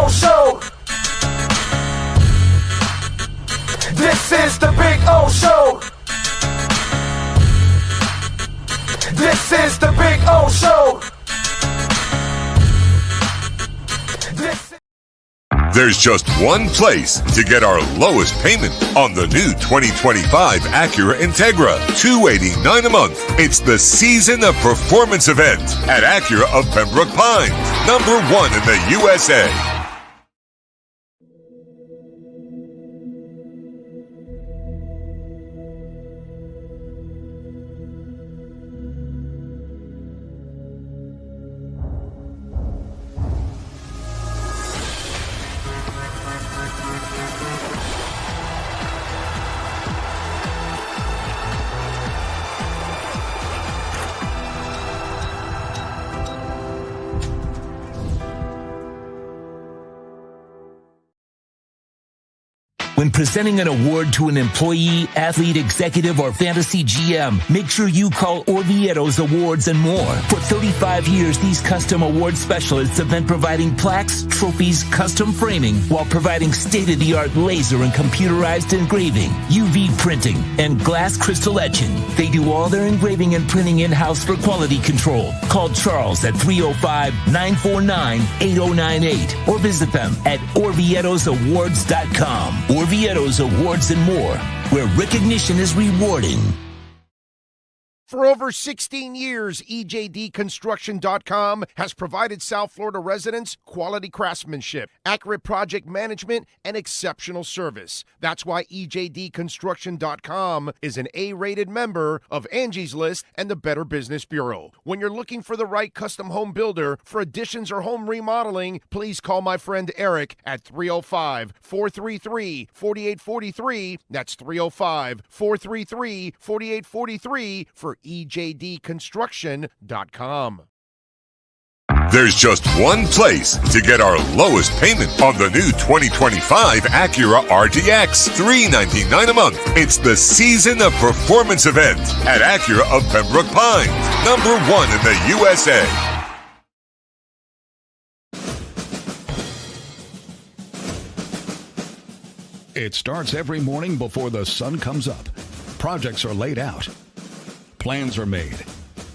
O Show. This is the Big O Show. This is the Big O Show. There's just one place to get our lowest payment on the new 2025 Acura Integra. $289 a month. It's the Season of Performance event at Acura of Pembroke Pines. #1 in the USA. When presenting an award to an employee, athlete, executive, or fantasy GM, make sure you call Orvieto's Awards and More. For 35 years, these custom award specialists have been providing plaques, trophies, custom framing, while providing state-of-the-art laser and computerized engraving, UV printing, and glass crystal etching. They do all their engraving and printing in-house for quality control. Call Charles at 305-949-8098 or visit them at orvietosawards.com. Orvieto's Awards and More, where recognition is rewarding. For over 16 years, EJDconstruction.com has provided South Florida residents quality craftsmanship, accurate project management, and exceptional service. That's why EJDconstruction.com is an A-rated member of Angie's List and the Better Business Bureau. When you're looking for the right custom home builder for additions or home remodeling, please call my friend Eric at 305-433-4843. That's 305-433-4843 for EJDconstruction.com. There's just one place to get our lowest payment on the new 2025 Acura RDX. $399 a month. It's the Season of Performance event at Acura of Pembroke Pines. #1 in the USA. It starts every morning before the sun comes up. Projects are laid out. Plans are made.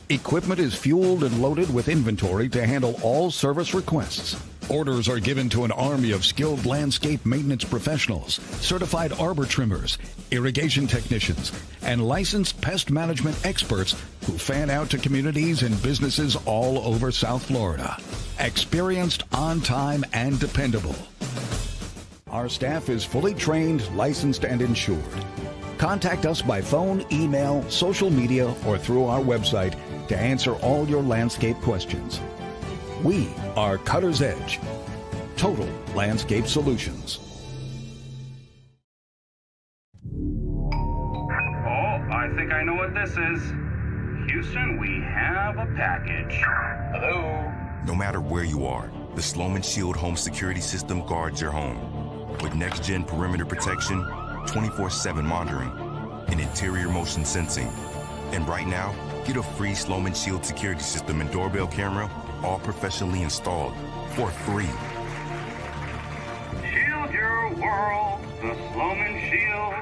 Equipment is fueled and loaded with inventory to handle all service requests. Orders are given to an army of skilled landscape maintenance professionals, certified arbor trimmers, irrigation technicians, and licensed pest management experts who fan out to communities and businesses all over South Florida. Experienced, on time, and dependable. Our staff is fully trained, licensed, and insured. Contact us by phone, email, social media, or through our website to answer all your landscape questions. We are Cutter's Edge. Total Landscape Solutions. Oh, I think I know what this is. Houston, we have a package. Hello? No matter where you are, the Sloman Shield Home Security System guards your home. With next-gen perimeter protection, 24/7 monitoring, and interior motion sensing. And right now, get a free Sloman Shield security system and doorbell camera, all professionally installed, for free. Shield your world, the Sloman Shield.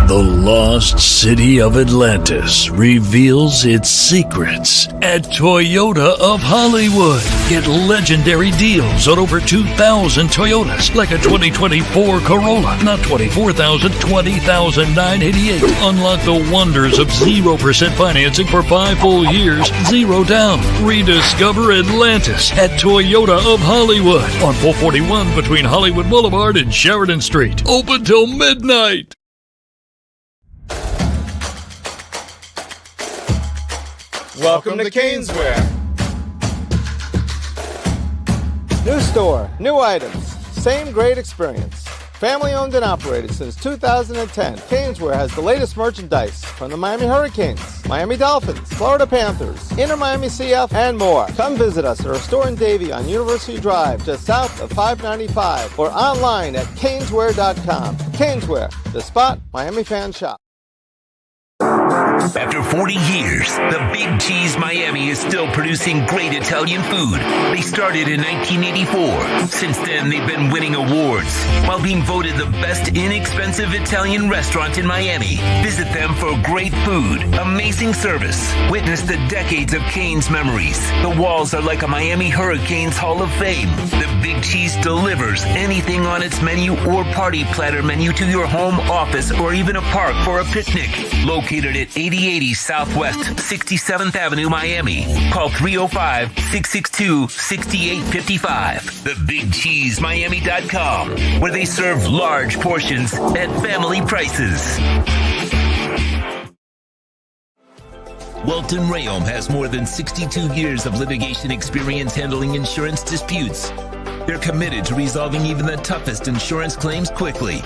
The lost city of Atlantis reveals its secrets at Toyota of Hollywood. Get legendary deals on over 2,000 Toyotas, like a 2024 Corolla. Not $24,000, $20,988. Unlock the wonders of 0% financing for 5 full years, 0 down. Rediscover Atlantis at Toyota of Hollywood on 441 between Hollywood Boulevard and Sheridan Street. Open till midnight. Welcome to Caneswear. New store, new items, same great experience. Family owned and operated since 2010, Caneswear has the latest merchandise from the Miami Hurricanes, Miami Dolphins, Florida Panthers, Inter Miami CF, and more. Come visit us at our store in Davie on University Drive, just south of 595, or online at caneswear.com. Caneswear, the spot Miami fans shop. After 40 years, the Big Cheese Miami is still producing great Italian food. They started in 1984. Since then, they've been winning awards while being voted the best inexpensive Italian restaurant in Miami. Visit them for great food, amazing service. Witness the decades of Cane's memories. The walls are like a Miami Hurricanes Hall of Fame. The Big Cheese delivers anything on its menu or party platter menu to your home, office, or even a park for a picnic. Located at 8080 Southwest 67th Avenue, Miami. Call 305-662-6855. TheBigCheeseMiami.com, where they serve large portions at family prices. Welton Rayom has more than 62 years of litigation experience handling insurance disputes. They're committed to resolving even the toughest insurance claims quickly.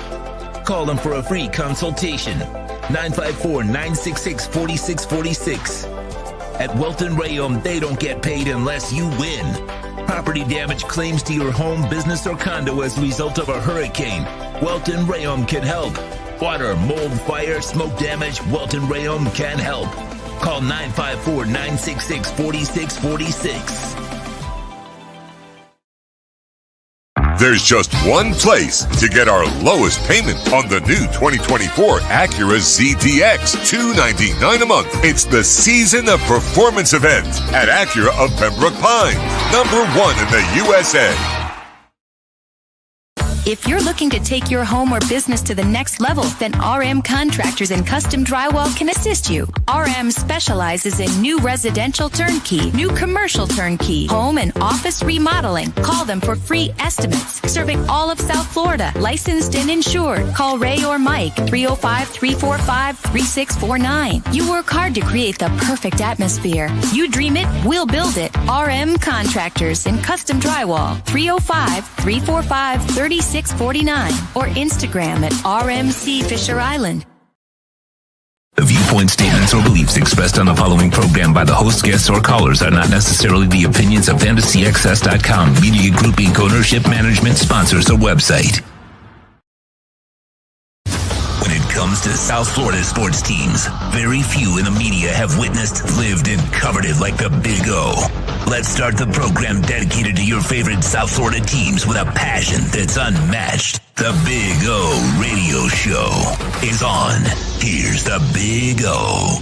Call them for a free consultation. 954-966-4646. At Welton Rayom, they don't get paid unless you win. Property damage claims to your home, business, or condo as a result of a hurricane. Welton Rayom can help. Water, mold, fire, smoke damage, Welton Rayom can help. Call 954-966-4646. There's just one place to get our lowest payment on the new 2024 Acura ZDX, $299 a month. It's the Season of Performance event at Acura of Pembroke Pines, #1 in the USA. If you're looking to take your home or business to the next level, then RM Contractors and Custom Drywall can assist you. RM specializes in new residential turnkey, new commercial turnkey, home and office remodeling. Call them for free estimates. Serving all of South Florida, licensed and insured. Call Ray or Mike, 305-345-3649. You work hard to create the perfect atmosphere. You dream it, we'll build it. RM Contractors and Custom Drywall, 305-345-3649 or Instagram at RMC Fisher Island. The viewpoint statements or beliefs expressed on the following program by the host, guests, or callers are not necessarily the opinions of FantasyXS.com, Media Group Inc. ownership, management, sponsors, or website. When it comes to South Florida sports teams, very few in the media have witnessed, lived, and covered it like the Big O. Let's start the program dedicated to your favorite South Florida teams with a passion that's unmatched. The Big O Radio Show is on. Here's the Big O.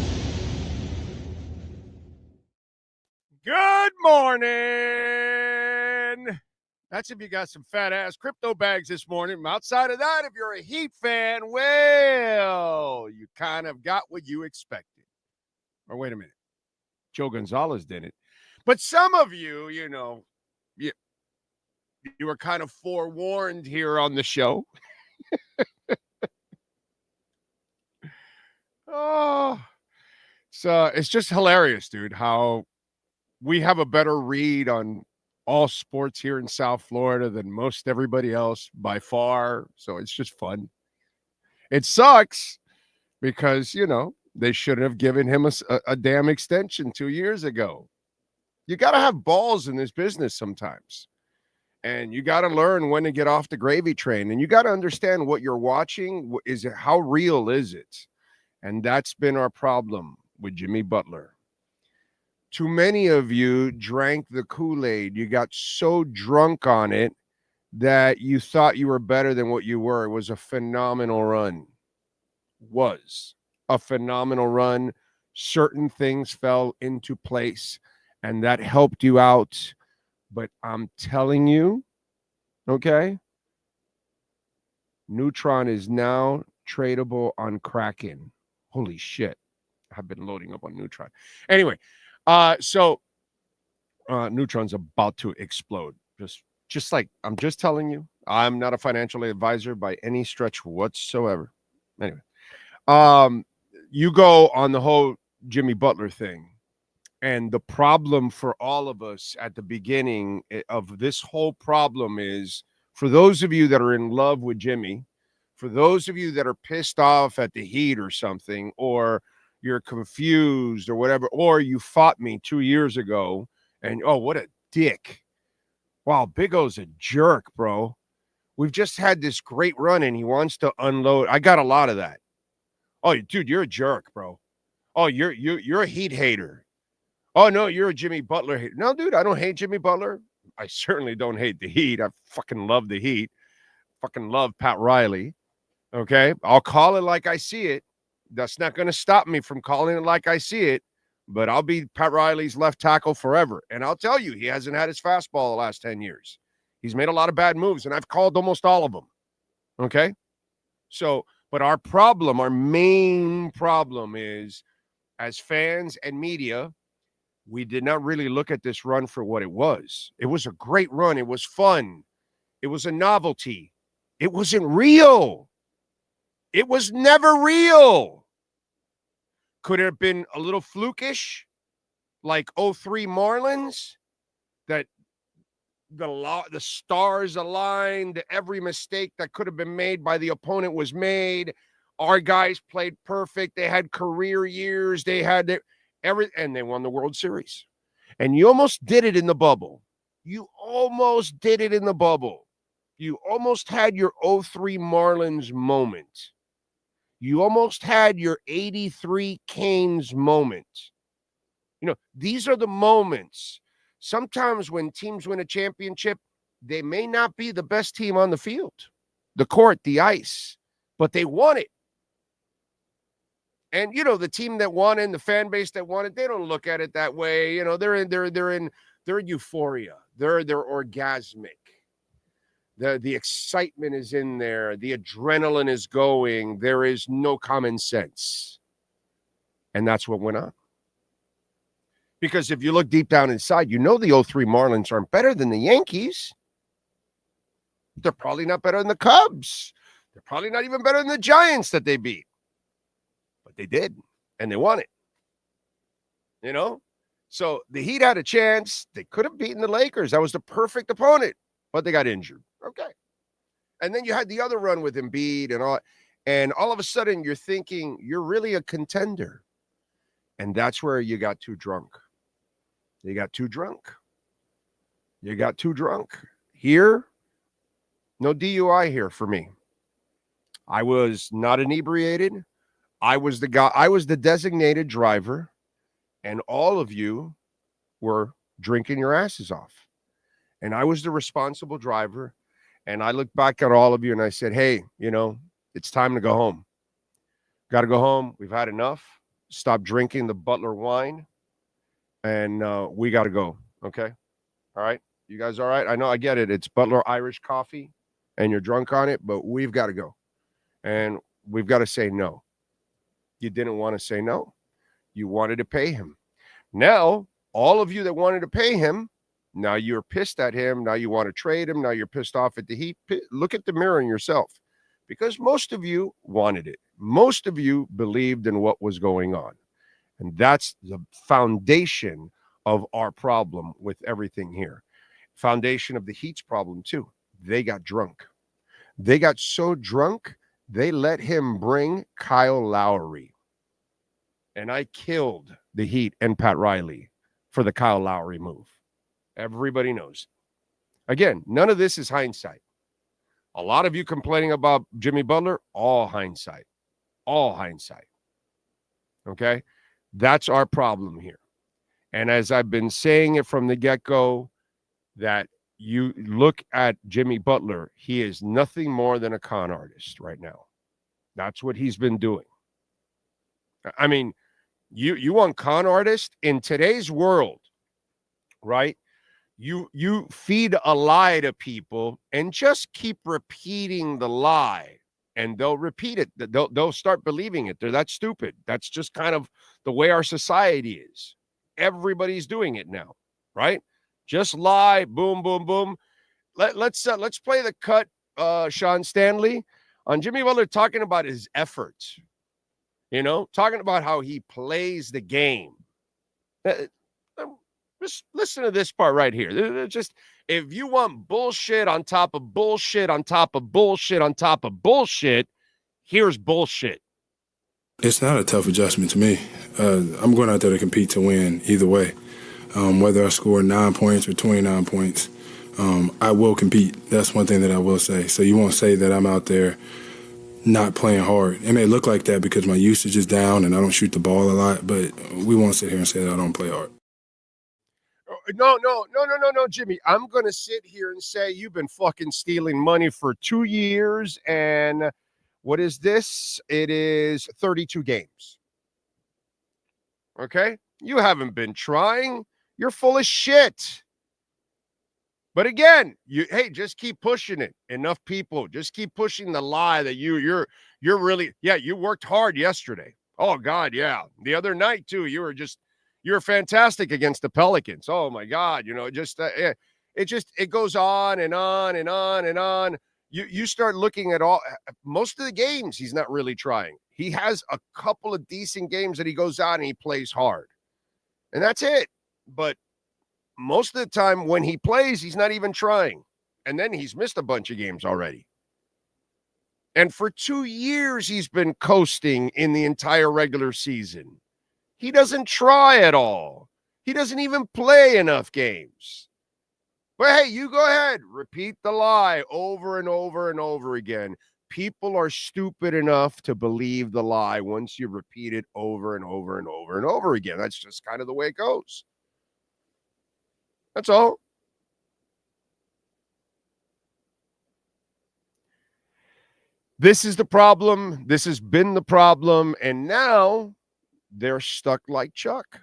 Good morning. That's if you got some fat-ass crypto bags this morning. Outside of that, if you're a Heat fan, well, you kind of got what you expected. Or wait a minute. Joe Gonzalez didn't. But some of you, you know, you were kind of forewarned here on the show. Oh, so it's just hilarious, dude, how we have a better read on all sports here in South Florida than most everybody else by far. So it's just fun. It sucks because, you know, they should have given him a damn extension 2 years ago. You got to have balls in this business sometimes. And you got to learn when to get off the gravy train. And you got to understand what you're watching. Is it, how real is it? And that's been our problem with Jimmy Butler. Too many of you drank the Kool-Aid. You got so drunk on it that you thought you were better than what you were. It was a phenomenal run. Was a phenomenal run. Certain things fell into place, and that helped you out. But I'm telling you, okay, Neutron is now tradable on Kraken. Holy shit. I've been loading up on Neutron. Anyway, so Neutron's about to explode. Just like, I'm just telling you, I'm not a financial advisor by any stretch whatsoever. Anyway, you go on the whole Jimmy Butler thing. And the problem for all of us at the beginning of this whole problem is, for those of you that are in love with Jimmy, for those of you that are pissed off at the Heat or something, or you're confused or whatever, or you fought me 2 years ago and, oh, what a dick. Wow, Big O's a jerk, bro. We've just had this great run and he wants to unload. I got a lot of that. Oh, dude, you're a jerk, bro. Oh, you're a Heat hater. Oh, no, you're a Jimmy Butler hater. No, dude, I don't hate Jimmy Butler. I certainly don't hate the Heat. I fucking love the Heat. Fucking love Pat Riley. Okay? I'll call it like I see it. That's not going to stop me from calling it like I see it. But I'll be Pat Riley's left tackle forever. And I'll tell you, he hasn't had his fastball the last 10 years. He's made a lot of bad moves, and I've called almost all of them. Okay? So, but our main problem is, as fans and media, we did not really look at this run for what it was. It was a great run. It was fun. It was a novelty. It wasn't real. It was never real. Could it have been a little flukish, like 03 Marlins, that the stars aligned, every mistake that could have been made by the opponent was made. Our guys played perfect. They had career years. They had and they won the World Series. And you almost did it in the bubble. You almost did it in the bubble. You almost had your 03 Marlins moment. You almost had your 83 Canes moment. You know, these are the moments. Sometimes when teams win a championship, they may not be the best team on the field, the court, the ice, but they won it. And, you know, the team that won it, the fan base that won it, they don't look at it that way. You know, they're in euphoria. They're orgasmic. The excitement is in there. The adrenaline is going. There is no common sense. And that's what went on. Because if you look deep down inside, you know the 03 Marlins aren't better than the Yankees. They're probably not better than the Cubs. They're probably not even better than the Giants that they beat. But they did, and they won it. You know? So the Heat had a chance. They could have beaten the Lakers. That was the perfect opponent, but they got injured. Okay. And then you had the other run with Embiid and all of a sudden you're thinking you're really a contender. And that's where you got too drunk. You got too drunk. Here, no DUI here for me. I was not inebriated. I was the guy. I was the designated driver, and all of you were drinking your asses off. And I was the responsible driver. And I looked back at all of you and I said, hey, you know, it's time to go home. Got to go home. We've had enough. Stop drinking the Butler wine. And we got to go. Okay. All right. You guys all right? I know, I get it. It's Butler Irish coffee and you're drunk on it, but we've got to go. And we've got to say no. You didn't want to say no. You wanted to pay him. Now, all of you that wanted to pay him, now you're pissed at him. Now you want to trade him. Now you're pissed off at the Heat. Look at the mirror in yourself, because most of you wanted it. Most of you believed in what was going on. And that's the foundation of our problem with everything here. Foundation of the Heat's problem too. They got drunk. They got so drunk, they let him bring Kyle Lowry. And I killed the Heat and Pat Riley for the Kyle Lowry move. Everybody knows. Again, none of this is hindsight. A lot of you complaining about Jimmy Butler, all hindsight. All hindsight. Okay? That's our problem here. And as I've been saying it from the get-go, that you look at Jimmy Butler, he is nothing more than a con artist right now. That's what he's been doing. I mean, you want con artist in today's world, right? You feed a lie to people and just keep repeating the lie, and they'll repeat it. They'll start believing it. They're that stupid. That's just kind of the way our society is. Everybody's doing it now, right? Just lie, boom, boom, boom. Let's play the cut, Sean Stanley, on Jimmy Butler talking about his efforts. You know, talking about how he plays the game. Just listen to this part right here. Just, if you want bullshit on top of bullshit on top of bullshit on top of bullshit, here's bullshit. It's not a tough adjustment to me. I'm going out there to compete to win either way. Whether I score 9 points or 29 points, I will compete. That's one thing that I will say. So you won't say that I'm out there not playing hard. It may look like that because my usage is down and I don't shoot the ball a lot, but we won't sit here and say that I don't play hard. No, Jimmy. I'm going to sit here and say you've been fucking stealing money for 2 years. And what is this? It is 32 games. Okay? You haven't been trying. You're full of shit. But again, just keep pushing it. Enough people. Just keep pushing the lie that you're really, you worked hard yesterday. Oh, God, yeah. The other night, too, you were fantastic against the Pelicans. Oh, my God. It goes on and on and on and on. You start looking at most of the games, he's not really trying. He has a couple of decent games that he goes out and he plays hard. And that's it. But most of the time when he plays, he's not even trying. And then he's missed a bunch of games already. And for 2 years, he's been coasting in the entire regular season. He doesn't try at all. He doesn't even play enough games. But hey, you go ahead. Repeat the lie over and over and over again. People are stupid enough to believe the lie once you repeat it over and over and over and over again. That's just kind of the way it goes. That's all. This is the problem. This has been the problem. And now they're stuck like Chuck.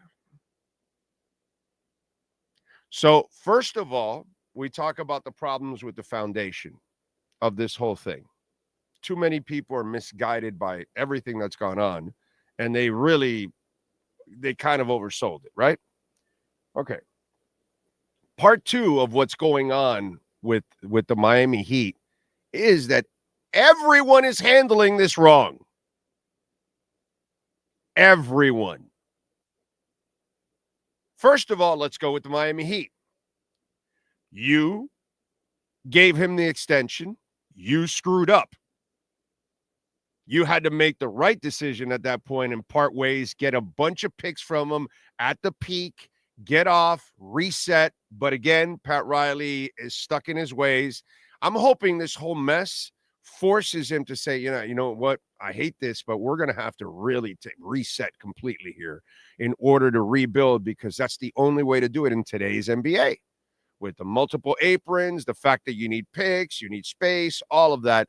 So first of all, we talk about the problems with the foundation of this whole thing. Too many people are misguided by everything that's gone on. And they kind of oversold it, right? Okay. Part two of what's going on with the Miami Heat is that everyone is handling this wrong. Everyone. First of all, let's go with the Miami Heat. You gave him the extension. You screwed up. You had to make the right decision at that point and part ways, get a bunch of picks from him at the peak, get off, reset. But again, Pat Riley is stuck in his ways. I'm hoping this whole mess forces him to say, you know what? I hate this, but we're going to have to really reset completely here in order to rebuild, because that's the only way to do it in today's NBA. With the multiple aprons, the fact that you need picks, you need space, all of that,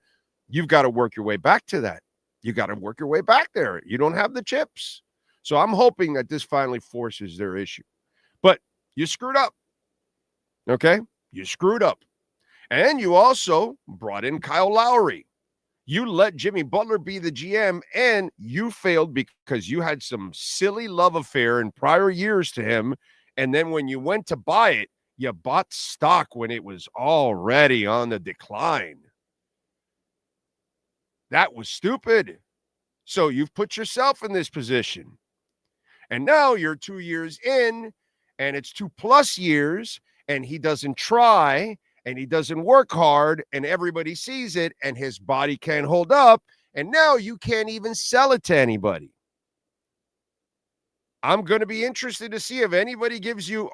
you've got to work your way back to that. You got to work your way back there. You don't have the chips. So I'm hoping that this finally forces their issue. But you screwed up. Okay? You screwed up. And you also brought in Kyle Lowry. You let Jimmy Butler be the GM, and you failed because you had some silly love affair in prior years to him. And then when you went to buy it, you bought stock when it was already on the decline. That was stupid. So you've put yourself in this position. And now you're 2 years in, and it's 2+ years, and he doesn't try, and he doesn't work hard, and everybody sees it, and his body can't hold up, and now you can't even sell it to anybody. I'm going to be interested to see if anybody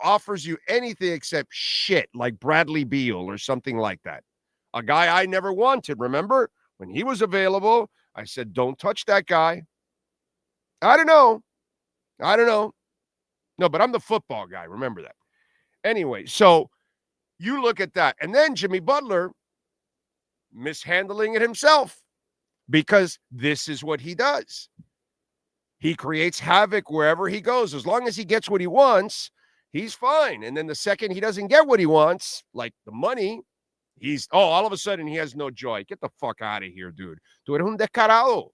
offers you anything except shit, like Bradley Beal or something like that. A guy I never wanted, remember? When he was available, I said, don't touch that guy. I don't know. No, but I'm the football guy. Remember that. Anyway, so you look at that. And then Jimmy Butler mishandling it himself, because this is what he does. He creates havoc wherever he goes. As long as he gets what he wants, he's fine. And then the second he doesn't get what he wants, like the money, all of a sudden he has no joy. Get the fuck out of here, dude. Tú eres un descarado.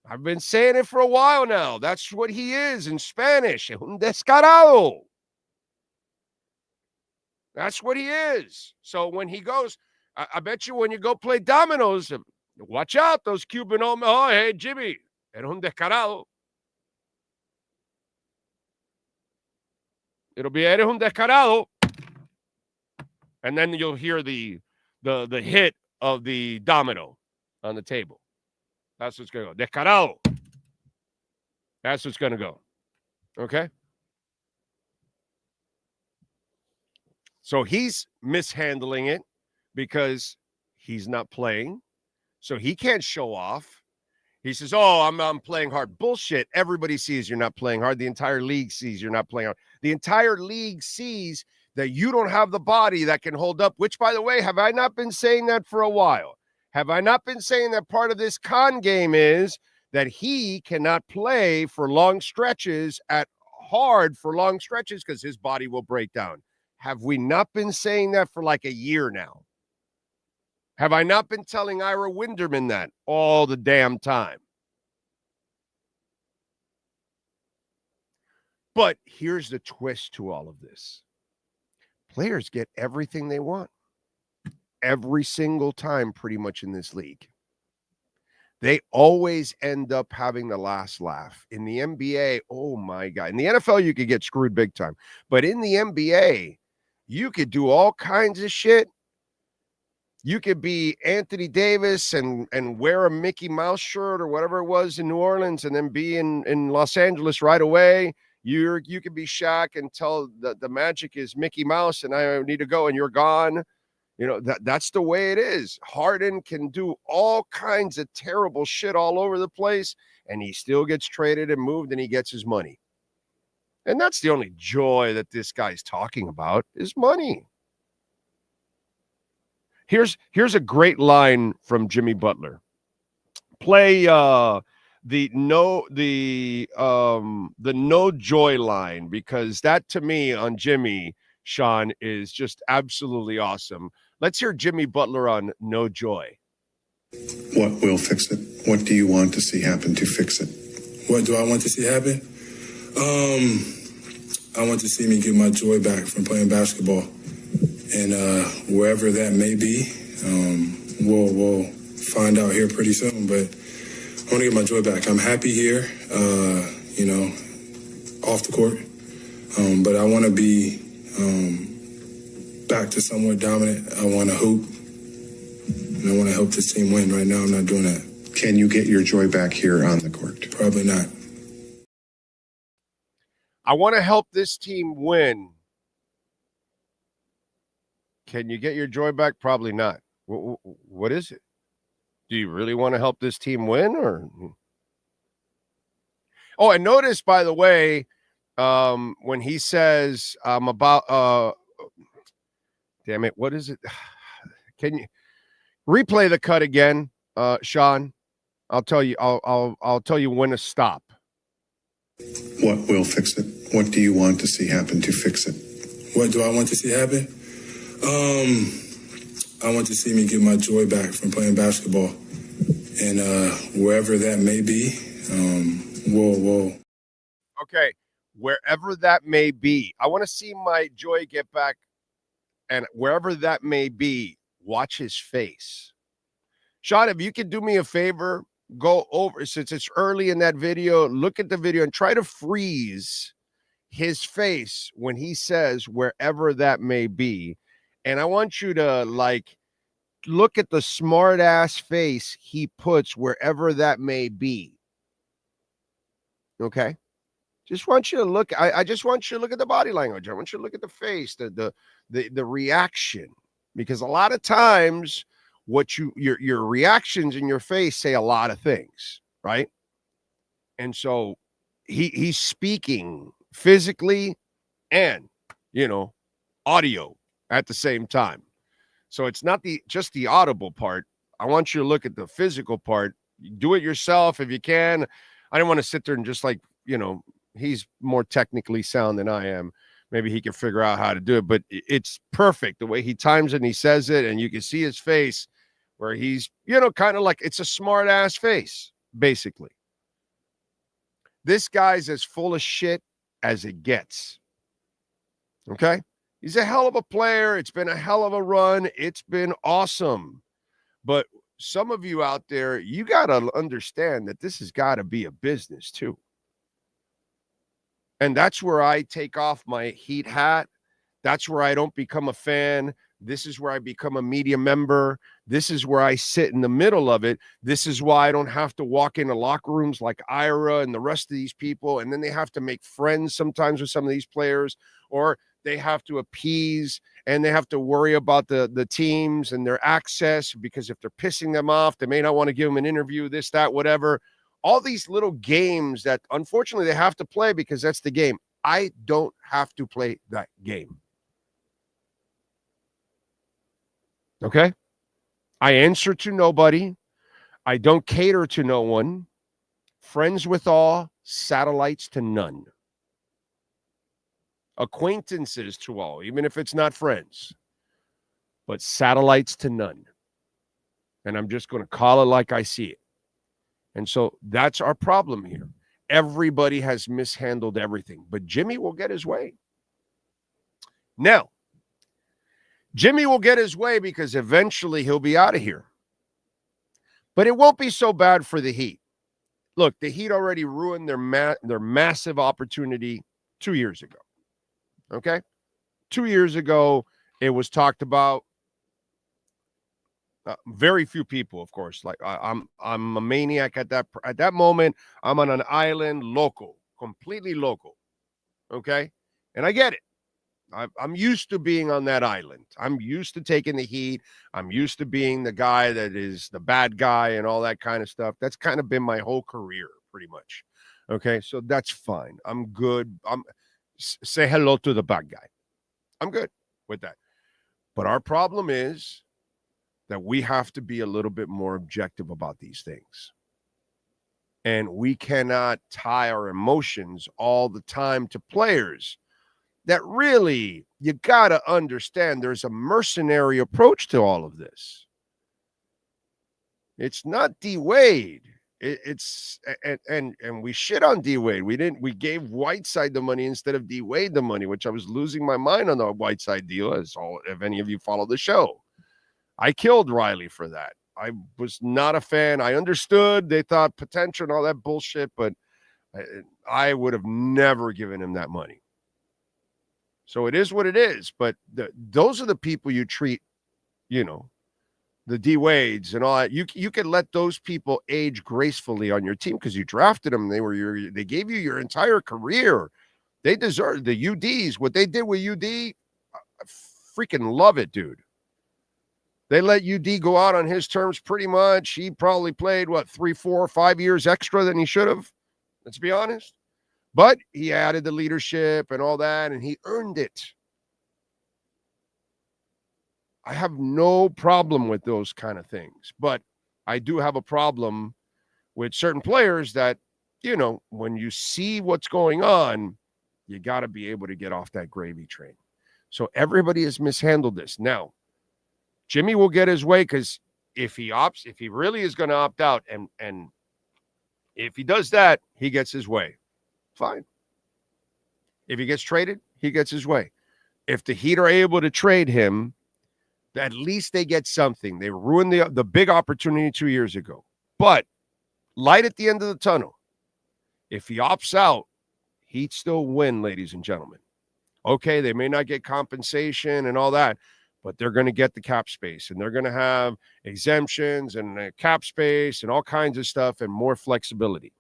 I've been saying it for a while now. That's what he is in Spanish. Un descarado. That's what he is. So when he goes, I bet you when you go play dominoes, watch out, those Cuban homies. Oh, hey, Jimmy, eres un descarado. It'll be eres un descarado. And then you'll hear the hit of the domino on the table. That's what's going to go. Descarado. That's what's going to go. Okay? So he's mishandling it because he's not playing. So he can't show off. He says, oh, I'm playing hard. Bullshit. Everybody sees you're not playing hard. The entire league sees you're not playing hard. The entire league sees that you don't have the body that can hold up, which, by the way, have I not been saying that for a while? Have I not been saying that part of this con game is that he cannot play for long stretches hard for long stretches because his body will break down? Have we not been saying that for like a year now? Have I not been telling Ira Winderman that all the damn time? But here's the twist to all of this. Players get everything they want every single time pretty much in this league. They always end up having the last laugh. In the NBA, oh my God. In the NFL, you could get screwed big time. But in the NBA, you could do all kinds of shit. You could be Anthony Davis and wear a Mickey Mouse shirt or whatever it was in New Orleans and then be in Los Angeles right away. You could be Shaq and tell the Magic is Mickey Mouse and I need to go and you're gone. You know, that's the way it is. Harden can do all kinds of terrible shit all over the place and he still gets traded and moved and he gets his money. And that's the only joy that this guy's talking about is money. Here's a great line from Jimmy Butler. Play the no joy line, because that to me on Jimmy, Sean, is just absolutely awesome. Let's hear Jimmy Butler on No Joy. What will fix it? What do you want to see happen to fix it? What do I want to see happen? I want to see me get my joy back from playing basketball. And wherever that may be, we'll find out here pretty soon. But I want to get my joy back. I'm happy here, off the court. But I want to be back to somewhat dominant. I want to hoop. And I want to help this team win. Right now, I'm not doing that. Can you get your joy back here on the court? Probably not. I want to help this team win. Can you get your joy back? Probably not. What is it? Do you really want to help this team win? Or oh, and notice, by the way, when he says about damn it, what is it? Can you replay the cut again, Sean? I'll tell you. I'll tell you when to stop. What will fix it? What do you want to see happen to fix it? What do I want to see happen? I want to see me get my joy back from playing basketball. And wherever that may be, we'll. Okay, wherever that may be. I want to see my joy get back. And wherever that may be, watch his face. Sean, if you could do me a favor, go over, since it's early in that video, look at the video and try to freeze his face when he says wherever that may be. And I want you to look at the smart ass face he puts wherever that may be. Okay. Just want you to look. I just want you to look at the body language. I want you to look at the face, the reaction, because a lot of times your reactions in your face say a lot of things, right? And so he's speaking physically and audio at the same time. So it's not just the audible part. I want you to look at the physical part. Do it yourself if you can. I don't want to sit there and just he's more technically sound than I am. Maybe he can figure out how to do it, but it's perfect the way he times it and he says it, and you can see his face where he's, kind of like it's a smart ass face, basically. This guy's as full of shit as it gets. Okay? He's a hell of a player. It's been a hell of a run. It's been awesome. But some of you out there, you got to understand that this has got to be a business too. And that's where I take off my Heat hat. That's where I don't become a fan. This is where I become a media member. This is where I sit in the middle of it. This is why I don't have to walk into locker rooms like Ira and the rest of these people. And then they have to make friends sometimes with some of these players, or they have to appease and they have to worry about the teams and their access, because if they're pissing them off, they may not want to give them an interview, this, that, whatever. All these little games that unfortunately they have to play because that's the game. I don't have to play that game. Okay? I answer to nobody. I don't cater to no one. Friends with all, satellites to none. Acquaintances to all, even if it's not friends. But satellites to none. And I'm just going to call it like I see it. And so that's our problem here. Everybody has mishandled everything, but Jimmy will get his way. Now, Jimmy will get his way because eventually he'll be out of here. But it won't be so bad for the Heat. Look, the Heat already ruined their massive opportunity 2 years ago. Okay? 2 years ago, it was talked about. Very few people, of course. Like I'm a maniac at that moment. I'm on an island, local, completely local. Okay? And I get it. I'm used to being on that island. I'm used to taking the heat. I'm used to being the guy that is the bad guy and all that kind of stuff. That's kind of been my whole career, pretty much. Okay, so that's fine. I'm good. Say hello to the bad guy. I'm good with that. But our problem is that we have to be a little bit more objective about these things. And we cannot tie our emotions all the time to players. That really, you got to understand there's a mercenary approach to all of this. It's not D-Wade. It's we shit on D-Wade. We gave Whiteside the money instead of D-Wade the money, which I was losing my mind on the Whiteside deal, if any of you follow the show. I killed Riley for that. I was not a fan. I understood they thought potential and all that bullshit, but I would have never given him that money. So it is what it is, but those are the people you treat, the D-Wades and all that. You can let those people age gracefully on your team because you drafted them. They gave you your entire career. They deserve the UDs. What they did with UD, I freaking love it, dude. They let UD go out on his terms pretty much. He probably played, 3, 4, 5 years extra than he should have. Let's be honest. But he added the leadership and all that, and he earned it. I have no problem with those kind of things. But I do have a problem with certain players that, when you see what's going on, you got to be able to get off that gravy train. So everybody has mishandled this. Now, Jimmy will get his way because if he really is going to opt out, and if he does that, he gets his way. Fine. If he gets traded, he gets his way. If the Heat are able to trade him, at least they get something. They ruined the big opportunity 2 years ago. But light at the end of the tunnel. If he opts out, Heat still win, ladies and gentlemen. Okay, they may not get compensation and all that, but they're going to get the cap space, and they're going to have exemptions and cap space and all kinds of stuff and more flexibility.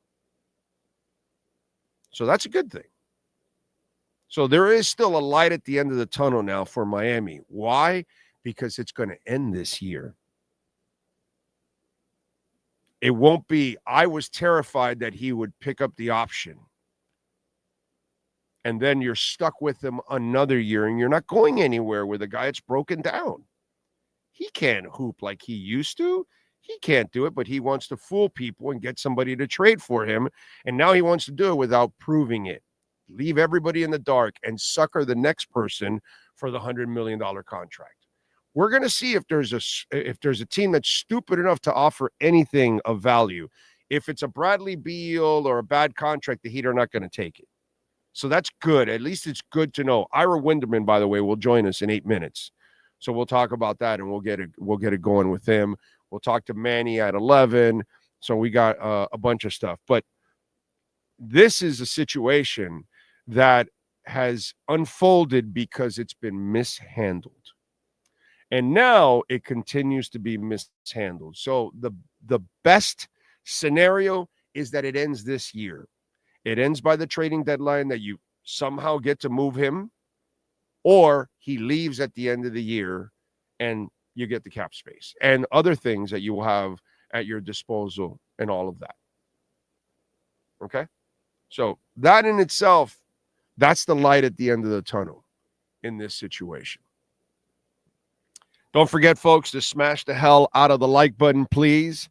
So that's a good thing. So there is still a light at the end of the tunnel now for Miami. Why? Because it's going to end this year. It won't be. I was terrified that he would pick up the option. And then you're stuck with him another year, and you're not going anywhere with a guy that's broken down. He can't hoop like he used to. He can't do it, but he wants to fool people and get somebody to trade for him. And now he wants to do it without proving it. Leave everybody in the dark and sucker the next person for the $100 million contract. We're going to see if there's a team that's stupid enough to offer anything of value. If it's a Bradley Beal or a bad contract, the Heat are not going to take it. So that's good. At least it's good to know. Ira Winderman, by the way, will join us in 8 minutes. So we'll talk about that, and we'll get it going with him. We'll talk to Manny at 11. So we got a bunch of stuff. But this is a situation that has unfolded because it's been mishandled. And now it continues to be mishandled. So the best scenario is that it ends this year. It ends by the trading deadline, that you somehow get to move him or he leaves at the end of the year and you get the cap space and other things that you will have at your disposal and all of that. Okay? So that in itself, that's the light at the end of the tunnel in this situation. Don't forget, folks, to smash the hell out of the like button, please.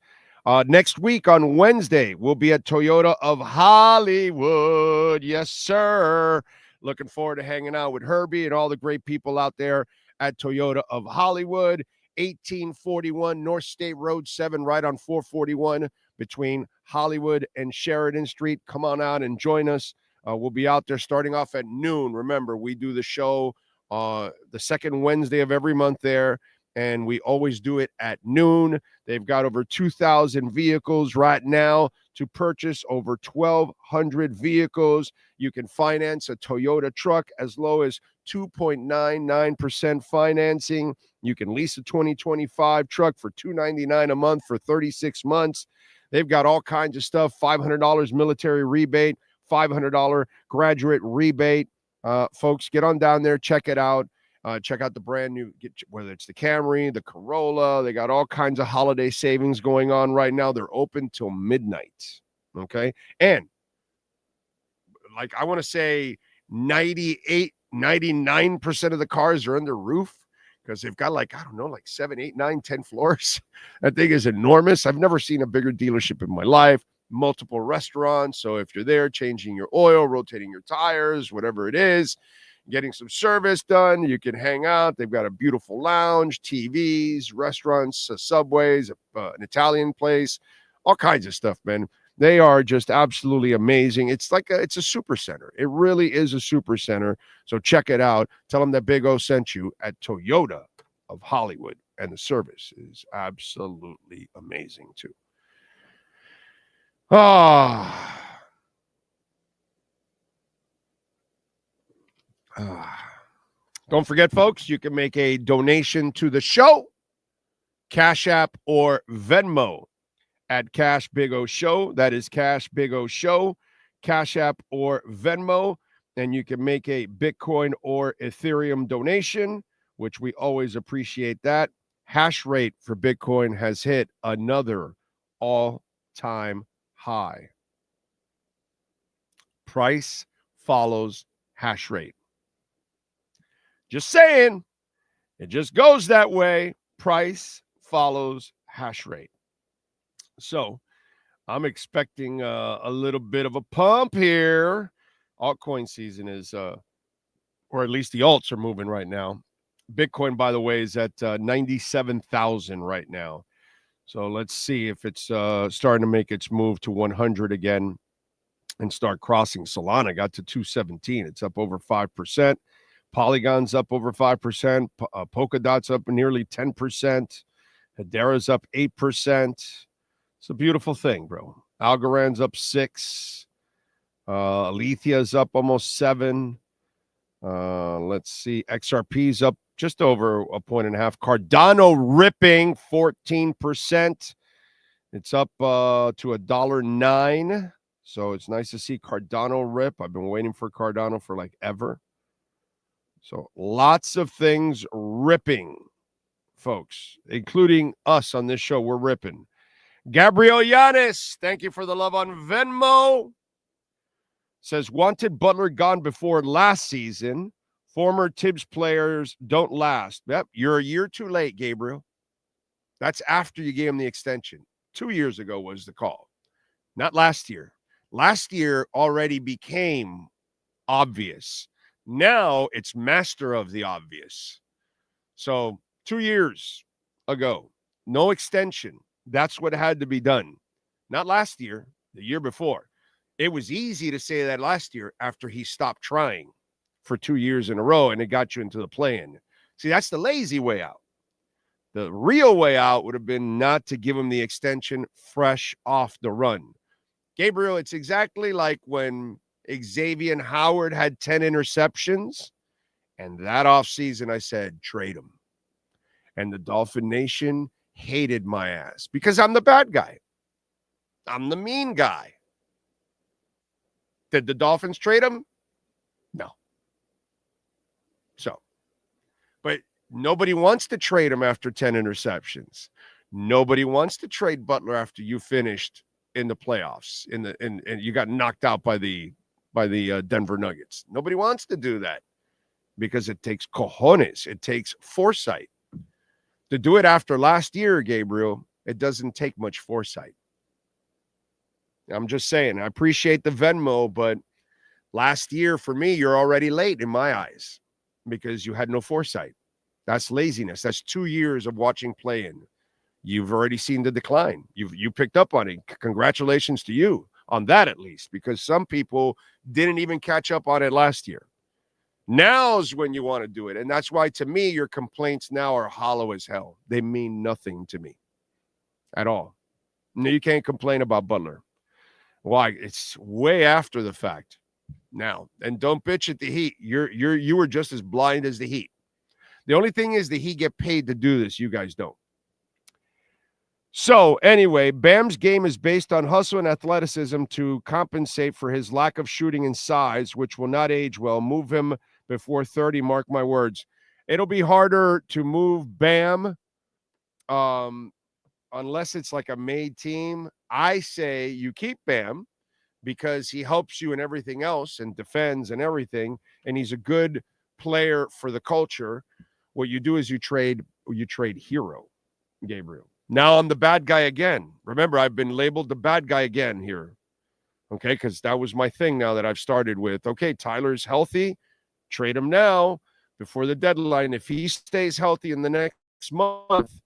Next week on Wednesday, we'll be at Toyota of Hollywood. Yes, sir. Looking forward to hanging out with Herbie and all the great people out there at Toyota of Hollywood, 1841 North State Road 7, right on 441 between Hollywood and Sheridan Street. Come on out and join us. We'll be out there starting off at noon. Remember, we do the show the second Wednesday of every month there, and we always do it at noon. They've got over 2,000 vehicles right now to purchase, over 1,200 vehicles. You can finance a Toyota truck as low as 2.99% financing. You can lease a 2025 truck for $299 a month for 36 months. They've got all kinds of stuff, $500 military rebate, $500 graduate rebate. Folks, get on down there, check it out. Check out the brand new, whether it's the Camry, the Corolla. They got all kinds of holiday savings going on right now. They're open till midnight. Okay. And like, I want to say 99% of the cars are under roof because they've got like, I don't know, like 7, 8, 9, 10 floors. That thing is enormous. I've never seen a bigger dealership in my life. Multiple restaurants. So if you're there changing your oil, rotating your tires, whatever it is, getting some service done, you can hang out. They've got a beautiful lounge, TVs, restaurants, Subways, an Italian place, all kinds of stuff, man. They are just absolutely amazing. It's like it's a super center. It really is a super center. So check it out. Tell them that Big O sent you at Toyota of Hollywood, and the service is absolutely amazing too. Don't forget, folks, you can make a donation to the show, Cash App or Venmo at Cash Big O Show. That is Cash Big O Show, Cash App or Venmo. And you can make a Bitcoin or Ethereum donation, which we always appreciate that. Hash rate for Bitcoin has hit another all-time high. Price follows hash rate. Just saying, it just goes that way. Price follows hash rate. So I'm expecting a little bit of a pump here. Altcoin season is, or at least the alts are moving right now. Bitcoin, by the way, is at 97,000 right now. So let's see if it's starting to make its move to 100 again and start crossing. Solana got to 217. It's up over 5%. Polygon's up over 5%. Polkadot's up nearly 10%. Hedera's up 8%. It's a beautiful thing, bro. Algorand's up 6%. Alethea's up almost 7%. Let's see. XRP's up just over 1.5 points. Cardano ripping 14%. It's up to $1.09. So it's nice to see Cardano rip. I've been waiting for Cardano for like ever. So lots of things ripping, folks, including us on this show. We're ripping. Gabriel Yanis, thank you for the love on Venmo. Says, wanted Butler gone before last season. Former Tibbs players don't last. Yep, you're a year too late, Gabriel. That's after you gave him the extension. 2 years ago was the call, not last year. Last year already became obvious. Now it's master of the obvious. So 2 years ago, no extension. That's what had to be done. Not last year, the year before. It was easy to say that last year after he stopped trying for 2 years in a row and it got you into the play-in. See, that's the lazy way out. The real way out would have been not to give him the extension fresh off the run. Gabriel, it's exactly like when Xavier Howard had 10 interceptions, and that offseason I said, trade him. And the Dolphin Nation hated my ass because I'm the bad guy. I'm the mean guy. Did the Dolphins trade him? No. So, but nobody wants to trade him after 10 interceptions. Nobody wants to trade Butler after you finished in the playoffs and you got knocked out by the Denver Nuggets. Nobody wants to do that because it takes cojones. It takes foresight. To do it after last year, Gabriel, it doesn't take much foresight. I'm just saying, I appreciate the Venmo, but last year for me, you're already late in my eyes because you had no foresight. That's laziness. That's 2 years of watching play in. You've already seen the decline. You picked up on it. Congratulations to you on that, at least, because some people didn't even catch up on it last year. Now's when you want to do it. And that's why, to me, your complaints now are hollow as hell. They mean nothing to me at all. No, you can't complain about Butler. Why? It's way after the fact now. And don't bitch at the Heat. You were just as blind as the Heat. The only thing is the Heat get paid to do this. You guys don't. So anyway, Bam's game is based on hustle and athleticism to compensate for his lack of shooting and size, which will not age well. Move him before 30, mark my words. It'll be harder to move Bam unless it's like a made team. I say you keep Bam because he helps you in everything else and defends and everything, and he's a good player for the culture. What you do is you trade Hero, Gabriel. Now I'm the bad guy again. Remember, I've been labeled the bad guy again here. Okay, because that was my thing now that I've started with. Okay, Tyler's healthy. Trade him now before the deadline. If he stays healthy in the next month,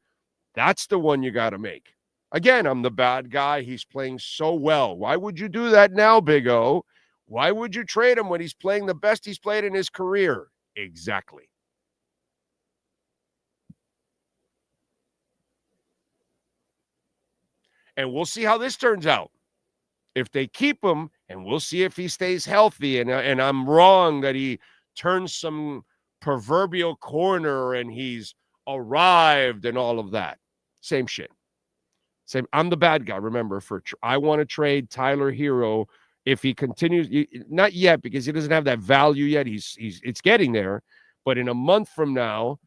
that's the one you got to make. Again, I'm the bad guy. He's playing so well. Why would you do that now, Big O? Why would you trade him when he's playing the best he's played in his career? Exactly. And we'll see how this turns out. If they keep him, and we'll see if he stays healthy. And I'm wrong that he turns some proverbial corner and he's arrived and all of that. Same shit. Same. I'm the bad guy. Remember, I want to trade Tyler Hero if he continues. Not yet, because he doesn't have that value yet. It's getting there. But in a month from now,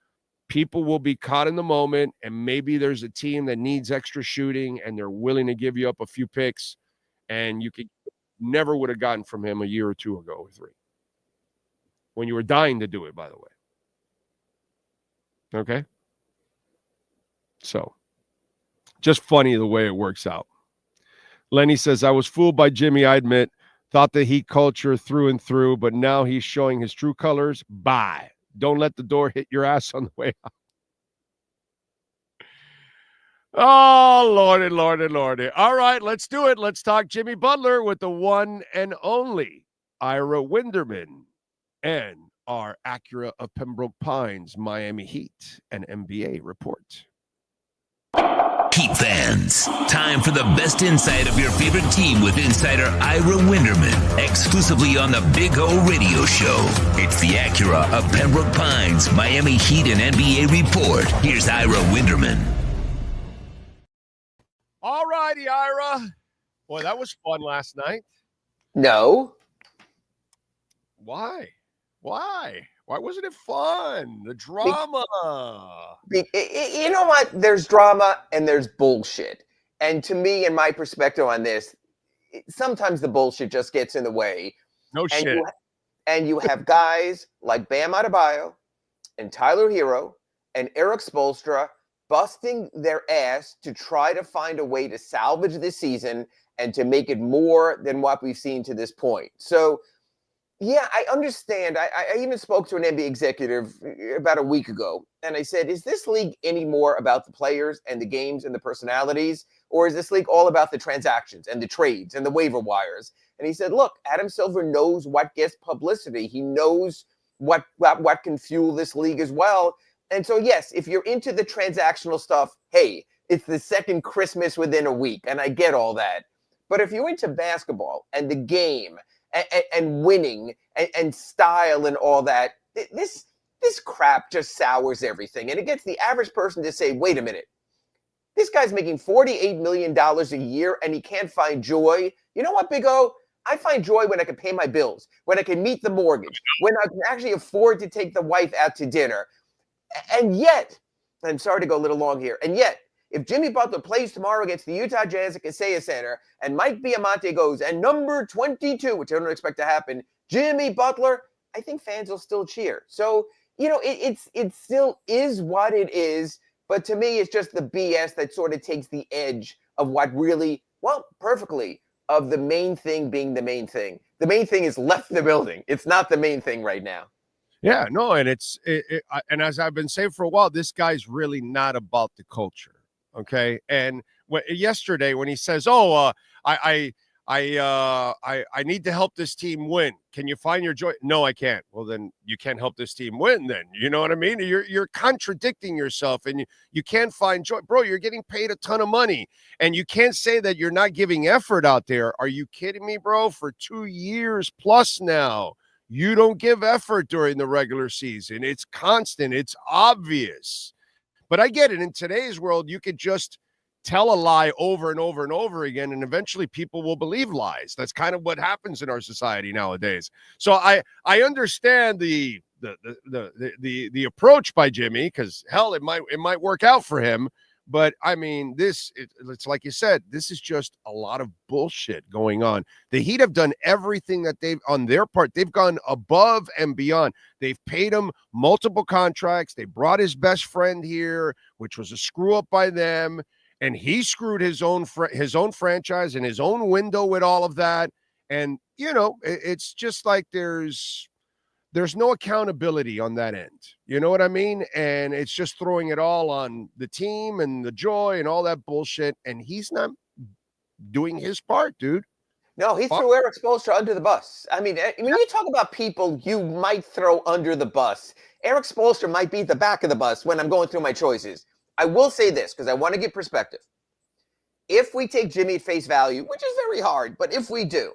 people will be caught in the moment, and maybe there's a team that needs extra shooting, and they're willing to give you up a few picks, and you could never would have gotten from him a year or two ago or three, when you were dying to do it, by the way. Okay? So, just funny the way it works out. Lenny says, I was fooled by Jimmy, I admit. Thought the Heat culture through and through, but now he's showing his true colors. Bye. Don't let the door hit your ass on the way out. Oh, Lordy, Lordy, Lordy. All right, let's do it. Let's talk Jimmy Butler with the one and only Ira Winderman and our Acura of Pembroke Pines Miami Heat and NBA report. Heat fans, time for the best insight of your favorite team with insider Ira Winderman, exclusively on the Big O Radio Show. It's the Acura of Pembroke Pines Miami Heat and NBA report. Here's Ira Winderman. All righty, Ira. Boy, that was fun last night. No. Why? Why wasn't it fun? The drama. You know what? There's drama and there's bullshit. And to me, in my perspective on this, sometimes the bullshit just gets in the way. No shit. And you have guys like Bam Adebayo and Tyler Hero and Eric Spoelstra busting their ass to try to find a way to salvage this season and to make it more than what we've seen to this point. So, yeah, I understand. I even spoke to an NBA executive about a week ago, and I said, is this league any more about the players and the games and the personalities, or is this league all about the transactions and the trades and the waiver wires? And he said, look, Adam Silver knows what gets publicity. He knows what can fuel this league as well. And so, yes, if you're into the transactional stuff, hey, it's the second Christmas within a week, and I get all that. But if you're into basketball and the game and winning and style and all that, this crap just sours everything. And it gets the average person to say, wait a minute, this guy's making $48 million a year and he can't find joy. You know what, Big O? I find joy when I can pay my bills, when I can meet the mortgage, when I can actually afford to take the wife out to dinner. And yet, I'm sorry to go a little long here, and yet, if Jimmy Butler plays tomorrow against the Utah Jazz at Kaseya Center, and Mike Biamonte goes, and number 22, which I don't expect to happen, Jimmy Butler, I think fans will still cheer. So, it still is what it is, but to me, it's just the BS that sort of takes the edge of what really, perfectly, of the main thing being the main thing. The main thing is left the building. It's not the main thing right now. Yeah, no, and and as I've been saying for a while, this guy's really not about the culture. Okay, and yesterday when he says, I need to help this team win. Can you find your joy? No, I can't. Well, then you can't help this team win. Then you know what I mean. You're contradicting yourself, and you can't find joy, bro. You're getting paid a ton of money, and you can't say that you're not giving effort out there. Are you kidding me, bro? For 2 years plus now, you don't give effort during the regular season. It's constant. It's obvious. But I get it. In today's world, you could just tell a lie over and over and over again, and eventually people will believe lies. That's kind of what happens in our society nowadays. So I understand the approach by Jimmy, because hell, it might work out for him. But I mean, it's like you said, this is just a lot of bullshit going on. The Heat have done everything that on their part. They've gone above and beyond. They've paid him multiple contracts. They brought his best friend here, which was a screw up by them. And he screwed his own franchise and his own window with all of that. And, it's just like there's no accountability on that end. You know what I mean? And it's just throwing it all on the team and the joy and all that bullshit. And he's not doing his part, dude. No, he threw Eric Spoelstra under the bus. I mean, when you talk about people you might throw under the bus, Eric Spoelstra might be at the back of the bus when I'm going through my choices. I will say this, because I want to give perspective. If we take Jimmy at face value, which is very hard, but if we do,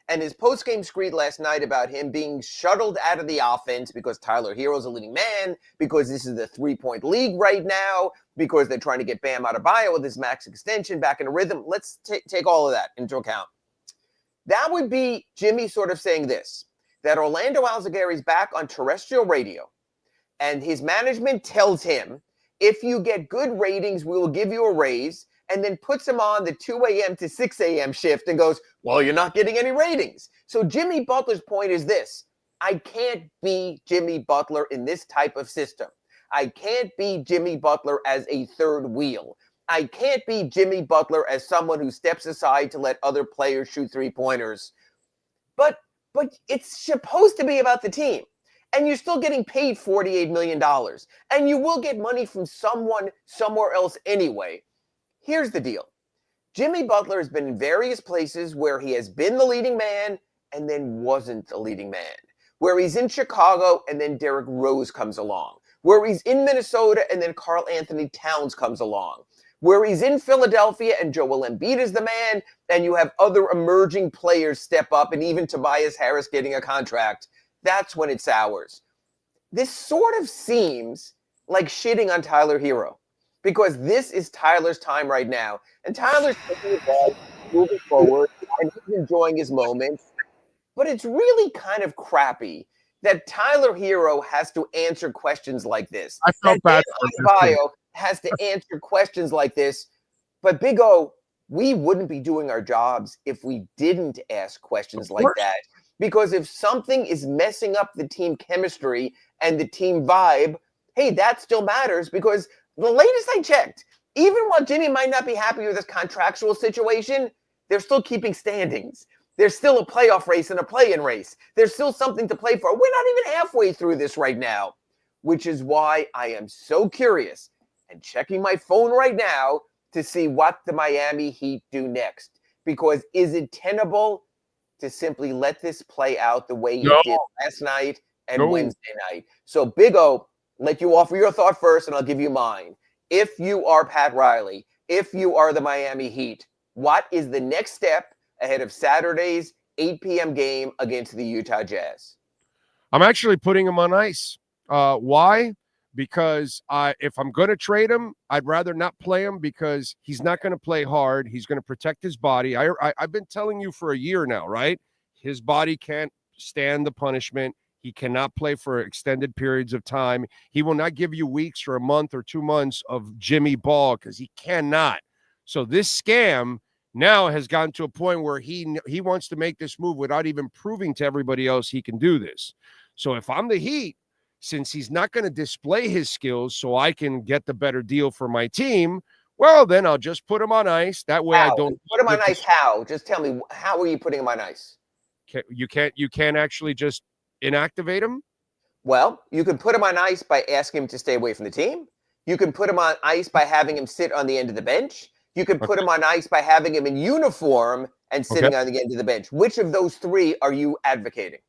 and his post-game screed last night about him being shuttled out of the offense because Tyler Hero's a leading man, because this is the three-point league right now, because they're trying to get Bam Adebayo with his max extension back in a rhythm. Let's take all of that into account. That would be Jimmy sort of saying this, that Orlando Alzagary's back on terrestrial radio, and his management tells him, if you get good ratings, we will give you a raise, and then puts him on the 2 a.m. to 6 a.m. shift and goes, well, you're not getting any ratings. So Jimmy Butler's point is this: I can't be Jimmy Butler in this type of system. I can't be Jimmy Butler as a third wheel. I can't be Jimmy Butler as someone who steps aside to let other players shoot three-pointers. But it's supposed to be about the team. And you're still getting paid $48 million. And you will get money from someone somewhere else anyway. Here's the deal. Jimmy Butler has been in various places where he has been the leading man and then wasn't the leading man. Where he's in Chicago and then Derrick Rose comes along. Where he's in Minnesota and then Karl Anthony Towns comes along. Where he's in Philadelphia and Joel Embiid is the man, and you have other emerging players step up, and even Tobias Harris getting a contract. That's when it sours. This sort of seems like shitting on Tyler Hero, because this is Tyler's time right now. And Tyler's taking the ball, moving forward, and he's enjoying his moments. But it's really kind of crappy that Tyler Hero has to answer questions like this. I felt bad. Bio has to answer questions like this. But Big O, we wouldn't be doing our jobs if we didn't ask questions like that. Because if something is messing up the team chemistry and the team vibe, hey, that still matters, because the latest I checked, even while Jimmy might not be happy with his contractual situation, they're still keeping standings. There's still a playoff race and a play-in race. There's still something to play for. We're not even halfway through this right now, which is why I am so curious and checking my phone right now to see what the Miami Heat do next. Because is it tenable to simply let this play out the way you did last night and Wednesday night? So, Big O, let you offer your thought first, and I'll give you mine. If you are Pat Riley, if you are the Miami Heat, what is the next step ahead of Saturday's 8 p.m. game against the Utah Jazz? I'm actually putting him on ice. Why? Because if I'm going to trade him, I'd rather not play him, because he's not going to play hard. He's going to protect his body. I've been telling you for a year now, right? His body can't stand the punishment. He cannot play for extended periods of time. He will not give you weeks or a month or 2 months of Jimmy ball because he cannot. So this scam now has gotten to a point where he wants to make this move without even proving to everybody else he can do this. So if I'm the Heat, since he's not going to display his skills so I can get the better deal for my team, well, then I'll just put him on ice. That way I don't put him on ice. How? Just tell me, how are you putting him on ice? You can't actually just inactivate him? Well, you can put him on ice by asking him to stay away from the team. You can put him on ice by having him sit on the end of the bench. You can put him on ice by having him in uniform and sitting on the end of the bench. Which of those three are you advocating?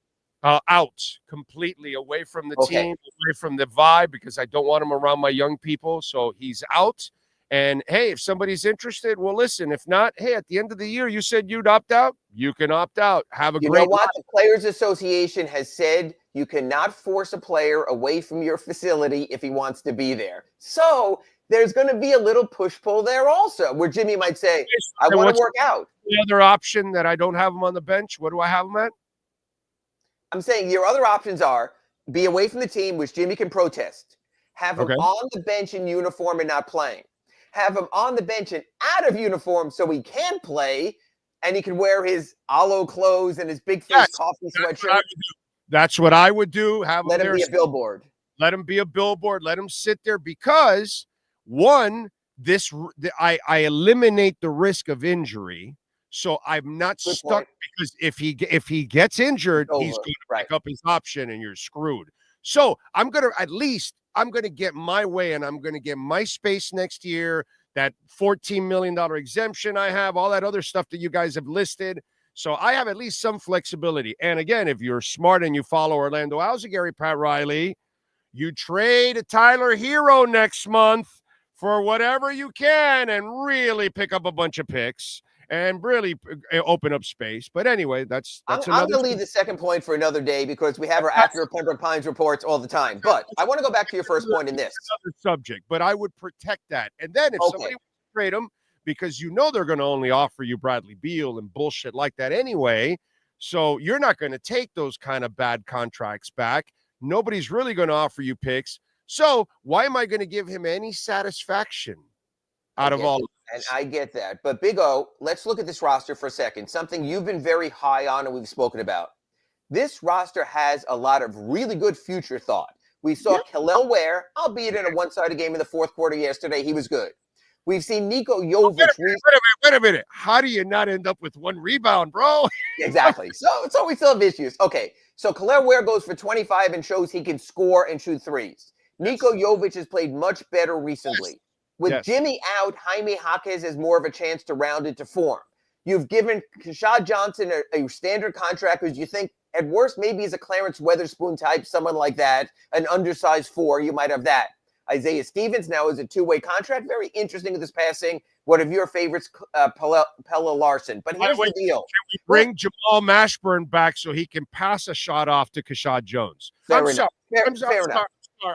Out completely, away from the team, away from the vibe, because I don't want him around my young people. So he's out. And hey, if somebody's interested, well, listen. If not, hey, at the end of the year, you said you'd opt out. You can opt out. Have a great. You know what? The Players Association has said you cannot force a player away from your facility if he wants to be there. So there's going to be a little push-pull there also, where Jimmy might say, I want to work out. The other option that I don't have him on the bench, what do I have him at? I'm saying your other options are be away from the team, which Jimmy can protest. Have him on the bench in uniform and not playing. Have him on the bench and out of uniform so he can play and he can wear his Alo clothes and his big face coffee sweatshirt. That's what I would do. Let him be a billboard. Let him be a billboard. Let him sit there because, one, I eliminate the risk of injury. So I'm not stuck because if he gets injured, he's going to pick up his option and you're screwed. So I'm going to get my way and I'm going to get my space next year, that $14 million exemption I have, all that other stuff that you guys have listed. So I have at least some flexibility. And again, if you're smart and you follow Orlando Alzagari, Pat Riley, you trade a Tyler Hero next month for whatever you can and really pick up a bunch of picks and really open up space. But anyway, that's I'm going to leave the second point for another day because we have our accurate Pembroke Pines reports all the time. But I want to go back to your first point in this. Another subject, but I would protect that. And then if somebody wants to trade them, because you know they're going to only offer you Bradley Beal and bullshit like that anyway, so you're not going to take those kind of bad contracts back. Nobody's really going to offer you picks. So why am I going to give him any satisfaction out of all of this? And I get that. But Big O, let's look at this roster for a second. Something you've been very high on and we've spoken about. This roster has a lot of really good future thought. We saw Kel'el Ware, albeit in a one-sided game in the fourth quarter yesterday. He was good. We've seen Nico Jovic. Wait a minute. How do you not end up with one rebound, bro? Exactly. So we still have issues. Okay. So Kel'el Ware goes for 25 and shows he can score and shoot threes. Nico Jovic has played much better recently. With Jimmy out, Jaime Jaquez has more of a chance to round into form. You've given Keshad Johnson a standard contract because you think at worst maybe he's a Clarence Weatherspoon type, someone like that, an undersized 4. You might have that. Isaiah Stevens now is a two-way contract. Very interesting with his passing. One of your favorites, Pella Larson. But here's the deal. Can we bring Jamal Mashburn back so he can pass a shot off to Keshad Jones? Fair enough.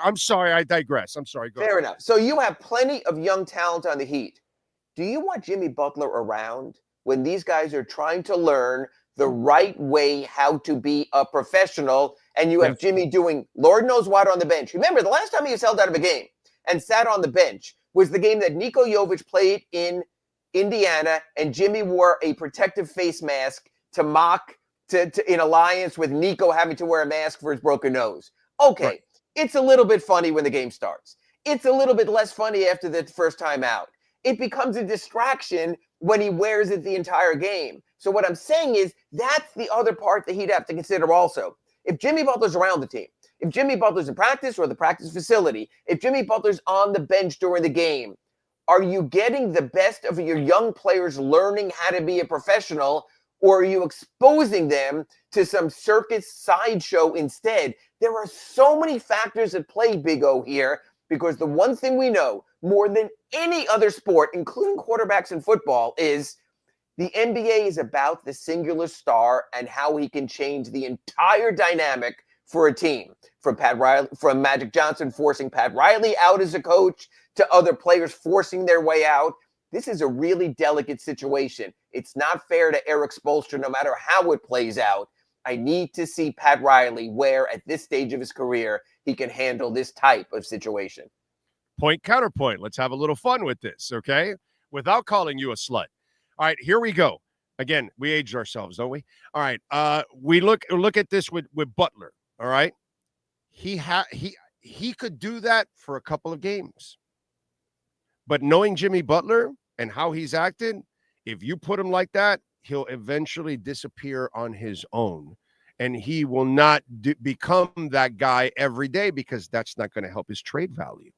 I'm sorry, I digress. I'm sorry. Go Fair enough. So you have plenty of young talent on the Heat. Do you want Jimmy Butler around when these guys are trying to learn the right way how to be a professional and you have Jimmy doing Lord knows what on the bench? Remember, the last time he was held out of a game and sat on the bench was the game that Nico Jovic played in Indiana and Jimmy wore a protective face mask to mock in alliance with Nico having to wear a mask for his broken nose. Okay. Right. It's a little bit funny when the game starts. It's a little bit less funny after the first time out. It becomes a distraction when he wears it the entire game. So what I'm saying is that's the other part that he'd have to consider also. If Jimmy Butler's around the team, if Jimmy Butler's in practice or the practice facility, if Jimmy Butler's on the bench during the game, are you getting the best of your young players learning how to be a professional, or are you exposing them to some circus sideshow instead? There are so many factors at play, Big O, here, because the one thing we know more than any other sport, including quarterbacks in football, is the NBA is about the singular star and how he can change the entire dynamic for a team. From Pat Riley, from Magic Johnson forcing Pat Riley out as a coach to other players forcing their way out. This is a really delicate situation. It's not fair to Erik Spoelstra, no matter how it plays out. I need to see Pat Riley where, at this stage of his career, he can handle this type of situation. Point, counterpoint. Let's have a little fun with this, okay? Without calling you a slut. All right, here we go. Again, we aged ourselves, don't we? All right, we look at this with Butler, all right? He could do that for a couple of games. But knowing Jimmy Butler and how he's acted, if you put him like that, he'll eventually disappear on his own. And he will not become that guy every day, because that's not going to help his trade value.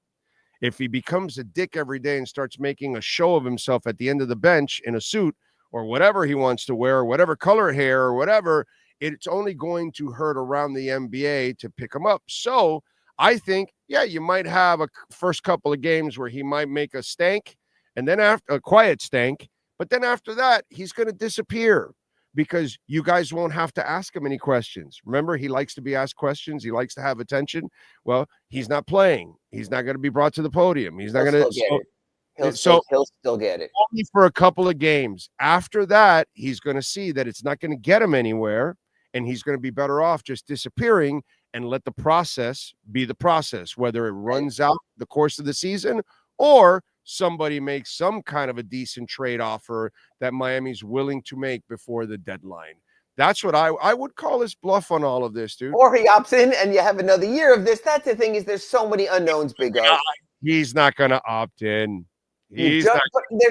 If he becomes a dick every day and starts making a show of himself at the end of the bench in a suit or whatever he wants to wear, or whatever color hair or whatever, it's only going to hurt around the NBA to pick him up. So I think, yeah, you might have a first couple of games where he might make a stank, and then after a quiet stank, but then after that, he's going to disappear, because you guys won't have to ask him any questions. Remember, he likes to be asked questions. He likes to have attention. Well, he's not playing. He's not going to be brought to the podium. He's not going to. He'll still get it. Only for a couple of games. After that, he's going to see that it's not going to get him anywhere, and he's going to be better off just disappearing and let the process be the process, whether it runs out the course of the season or somebody makes some kind of a decent trade offer that Miami's willing to make before the deadline. That's what I would call his bluff on all of this, dude. Or he opts in and you have another year of this. That's the thing, is there's so many unknowns, Big O. He's not going to opt in. There's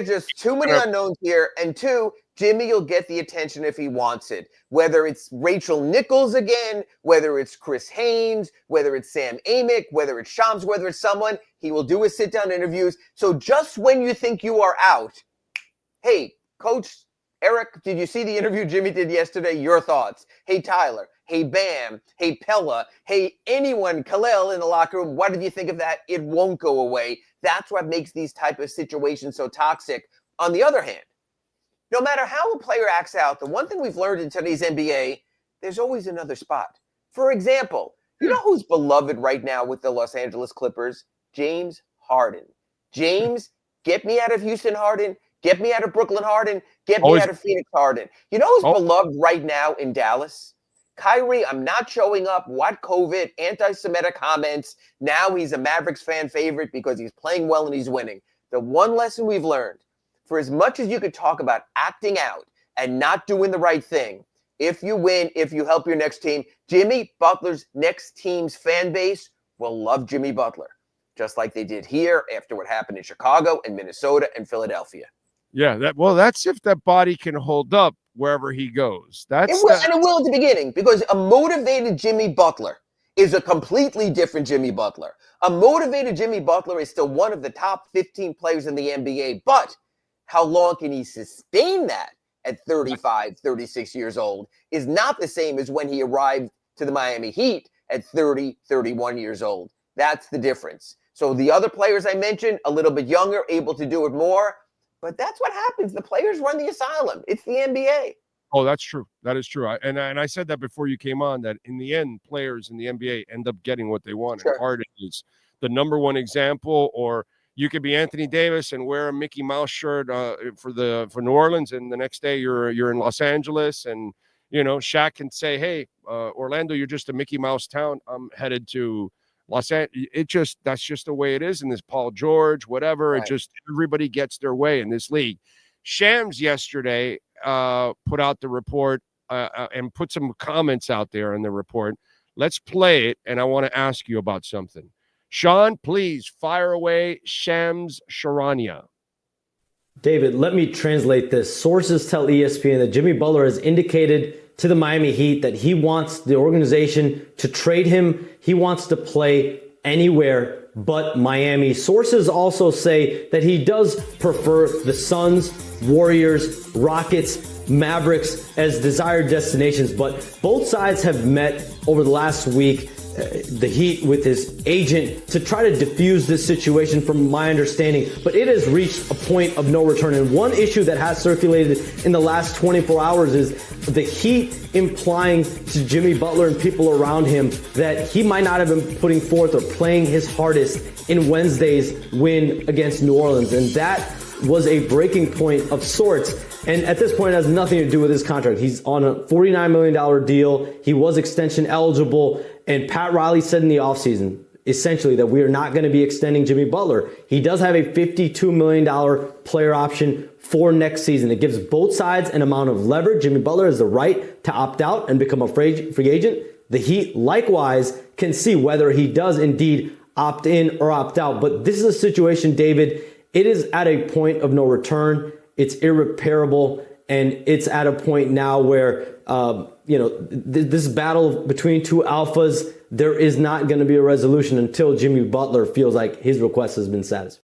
just too many unknowns here. And two, Jimmy will get the attention if he wants it. Whether it's Rachel Nichols again, whether it's Chris Haynes, whether it's Sam Amick, whether it's Shams, whether it's someone, he will do his sit-down interviews. So just when you think you are out, hey, Coach Erik, did you see the interview Jimmy did yesterday? Your thoughts. Hey, Tyler. Hey, Bam. Hey, Pella. Hey, anyone, Khalil in the locker room. What did you think of that? It won't go away. That's what makes these type of situations so toxic. On the other hand, no matter how a player acts out, the one thing we've learned in today's NBA, there's always another spot. For example, you know who's beloved right now with the Los Angeles Clippers? James Harden. James, get me out of Houston, Harden. Get me out of Brooklyn, Harden. Get me out of Phoenix, Harden. You know who's beloved right now in Dallas? Kyrie, I'm not showing up. What COVID, anti-Semitic comments. Now he's a Mavericks fan favorite because he's playing well and he's winning. The one lesson we've learned, for as much as you could talk about acting out and not doing the right thing, if you win, if you help your next team, Jimmy Butler's next team's fan base will love Jimmy Butler, just like they did here after what happened in Chicago and Minnesota and Philadelphia. Yeah, that's if that body can hold up wherever he goes. And it will at the beginning, because a motivated Jimmy Butler is a completely different Jimmy Butler. A motivated Jimmy Butler is still one of the top 15 players in the NBA, but how long can he sustain that at 35, 36 years old is not the same as when he arrived to the Miami Heat at 30, 31 years old. That's the difference. So the other players I mentioned, a little bit younger, able to do it more. But that's what happens. The players run the asylum. It's the NBA. Oh, that's true. That is true. And I said that before you came on, that in the end, players in the NBA end up getting what they want. Sure. And Harden is the number one example. Or you could be Anthony Davis and wear a Mickey Mouse shirt for New Orleans, and the next day you're in Los Angeles, and Shaq can say, "Hey, Orlando, you're just a Mickey Mouse town. I'm headed to Los Angeles." That's just the way it is in this. Paul George, whatever. Right. It just, everybody gets their way in this league. Shams yesterday put out the report and put some comments out there in the report. Let's play it, and I want to ask you about something. Sean, please fire away Shams Charania. David, let me translate this. Sources tell ESPN that Jimmy Butler has indicated to the Miami Heat that he wants the organization to trade him. He wants to play anywhere but Miami. Sources also say that he does prefer the Suns, Warriors, Rockets, Mavericks as desired destinations, but both sides have met over the last week, the Heat with his agent, to try to diffuse this situation from my understanding, but it has reached a point of no return. And one issue that has circulated in the last 24 hours is the Heat implying to Jimmy Butler and people around him that he might not have been putting forth or playing his hardest in Wednesday's win against New Orleans. And that was a breaking point of sorts. And at this point, it has nothing to do with his contract. He's on a $49 million deal. He was extension eligible. And Pat Riley said in the offseason, essentially, that we are not going to be extending Jimmy Butler. He does have a $52 million player option for next season. It gives both sides an amount of leverage. Jimmy Butler has the right to opt out and become a free agent. The Heat, likewise, can see whether he does indeed opt in or opt out. But this is a situation, David, it is at a point of no return. It's irreparable. And it's at a point now where, this battle between two alphas, there is not going to be a resolution until Jimmy Butler feels like his request has been satisfied.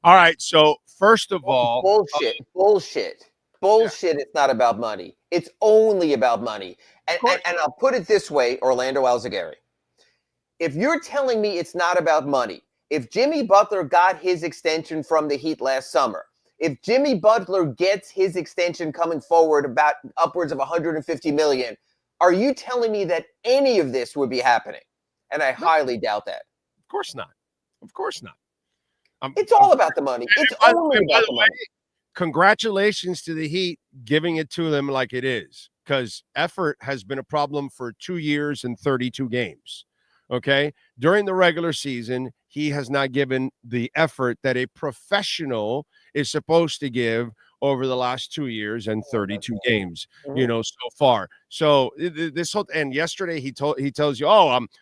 All right. So first of all, bullshit. Yeah. It's not about money. It's only about money. And I'll put it this way, Orlando Alzagari. If you're telling me it's not about money, if Jimmy Butler got his extension from the Heat last summer, if Jimmy Butler gets his extension coming forward about upwards of $150 million, are you telling me that any of this would be happening? And I highly doubt that. Of course not. Of course not. It's all about the money. It's only about the money. Congratulations to the Heat giving it to them like it is, because effort has been a problem for 2 years and 32 games. Okay. During the regular season, he has not given the effort that a professional is supposed to give over the last 2 years and 32 games, so far. So this whole, and yesterday he tells you,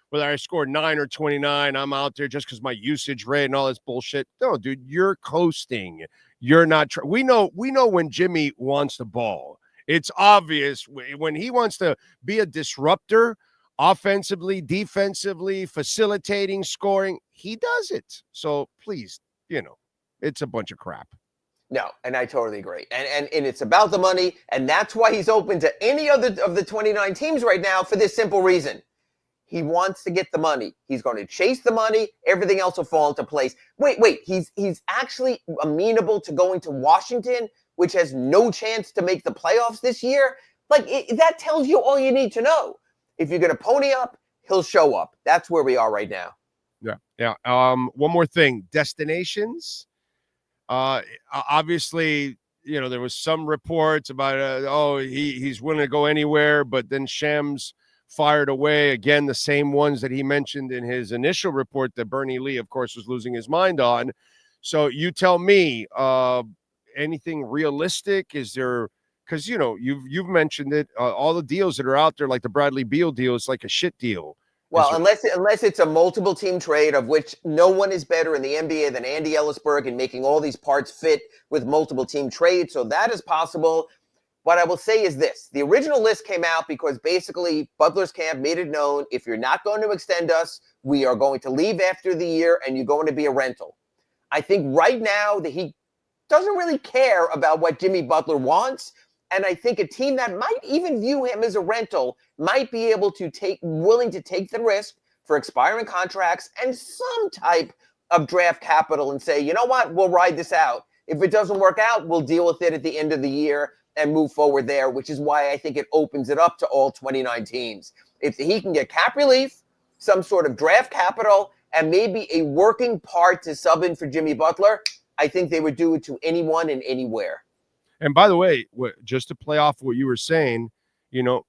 whether I scored 9 or 29, I'm out there just because my usage rate and all this bullshit. No, dude, you're coasting. You're not. We know when Jimmy wants the ball. It's obvious when he wants to be a disruptor, offensively, defensively, facilitating, scoring, he does it. So please, it's a bunch of crap. No, and I totally agree. And it's about the money, and that's why he's open to any of the 29 teams right now for this simple reason. He wants to get the money. He's going to chase the money. Everything else will fall into place. Wait. He's actually amenable to going to Washington, which has no chance to make the playoffs this year. That tells you all you need to know. If you're going to pony up, he'll show up. That's where we are right now. Yeah. One more thing. Destinations. Obviously, there was some reports about, he's willing to go anywhere, but then Shams fired away again, the same ones that he mentioned in his initial report that Bernie Lee, of course, was losing his mind on. So you tell me, anything realistic? Is there, because, you've mentioned it, all the deals that are out there, like the Bradley Beal deal, is like a shit deal. Well, unless it's a multiple team trade, of which no one is better in the NBA than Andy Ellisberg in making all these parts fit with multiple team trades. So that is possible. What I will say is this. The original list came out because basically Butler's camp made it known, if you're not going to extend us, we are going to leave after the year and you're going to be a rental. I think right now that he doesn't really care about what Jimmy Butler wants. And I think a team that might even view him as a rental might be able to willing to take the risk for expiring contracts and some type of draft capital and say, you know what, we'll ride this out. If it doesn't work out, we'll deal with it at the end of the year and move forward there, which is why I think it opens it up to all 29 teams. If he can get cap relief, some sort of draft capital, and maybe a working part to sub in for Jimmy Butler, I think they would do it to anyone and anywhere. And by the way, just to play off what you were saying,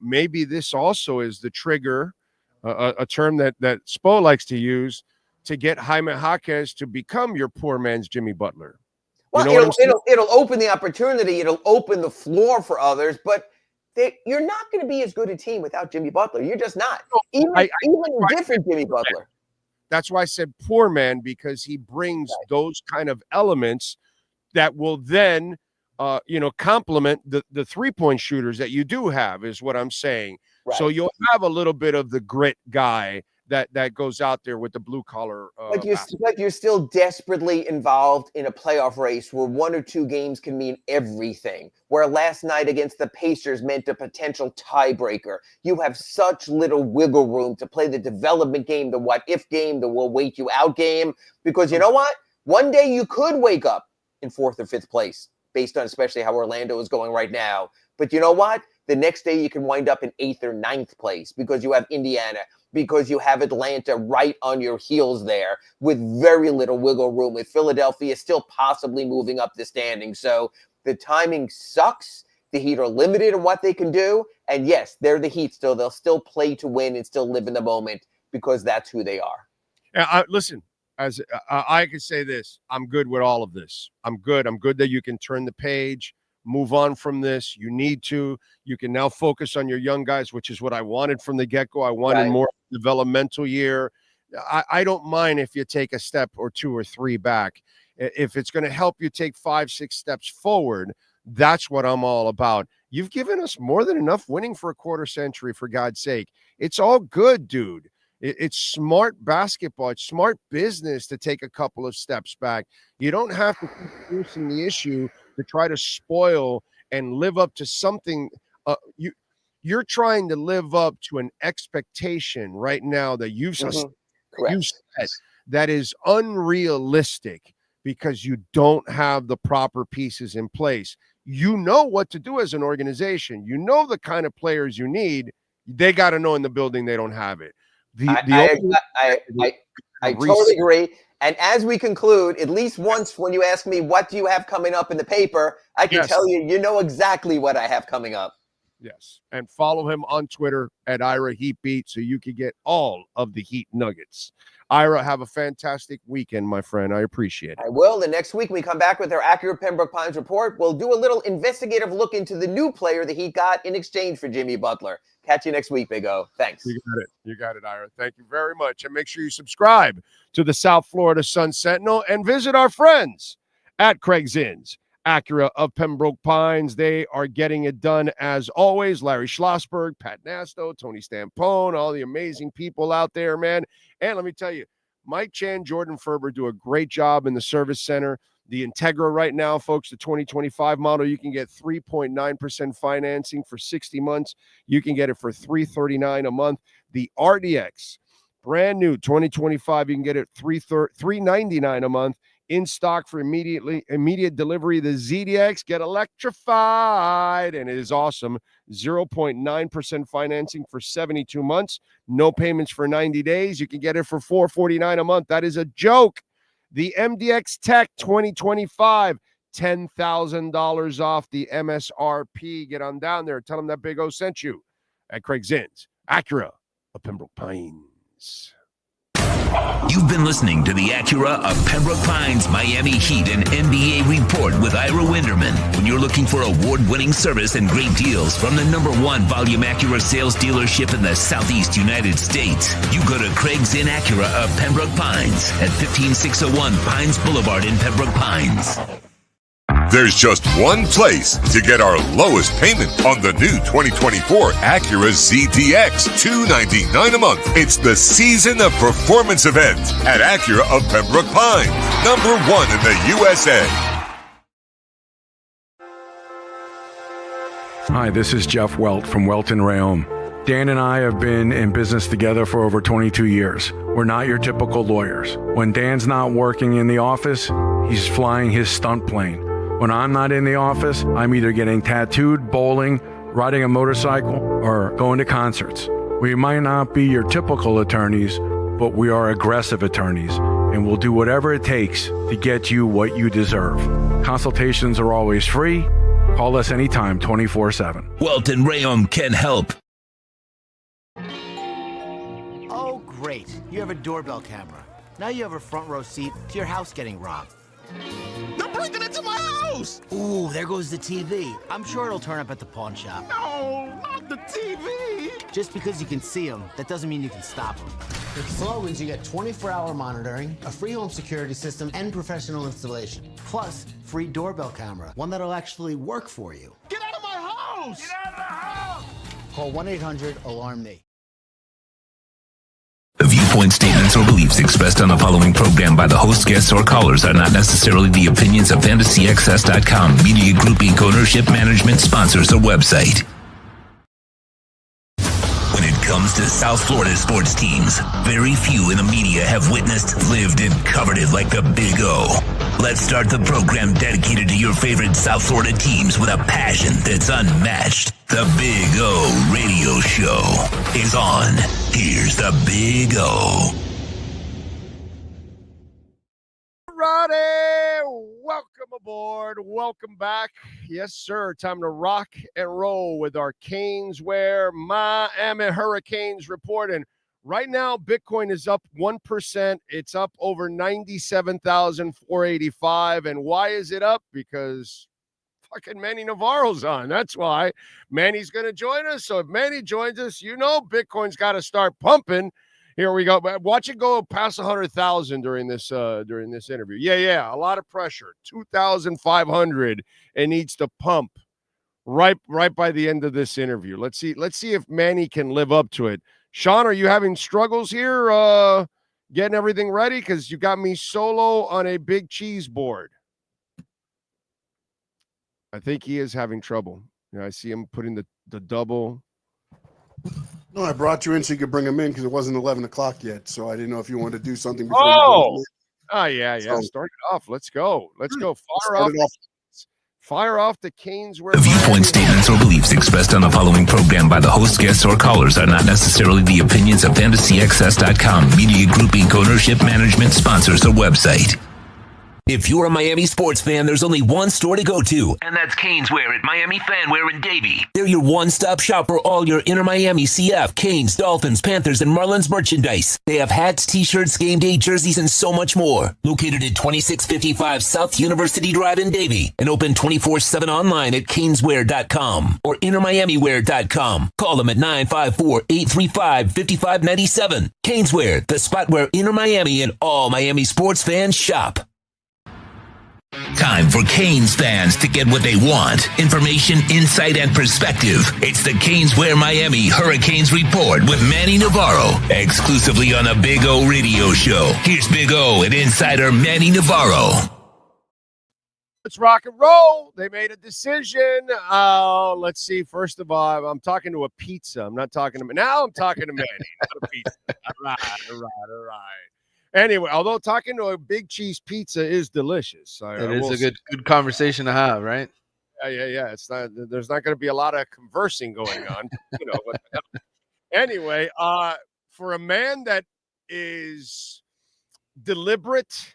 maybe this also is the trigger, a term that Spo likes to use, to get Jaime Jaquez to become your poor man's Jimmy Butler. Well, it'll open the opportunity. It'll open the floor for others, but you're not going to be as good a team without Jimmy Butler. You're just not. Even different Jimmy Butler. That's why I said poor man, because he brings those kind of elements that will then complement the three-point shooters that you do have, is what I'm saying. Right. So you'll have a little bit of the grit guy that goes out there with the blue collar. But you're still desperately involved in a playoff race where 1 or 2 games can mean everything. Where last night against the Pacers meant a potential tiebreaker. You have such little wiggle room to play the development game, the what if game, the we'll wait you out game. Because you know what? One day you could wake up in 4th or 5th place, based on especially how Orlando is going right now. But you know what? the next day you can wind up in 8th or 9th place because you have Indiana, because you have Atlanta right on your heels there with very little wiggle room, with Philadelphia still possibly moving up the standings. So the timing sucks. The Heat are limited in what they can do. And yes, they're the Heat still. They'll still play to win and still live in the moment because that's who they are. Listen, as I can say this, I'm good with all of this. I'm good. I'm good that you can turn the page, move on from this. You need to. You can now focus on your young guys, which is what I wanted from the get-go. I wanted more developmental year. I don't mind if you take a step or 2 or 3 back. If it's going to help you take 5, 6 steps forward, that's what I'm all about. You've given us more than enough winning for a quarter century, for God's sake. It's all good, dude. It's smart basketball. It's smart business to take a couple of steps back. You don't have to keep forcing the issue to try to spoil and live up to something. You're trying to live up to an expectation right now that you've set that is unrealistic because you don't have the proper pieces in place. You know what to do as an organization. You know the kind of players you need. They got to know in the building they don't have it. I totally agree. And as we conclude, at least once when you ask me, what do you have coming up in the paper? I can tell you, you know exactly what I have coming up. Yes. And follow him on Twitter at Ira Heatbeat so you can get all of the Heat nuggets. Ira, have a fantastic weekend, my friend. I appreciate it. I will. The next week we come back with our accurate Pembroke Pines report. We'll do a little investigative look into the new player the Heat got in exchange for Jimmy Butler. Catch you next week, Big O. Thanks. You got it. You got it, Ira. Thank you very much. And make sure you subscribe to the South Florida Sun Sentinel and visit our friends at Craig's Inns, Acura of Pembroke Pines. They are getting it done as always. Larry Schlossberg, Pat Nasto, Tony Stampone, all the amazing people out there, man. And let me tell you, Mike Chan, Jordan Ferber do a great job in the service center. The Integra right now, folks, the 2025 model, you can get 3.9% financing for 60 months. You can get it for $339 a month. The RDX, brand new 2025, you can get it $399 a month. In stock for immediate delivery. The ZDX, get electrified, and it is awesome. 0.9% financing for 72 months. No payments for 90 days. You can get it for $449 a month. That is a joke. The MDX Tech 2025, $10,000 off the MSRP. Get on down there. Tell them that Big O sent you at Craig's Inns, Acura of Pembroke Pines. You've been listening to the Acura of Pembroke Pines Miami Heat and NBA Report with Ira Winderman. When you're looking for award-winning service and great deals from the #1 volume Acura sales dealership in the Southeast United States, you go to Craig's Inn Acura of Pembroke Pines at 15601 Pines Boulevard in Pembroke Pines. There's just one place to get our lowest payment on the new 2024 Acura ZDX, $299 a month. It's the Season of Performance event at Acura of Pembroke Pines, #1 in the USA. Hi, this is Jeff Welt from Welton Rayom. Dan and I have been in business together for over 22 years. We're not your typical lawyers. When Dan's not working in the office, he's flying his stunt plane. When I'm not in the office, I'm either getting tattooed, bowling, riding a motorcycle, or going to concerts. We might not be your typical attorneys, but we are aggressive attorneys, and we'll do whatever it takes to get you what you deserve. Consultations are always free. Call us anytime, 24/7. Welton Rayom can help. Oh, great. You have a doorbell camera. Now you have a front row seat to your house getting robbed. They're breaking into my house! Ooh, there goes the TV. I'm sure it'll turn up at the pawn shop. No, not the TV! Just because you can see them, that doesn't mean you can stop them. With Slogans, you get 24-hour monitoring, a free home security system, and professional installation. Plus, free doorbell camera, one that'll actually work for you. Get out of my house! Get out of the house! Call 1-800-ALARM-ME. The viewpoint statements or beliefs expressed on the following program by the host, guests, or callers are not necessarily the opinions of FantasyAccess.com, Media Group Inc. ownership, management, sponsors, or website. When it comes comes to South Florida sports teams, very few in the media have witnessed, lived, and covered it like the Big O. Let's start the program dedicated to your favorite South Florida teams with a passion that's unmatched. The Big O Radio Show is on. Here's the Big O. Righty, welcome aboard. Welcome back. Yes, sir. Time to rock and roll with our Caneswear Miami Hurricanes report. And right now, Bitcoin is up 1%. It's up over 97,485. And why is it up? Because fucking Manny Navarro's on. That's why. Manny's going to join us. So if Manny joins us, you know Bitcoin's got to start pumping. Here we go. Watch it go past 100,000 during this interview. Yeah. A lot of pressure. 2,500. It needs to pump right by the end of this interview. Let's see if Manny can live up to it. Sean, are you having struggles here getting everything ready? Because you got me solo on a big cheese board. I think he is having trouble. I see him putting the double. No, I brought you in so you could bring him in because it wasn't 11 o'clock yet. So I didn't know if you wanted to do something before. Yeah. So, Start it off. Let's go. Fire off the Caneswear. The viewpoints, statements, or beliefs expressed on the following program by the host, guests, or callers are not necessarily the opinions of FantasyXS.com, Media Group Inc., ownership, management, sponsors, or website. If you're a Miami sports fan, there's only one store to go to, and that's Caneswear at Miami Fanwear in Davie. They're your one-stop shop for all your inner Miami CF, Canes, Dolphins, Panthers, and Marlins merchandise. They have hats, t-shirts, game day jerseys, and so much more. Located at 2655 South University Drive in Davie, and open 24/7 online at caneswear.com or innermiamiwear.com. Call them at 954-835-5597. Caneswear, the spot where inner Miami and all Miami sports fans shop. Time for Canes fans to get what they want. Information, insight, and perspective. It's the Caneswear Miami Hurricanes Report with Manny Navarro. Exclusively on the Big O Radio Show. Here's Big O and insider Manny Navarro. Let's rock and roll. They made a decision. Let's see. First of all, I'm talking to a pizza. I'm not talking to now. I'm talking to Manny, not a pizza. All right. Anyway, although talking to a big cheese pizza is delicious. It is a good conversation to have, right? Yeah. It's not. There's not going to be a lot of conversing going on. Anyway, for a man that is deliberate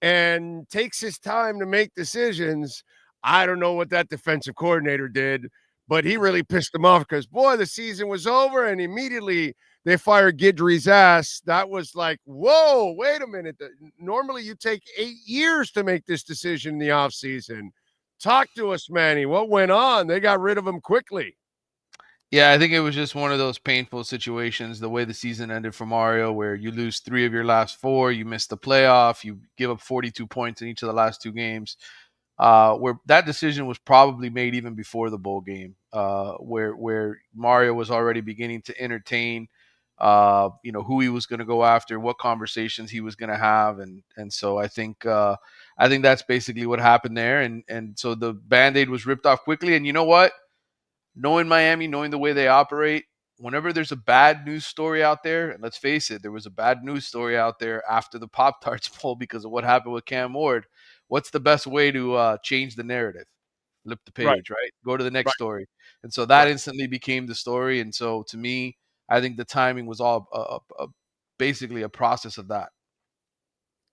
and takes his time to make decisions, I don't know what that defensive coordinator did, but he really pissed him off because, boy, the season was over and immediately they fired Guidry's ass. That was like, whoa, wait a minute. Normally you take 8 years to make this decision in the offseason. Talk to us, Manny. What went on? They got rid of him quickly. Yeah, I think it was just one of those painful situations, the way the season ended for Mario, where you lose 3 of your last 4, you miss the playoff, you give up 42 points in each of the last 2 games. Where that decision was probably made even before the bowl game, where Mario was already beginning to entertain who he was going to go after, what conversations he was going to have. And so I think that's basically what happened there. And so the Band-Aid was ripped off quickly. And you know what? Knowing Miami, knowing the way they operate, whenever there's a bad news story out there, and let's face it, there was a bad news story out there after the Pop-Tarts poll because of what happened with Cam Ward. What's the best way to change the narrative? Flip the page, right? Go to the next story. And so that instantly became the story. And so to me, I think the timing was all basically a process of that.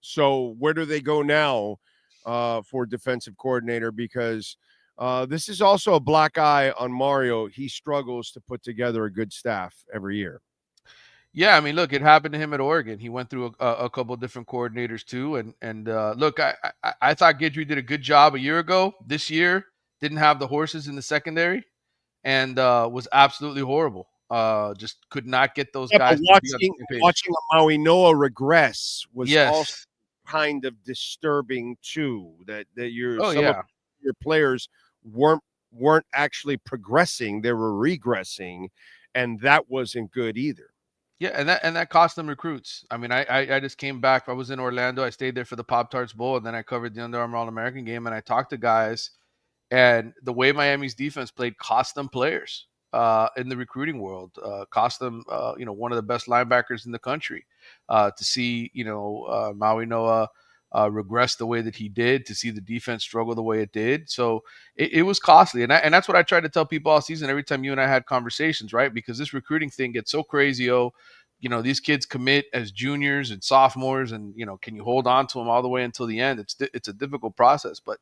So where do they go now for defensive coordinator? Because this is also a black eye on Mario. He struggles to put together a good staff every year. Yeah, I mean, look, it happened to him at Oregon. He went through a couple of different coordinators too. And look, I thought Guidry did a good job a year ago. This year, didn't have the horses in the secondary and was absolutely horrible. Just could not get those guys. Watching Maui Noah regress was also kind of disturbing too. That some of your players weren't actually progressing; they were regressing, and that wasn't good either. Yeah, and that cost them recruits. I mean, I just came back. I was in Orlando. I stayed there for the Pop-Tarts Bowl, and then I covered the Under Armour All-American game, and I talked to guys, and the way Miami's defense played cost them players. in the recruiting world. Cost them, one of the best linebackers in the country. To see, Maui Noa regress the way that he did, to see the defense struggle the way it did. So it was costly. And that's what I tried to tell people all season every time you and I had conversations, right? Because this recruiting thing gets so crazy, these kids commit as juniors and sophomores, and, can you hold on to them all the way until the end? It's a difficult process. But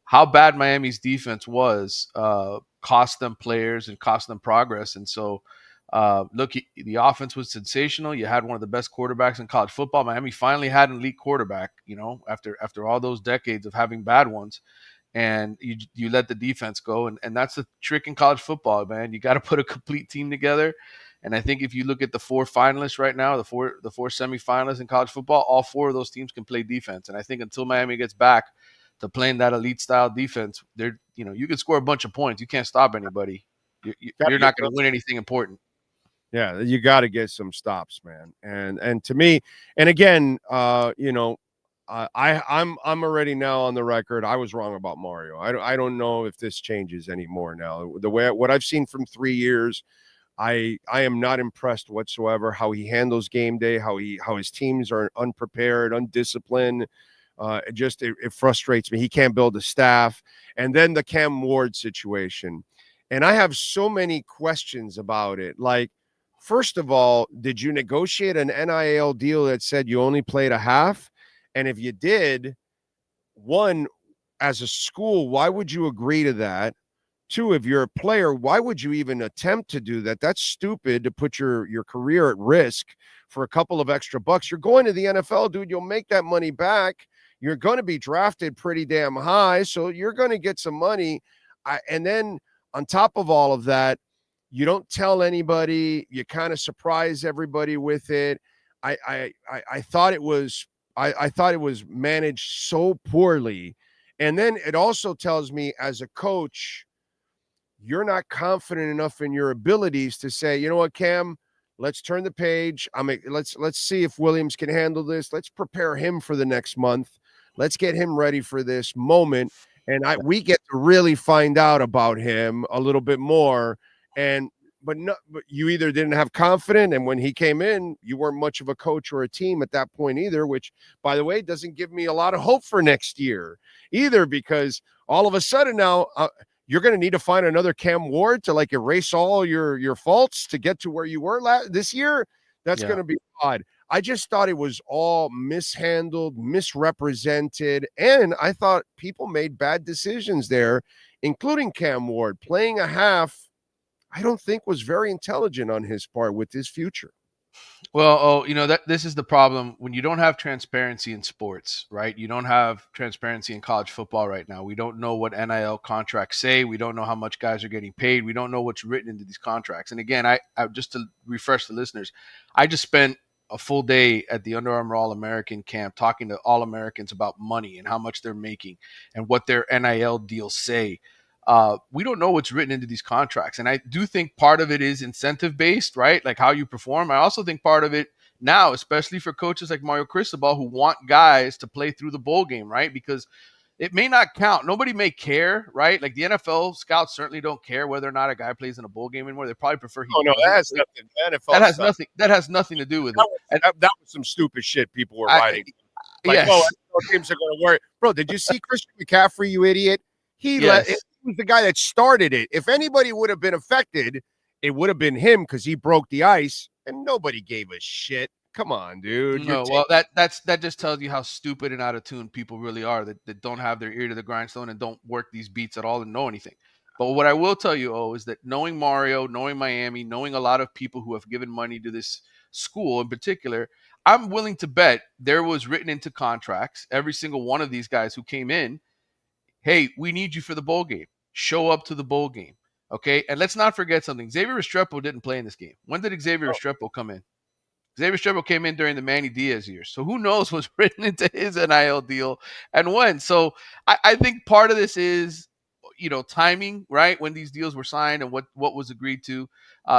how bad Miami's defense was cost them players and cost them progress. And so, look, the offense was sensational. You had one of the best quarterbacks in college football. Miami finally had an elite quarterback, after all those decades of having bad ones. And you let the defense go. And that's the trick in college football, man. You got to put a complete team together. And I think if you look at the 4 finalists right now, the four semifinalists in college football, all 4 of those teams can play defense. And I think until Miami gets back to playing that elite style defense, you can score a bunch of points. You can't stop anybody. You're not going to win anything important. Yeah, you got to get some stops, man. And to me, and again, I'm already now on the record. I was wrong about Mario. I don't know if this changes anymore now. The way what I've seen from 3 years, I am not impressed whatsoever how he handles game day, how his teams are unprepared, undisciplined. It frustrates me. He can't build a staff. And then the Cam Ward situation. And I have so many questions about it. Like, first of all, did you negotiate an NIL deal that said you only played a half? And if you did, one, as a school, why would you agree to that? 2, if you're a player, why would you even attempt to do that? That's stupid to put your career at risk for a couple of extra bucks. You're going to the NFL, dude. You'll make that money back. You're going to be drafted pretty damn high, so you're going to get some money. And then on top of all of that, you don't tell anybody. You kind of surprise everybody with it. I thought it was managed so poorly. And then it also tells me as a coach, you're not confident enough in your abilities to say, you know what, Cam, let's turn the page. Let's see if Williams can handle this. Let's prepare him for the next month. Let's get him ready for this moment. And we get to really find out about him a little bit more. But you either didn't have confidence, and when he came in, you weren't much of a coach or a team at that point either, which, by the way, doesn't give me a lot of hope for next year either, because all of a sudden now you're going to need to find another Cam Ward to like erase all your faults to get to where you were this year. That's going to be odd. I just thought it was all mishandled, misrepresented, and I thought people made bad decisions there, including Cam Ward. Playing a half, I don't think was very intelligent on his part with his future. Well, this is the problem when you don't have transparency in sports, right? You don't have transparency in college football right now. We don't know what NIL contracts say. We don't know how much guys are getting paid. We don't know what's written into these contracts. And again, I just to refresh the listeners, I just spent a full day at the Under Armour All-American camp talking to All-Americans about money and how much they're making and what their NIL deals say. We don't know what's written into these contracts. And I do think part of it is incentive-based, right? Like how you perform. I also think part of it now, especially for coaches like Mario Cristobal who want guys to play through the bowl game, right? Because it may not count. Nobody may care, right? Like the NFL scouts certainly don't care whether or not a guy plays in a bowl game anymore. They probably prefer he. Oh no, that has nothing. NFL that has nothing to do with it. That was some stupid shit people were writing. Like, oh, teams are going to worry, bro. Did you see Christian McCaffrey? You idiot. He was the guy that started it. If anybody would have been affected, it would have been him because he broke the ice, and nobody gave a shit. Come on, dude. No, well, that just tells you how stupid and out of tune people really are that don't have their ear to the grindstone and don't work these beats at all and know anything. But what I will tell you, is that knowing Mario, knowing Miami, knowing a lot of people who have given money to this school in particular, I'm willing to bet there was written into contracts, every single one of these guys who came in, hey, we need you for the bowl game. Show up to the bowl game. Okay? And let's not forget something. Xavier Restrepo didn't play in this game. When did Xavier Restrepo come in? Xavier Restrepo came in during the Manny Diaz years. So who knows what's written into his NIL deal and when. So I think part of this is, timing, right? When these deals were signed and what was agreed to.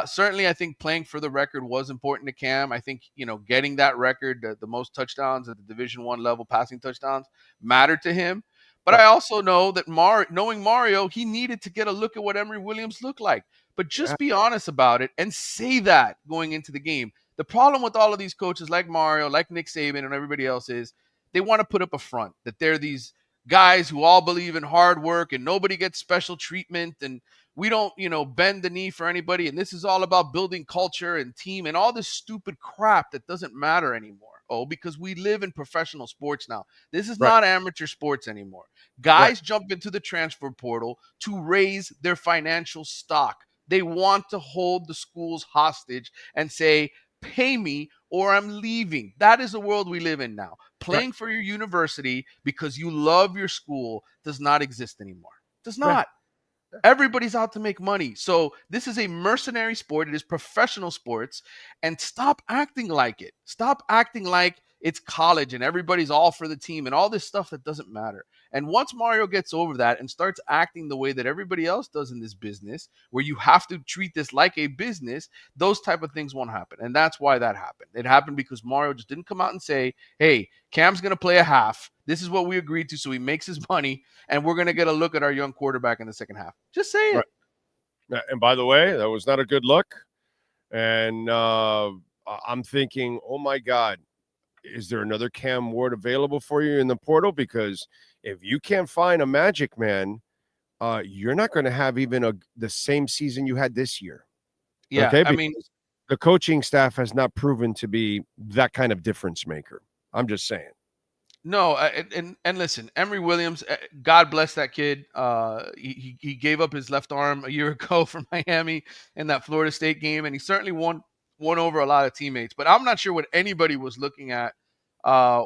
Certainly, I think playing for the record was important to Cam. I think, getting that record, the most touchdowns at the Division I level, passing touchdowns, mattered to him. But I also know that knowing Mario, he needed to get a look at what Emory Williams looked like. But just be honest about it and say that going into the game. The problem with all of these coaches like Mario, like Nick Saban and everybody else is they want to put up a front that they're these guys who all believe in hard work and nobody gets special treatment and we don't, bend the knee for anybody. And this is all about building culture and team and all this stupid crap that doesn't matter anymore. Because we live in professional sports now. This is not amateur sports anymore. Guys jump into the transfer portal to raise their financial stock. They want to hold the schools hostage and say, pay me or I'm leaving. That is the world we live in now. Playing for your university because you love your school does not exist anymore. Does not. Everybody's out to make money. So this is a mercenary sport. It is professional sports. And stop acting like it. Stop acting like it's college and everybody's all for the team and all this stuff that doesn't matter. And once Mario gets over that and starts acting the way that everybody else does in this business, where you have to treat this like a business, those type of things won't happen. And that's why that happened. It happened because Mario just didn't come out and say, hey, Cam's going to play a half. This is what we agreed to, so he makes his money, and we're going to get a look at our young quarterback in the second half. Just say it. And by the way, that was not a good look. And I'm thinking, oh, my God, is there another Cam Ward available for you in the portal? Because if you can't find a magic man, you're not going to have even the same season you had this year. Yeah, okay? I mean, the coaching staff has not proven to be that kind of difference maker. I'm just saying. No, and listen, Emory Williams, God bless that kid. He gave up his left arm a year ago for Miami in that Florida State game, and he certainly won over a lot of teammates. But I'm not sure what anybody was looking at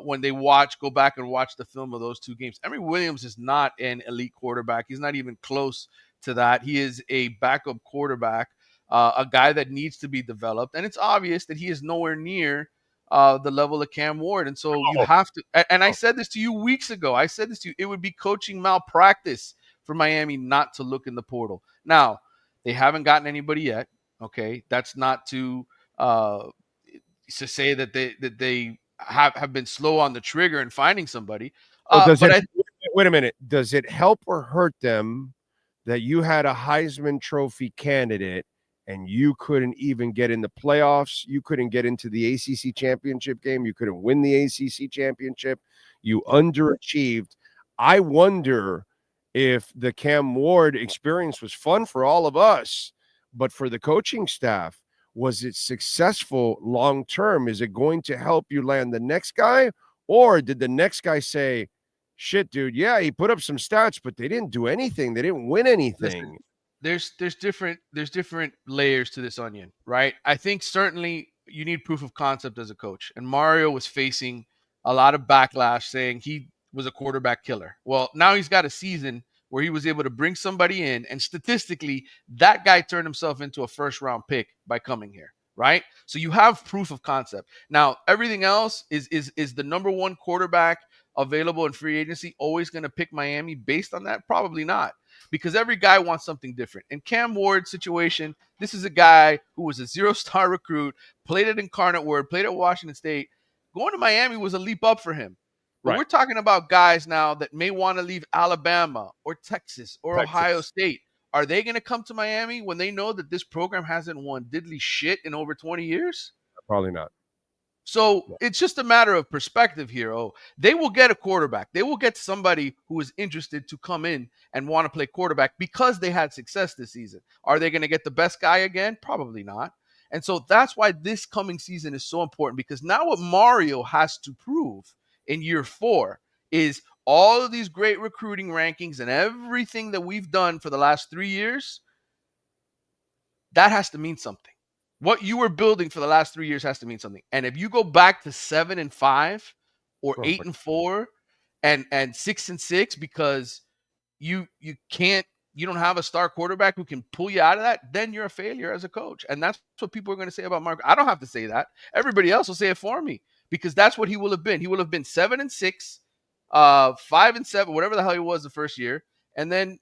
when they go back and watch the film of those two games. Emory Williams is not an elite quarterback. He's not even close to that. He is a backup quarterback, a guy that needs to be developed, and it's obvious that he is nowhere near the level of Cam Ward. And so you have to, and I said this to you weeks ago, it would be coaching malpractice for Miami not to look in the portal. Now, they haven't gotten anybody yet. Okay. That's not to say that they have been slow on the trigger in finding somebody. Wait a minute. Does it help or hurt them that you had a Heisman Trophy candidate and you couldn't even get in the playoffs? You couldn't get into the ACC championship game. You couldn't win the ACC championship. You underachieved. I wonder if the Cam Ward experience was fun for all of us, but for the coaching staff, was it successful long-term? Is it going to help you land the next guy? Or did the next guy say, shit, dude, yeah, he put up some stats, but they didn't do anything. They didn't win anything. Listen, there's different layers to this onion, right? I think certainly you need proof of concept as a coach. And Mario was facing a lot of backlash saying he was a quarterback killer. Well, now he's got a season where he was able to bring somebody in, and statistically, that guy turned himself into a first-round pick by coming here, right? So you have proof of concept. Now, everything else is the number one quarterback available in free agency always going to pick Miami based on that? Probably not, because every guy wants something different. In Cam Ward's situation, this is a guy who was a zero-star recruit, played at Incarnate Word, played at Washington State. Going to Miami was a leap up for him. But we're talking about guys now that may want to leave Alabama or Texas or Ohio State. Are they going to come to Miami when they know that this program hasn't won diddly shit in over 20 years? Probably not. So it's just a matter of perspective here. They will get a quarterback. They will get somebody who is interested to come in and want to play quarterback because they had success this season. Are they going to get the best guy again? Probably not. And so that's why this coming season is so important, because now what Mario has to prove in year 4 is all of these great recruiting rankings and everything that we've done for the last 3 years, that has to mean something. What you were building for the last 3 years has to mean something. And if you go back to 7-5 or 8-4 and 6-6 because you don't have a star quarterback who can pull you out of that, then you're a failure as a coach. And that's what people are going to say about Mark. I don't have to say that. Everybody else will say it for me, because that's what he will have been. He will have been 7-6, 5-7, whatever the hell he was the first year, and then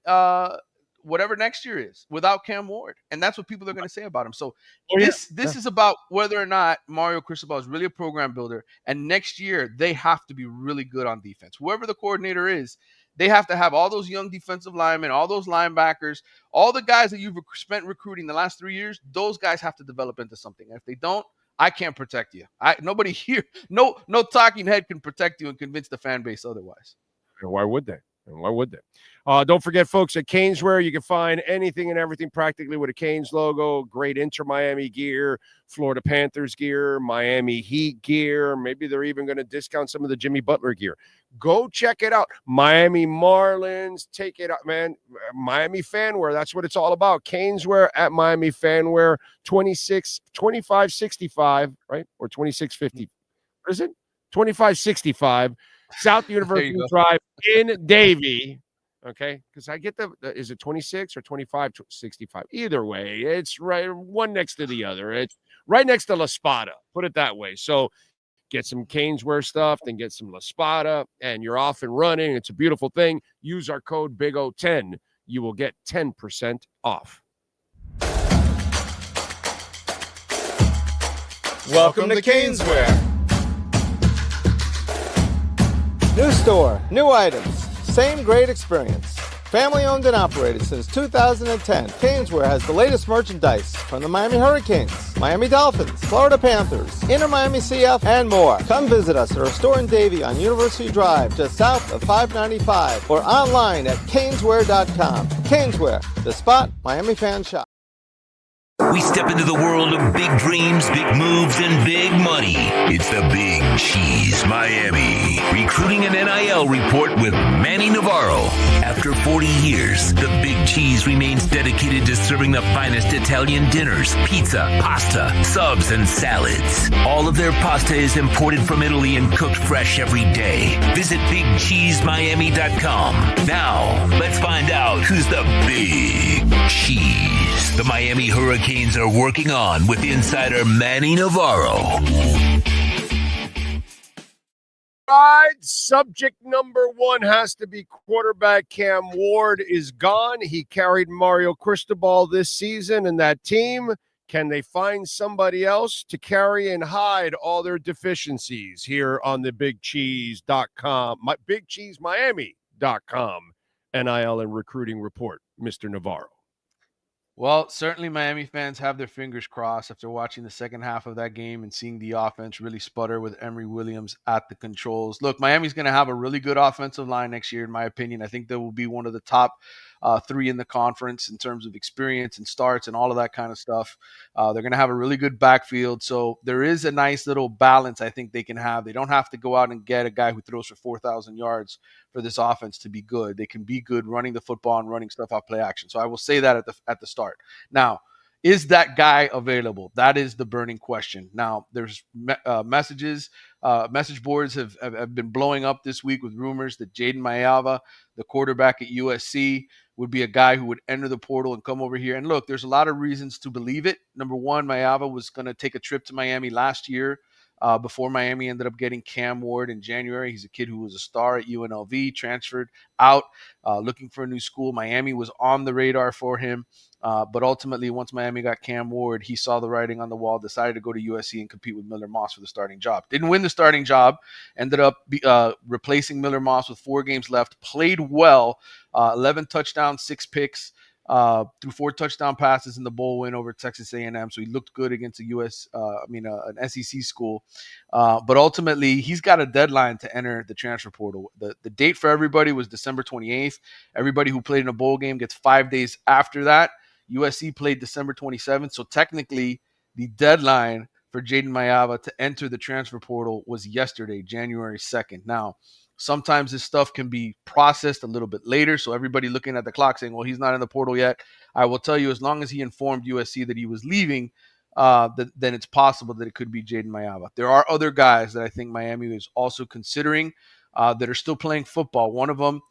whatever next year is without Cam Ward. And that's what people are going to say about him. So this is about whether or not Mario Cristobal is really a program builder. And next year, they have to be really good on defense. Whoever the coordinator is, They have to have all those young defensive linemen, all those linebackers, all the guys that you've spent recruiting the last 3 years. Those guys have to develop into something. And if they don't, I can't protect you. Nobody here, no talking head can protect you and convince the fan base otherwise. And why would they? Don't forget, folks, at Caneswear, you can find anything and everything practically with a Canes logo. Great Inter Miami gear, Florida Panthers gear, Miami Heat gear. Maybe they're even going to discount some of the Jimmy Butler gear. Go check it out. Miami Marlins, take it out, man. Miami Fanwear, that's what it's all about. Caneswear at Miami Fanwear, 2565, right? Or 2650. What is it? 2565. South University Drive in Davie. Okay, because I get is it 26 or 2565? Either way, it's right one next to the other. It's right next to La Spada. Put it that way. So get some Caneswear stuff, then get some La Spada, and you're off and running. It's a beautiful thing. Use our code BIG010. You will get 10% off. Welcome to Caneswear. New store, new items, same great experience. Family owned and operated since 2010, Caneswear has the latest merchandise from the Miami Hurricanes, Miami Dolphins, Florida Panthers, Inter Miami CF, and more. Come visit us at our store in Davie on University Drive, just south of 595, or online at caneswear.com. Caneswear, the spot Miami fans shop. We step into the world of big dreams, big moves, and big money. It's the Big Cheese Miami Recruiting and NIL Report with Manny Navarro. After 40 years, the Big Cheese remains dedicated to serving the finest Italian dinners, pizza, pasta, subs, and salads. All of their pasta is imported from Italy and cooked fresh every day. Visit BigCheeseMiami.com. Now, let's find out who's the Big Cheese the Miami Hurricanes are working on with insider Manny Navarro. Right, subject number one has to be quarterback Cam Ward is gone. He carried Mario Cristobal this season and that team. Can they find somebody else to carry and hide all their deficiencies here on the BigCheese.com, BigCheeseMiami.com NIL and recruiting report, Mr. Navarro? Well, certainly Miami fans have their fingers crossed after watching the second half of that game and seeing the offense really sputter with Emory Williams at the controls. Look, Miami's going to have a really good offensive line next year, in my opinion. I think they will be one of the top three in the conference in terms of experience and starts and all of that kind of stuff. They're going to have a really good backfield. So there is a nice little balance I think they can have. They don't have to go out and get a guy who throws for 4,000 yards for this offense to be good. They can be good running the football and running stuff off play action. So I will say that at the start. Now, is that guy available? That is the burning question. Now, there's message boards have been blowing up this week with rumors that Jaden Mayava, the quarterback at USC, would be a guy who would enter the portal and come over here. And look, there's a lot of reasons to believe it. Number one, Mayava was going to take a trip to Miami last year before Miami ended up getting Cam Ward in January. He's a kid who was a star at UNLV, transferred out, looking for a new school. Miami was on the radar for him. But ultimately, once Miami got Cam Ward, he saw the writing on the wall, decided to go to USC and compete with Miller Moss for the starting job. Didn't win the starting job, ended up replacing Miller Moss with 4 games left, played well, 11 touchdowns, 6 picks, threw 4 touchdown passes in the bowl win over Texas A&M. So he looked good against an SEC school. But ultimately, he's got a deadline to enter the transfer portal. The date for everybody was December 28th. Everybody who played in a bowl game gets 5 days after that. USC played December 27th. So technically, the deadline for Jaden Mayava to enter the transfer portal was yesterday, January 2nd. Now, sometimes this stuff can be processed a little bit later. So everybody looking at the clock saying, well, he's not in the portal yet. I will tell you, as long as he informed USC that he was leaving, then it's possible that it could be Jaden Mayava. There are other guys that I think Miami is also considering that are still playing football. One of them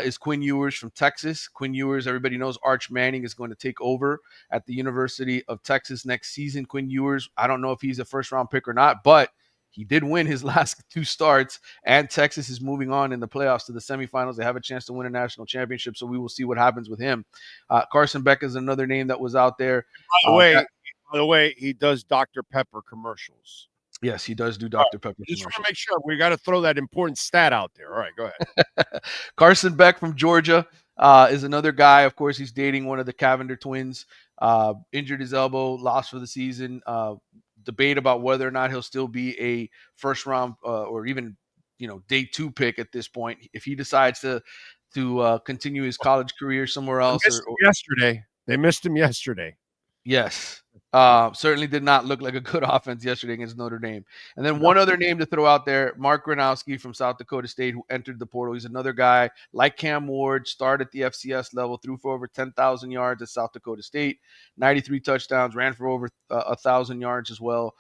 is Quinn Ewers from Texas. Quinn Ewers, everybody knows Arch Manning is going to take over at the University of Texas next season. Quinn Ewers, I don't know if he's a first-round pick or not, but he did win his last 2 starts, and Texas is moving on in the playoffs to the semifinals. They have a chance to win a national championship, so we will see what happens with him. Carson Beck is another name that was out there. By the way, he does Dr. Pepper commercials. Yes, he does do Dr. Pepper Just want to commercials. make sure. We got to throw that important stat out there. All right, go ahead. Carson Beck from Georgia is another guy. Of course, he's dating one of the Cavender twins. Injured his elbow, lost for the season. Debate about whether or not he'll still be a first round or even day 2 pick at this point. If he decides to continue his college career somewhere else, Yesterday they missed him yesterday. Yes. Certainly did not look like a good offense yesterday against Notre Dame. And then one other name to throw out there, Mark Gronowski from South Dakota State, who entered the portal. He's another guy like Cam Ward, started at the FCS level, threw for over 10,000 yards at South Dakota State, 93 touchdowns, ran for over 1,000 yards as well,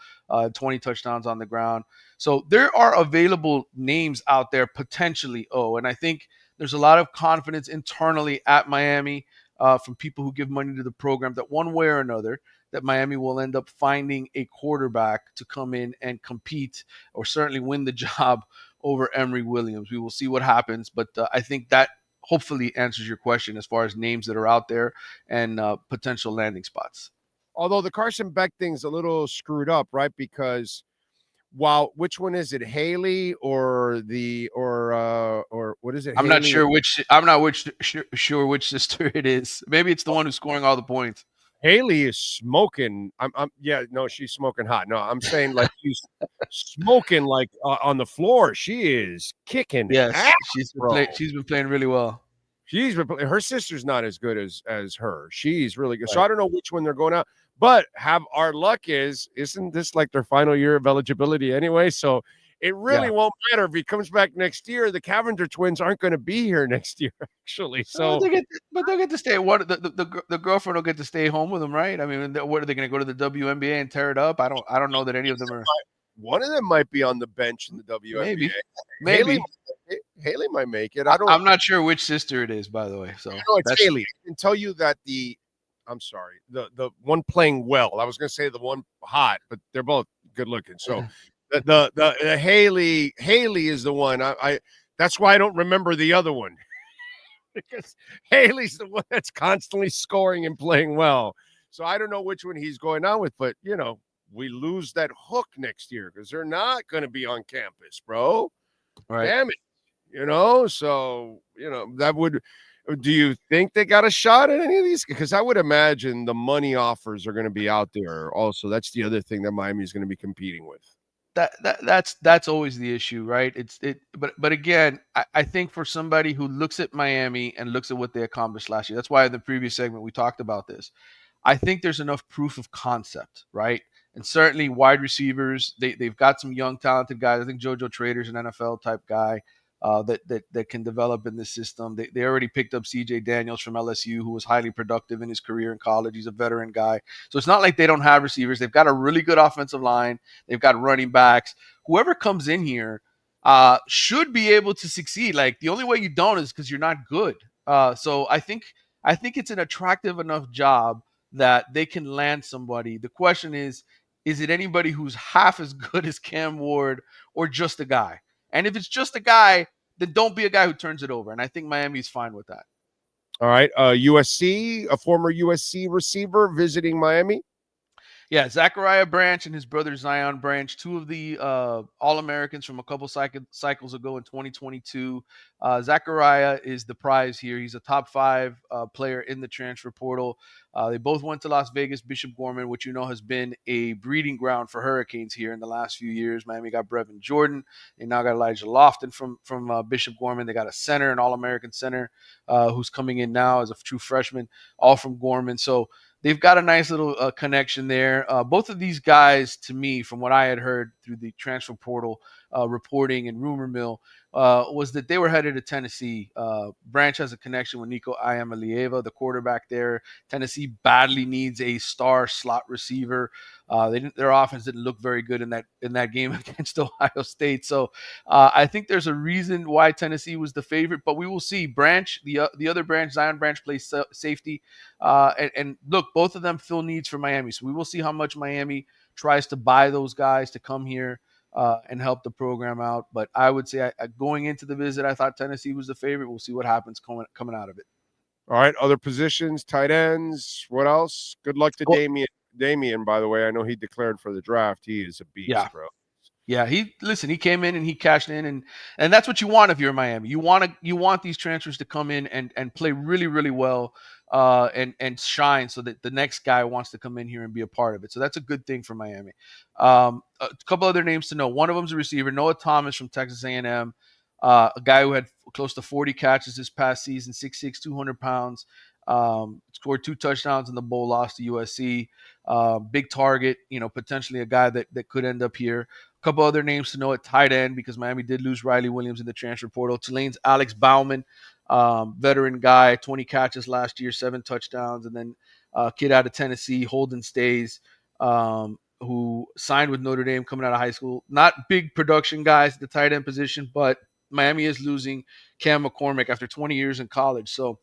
20 touchdowns on the ground. So there are available names out there potentially, and I think there's a lot of confidence internally at Miami from people who give money to the program that one way or another, that Miami will end up finding a quarterback to come in and compete or certainly win the job over Emory Williams. We will see what happens, but I think that hopefully answers your question as far as names that are out there and potential landing spots. Although the Carson Beck thing's a little screwed up, right? Because which one is it, Haley or what is it? I'm not sure which. I'm not sure which sister it is. Maybe it's the one who's scoring all the points. Haley is smoking. She's smoking hot. No, I'm saying like she's smoking like on the floor. She is kicking. Yes, ass, she's been playing really well. Her sister's not as good as her. She's really good. Right. So I don't know which one they're going out. But our luck isn't this like their final year of eligibility anyway? So it really won't matter if he comes back next year. The Cavender twins aren't going to be here next year, actually. So, they'll get to stay. What the girlfriend will get to stay home with them, right? I mean, what are they going to go to the WNBA and tear it up? I don't know that any of them are. One of them might be on the bench in the WNBA. Maybe. Haley might make it. I'm not sure which sister it is, by the way. So it's Haley. I can tell you that I'm sorry, the one playing well. I was going to say the one hot, but they're both good looking. So the Haley is the one. I that's why I don't remember the other one because Haley's the one that's constantly scoring and playing well. So I don't know which one he's going on with, but we lose that hook next year because they're not going to be on campus, bro. Right. Damn it. So that would. Do you think they got a shot at any of these? Because I would imagine the money offers are going to be out there. Also, that's the other thing that Miami is going to be competing with. That's always the issue, right? But again, I think for somebody who looks at Miami and looks at what they accomplished last year, that's why in the previous segment we talked about this. I think there's enough proof of concept, right? And certainly wide receivers, they've got some young, talented guys. I think JoJo Trader's an NFL type guy. That can develop in this system. They already picked up CJ Daniels from LSU, who was highly productive in his career in college. He's a veteran guy. So it's not like they don't have receivers. They've got a really good offensive line. They've got running backs. Whoever comes in here should be able to succeed. Like the only way you don't is because you're not good. So I think it's an attractive enough job that they can land somebody. The question is it anybody who's half as good as Cam Ward or just a guy? And if it's just a guy, then don't be a guy who turns it over. And I think Miami's fine with that. All right. USC, a former USC receiver visiting Miami. Yeah, Zachariah Branch and his brother Zion Branch, two of the All-Americans from a couple cycles ago in 2022. Zachariah is the prize here. He's a top 5 player in the transfer portal. They both went to Las Vegas, Bishop Gorman, which has been a breeding ground for Hurricanes here in the last few years. Miami got Brevin Jordan. They now got Elijah Lofton from Bishop Gorman. They got a center, an All-American center, who's coming in now as a true freshman, all from Gorman. So they've got a nice little connection there. Both of these guys, to me, from what I had heard through the transfer portal reporting and rumor mill, was that they were headed to Tennessee. Branch has a connection with Nico Iamaleava, the quarterback there. Tennessee badly needs a star slot receiver. Their offense didn't look very good in that game against Ohio State. So I think there's a reason why Tennessee was the favorite, but we will see. Branch, the other Branch, Zion Branch, plays safety. And look, both of them fill needs for Miami. So we will see how much Miami tries to buy those guys to come here and help the program out. But I would say going into the visit, I thought Tennessee was the favorite. We'll see what happens coming out of it. All right, other positions, tight ends, what else? Good luck to Damian, by the way. I know he declared for the draft. He is a beast, bro. Yeah, he came in and he cashed in, and that's what you want if you're Miami. You want these transfers to come in and play really, really well, and shine, so that the next guy wants to come in here and be a part of it. So that's a good thing for Miami. A couple other names to know. One of them is a receiver, Noah Thomas from Texas A&M, a guy who had close to 40 catches this past season, 6'6", 200 pounds. Scored 2 touchdowns in the bowl loss to USC. Big target, potentially a guy that could end up here. A couple other names to know at tight end, because Miami did lose Riley Williams in the transfer portal. Tulane's Alex Bauman, veteran guy, 20 catches last year, 7 touchdowns. And then kid out of Tennessee, Holden Stays, who signed with Notre Dame coming out of high school. Not big production guys at the tight end position, but Miami is losing Cam McCormick after 20 years in college. So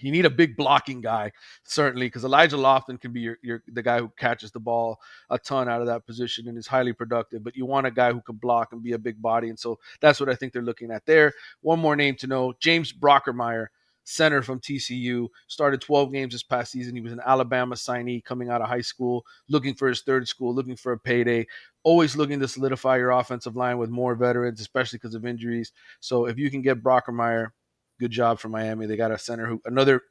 you need a big blocking guy, certainly, because Elijah Lofton can be the guy who catches the ball a ton out of that position and is highly productive. But you want a guy who can block and be a big body. And so that's what I think they're looking at there. One more name to know, James Brockermeyer, center from TCU, started 12 games this past season. He was an Alabama signee coming out of high school, looking for his third school, looking for a payday, always looking to solidify your offensive line with more veterans, especially because of injuries. So if you can get Brockermeyer, good job for Miami. They got a center another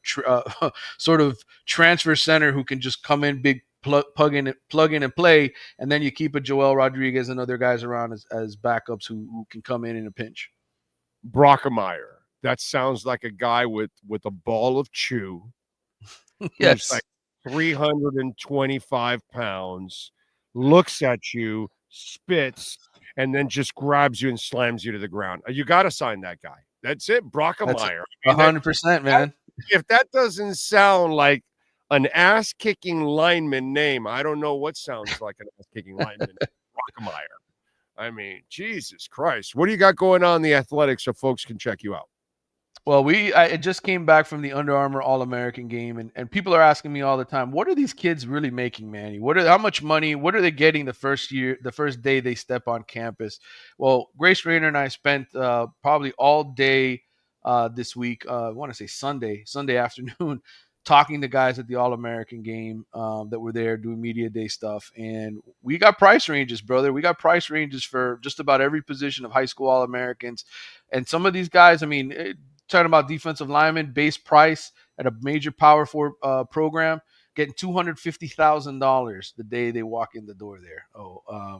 sort of transfer center who can just come in, big plug in and play, and then you keep a Joel Rodriguez and other guys around as backups who can come in a pinch. Brockermeyer. That sounds like a guy with a ball of chew. Yes. Like 325 pounds, looks at you, spits, and then just grabs you and slams you to the ground. You got to sign that guy. That's it, Brockermeyer. 100%, man. If that doesn't sound like an ass-kicking lineman name, I don't know what sounds like an ass-kicking lineman. Brockermeyer. I mean, Jesus Christ. What do you got going on in the Athletics so folks can check you out? Well, I just came back from the Under Armour All-American game, and people are asking me all the time, what are these kids really making, Manny? How much money? What are they getting the first day they step on campus? Well, Grace Rayner and I spent probably all day this week, I want to say Sunday afternoon, talking to guys at the All-American game that were there doing media day stuff. And we got price ranges, brother. We got price ranges for just about every position of high school All-Americans. And some of these guys, I mean, talking about defensive linemen, base price at a major Power 4 program, getting $250,000 the day they walk in the door there.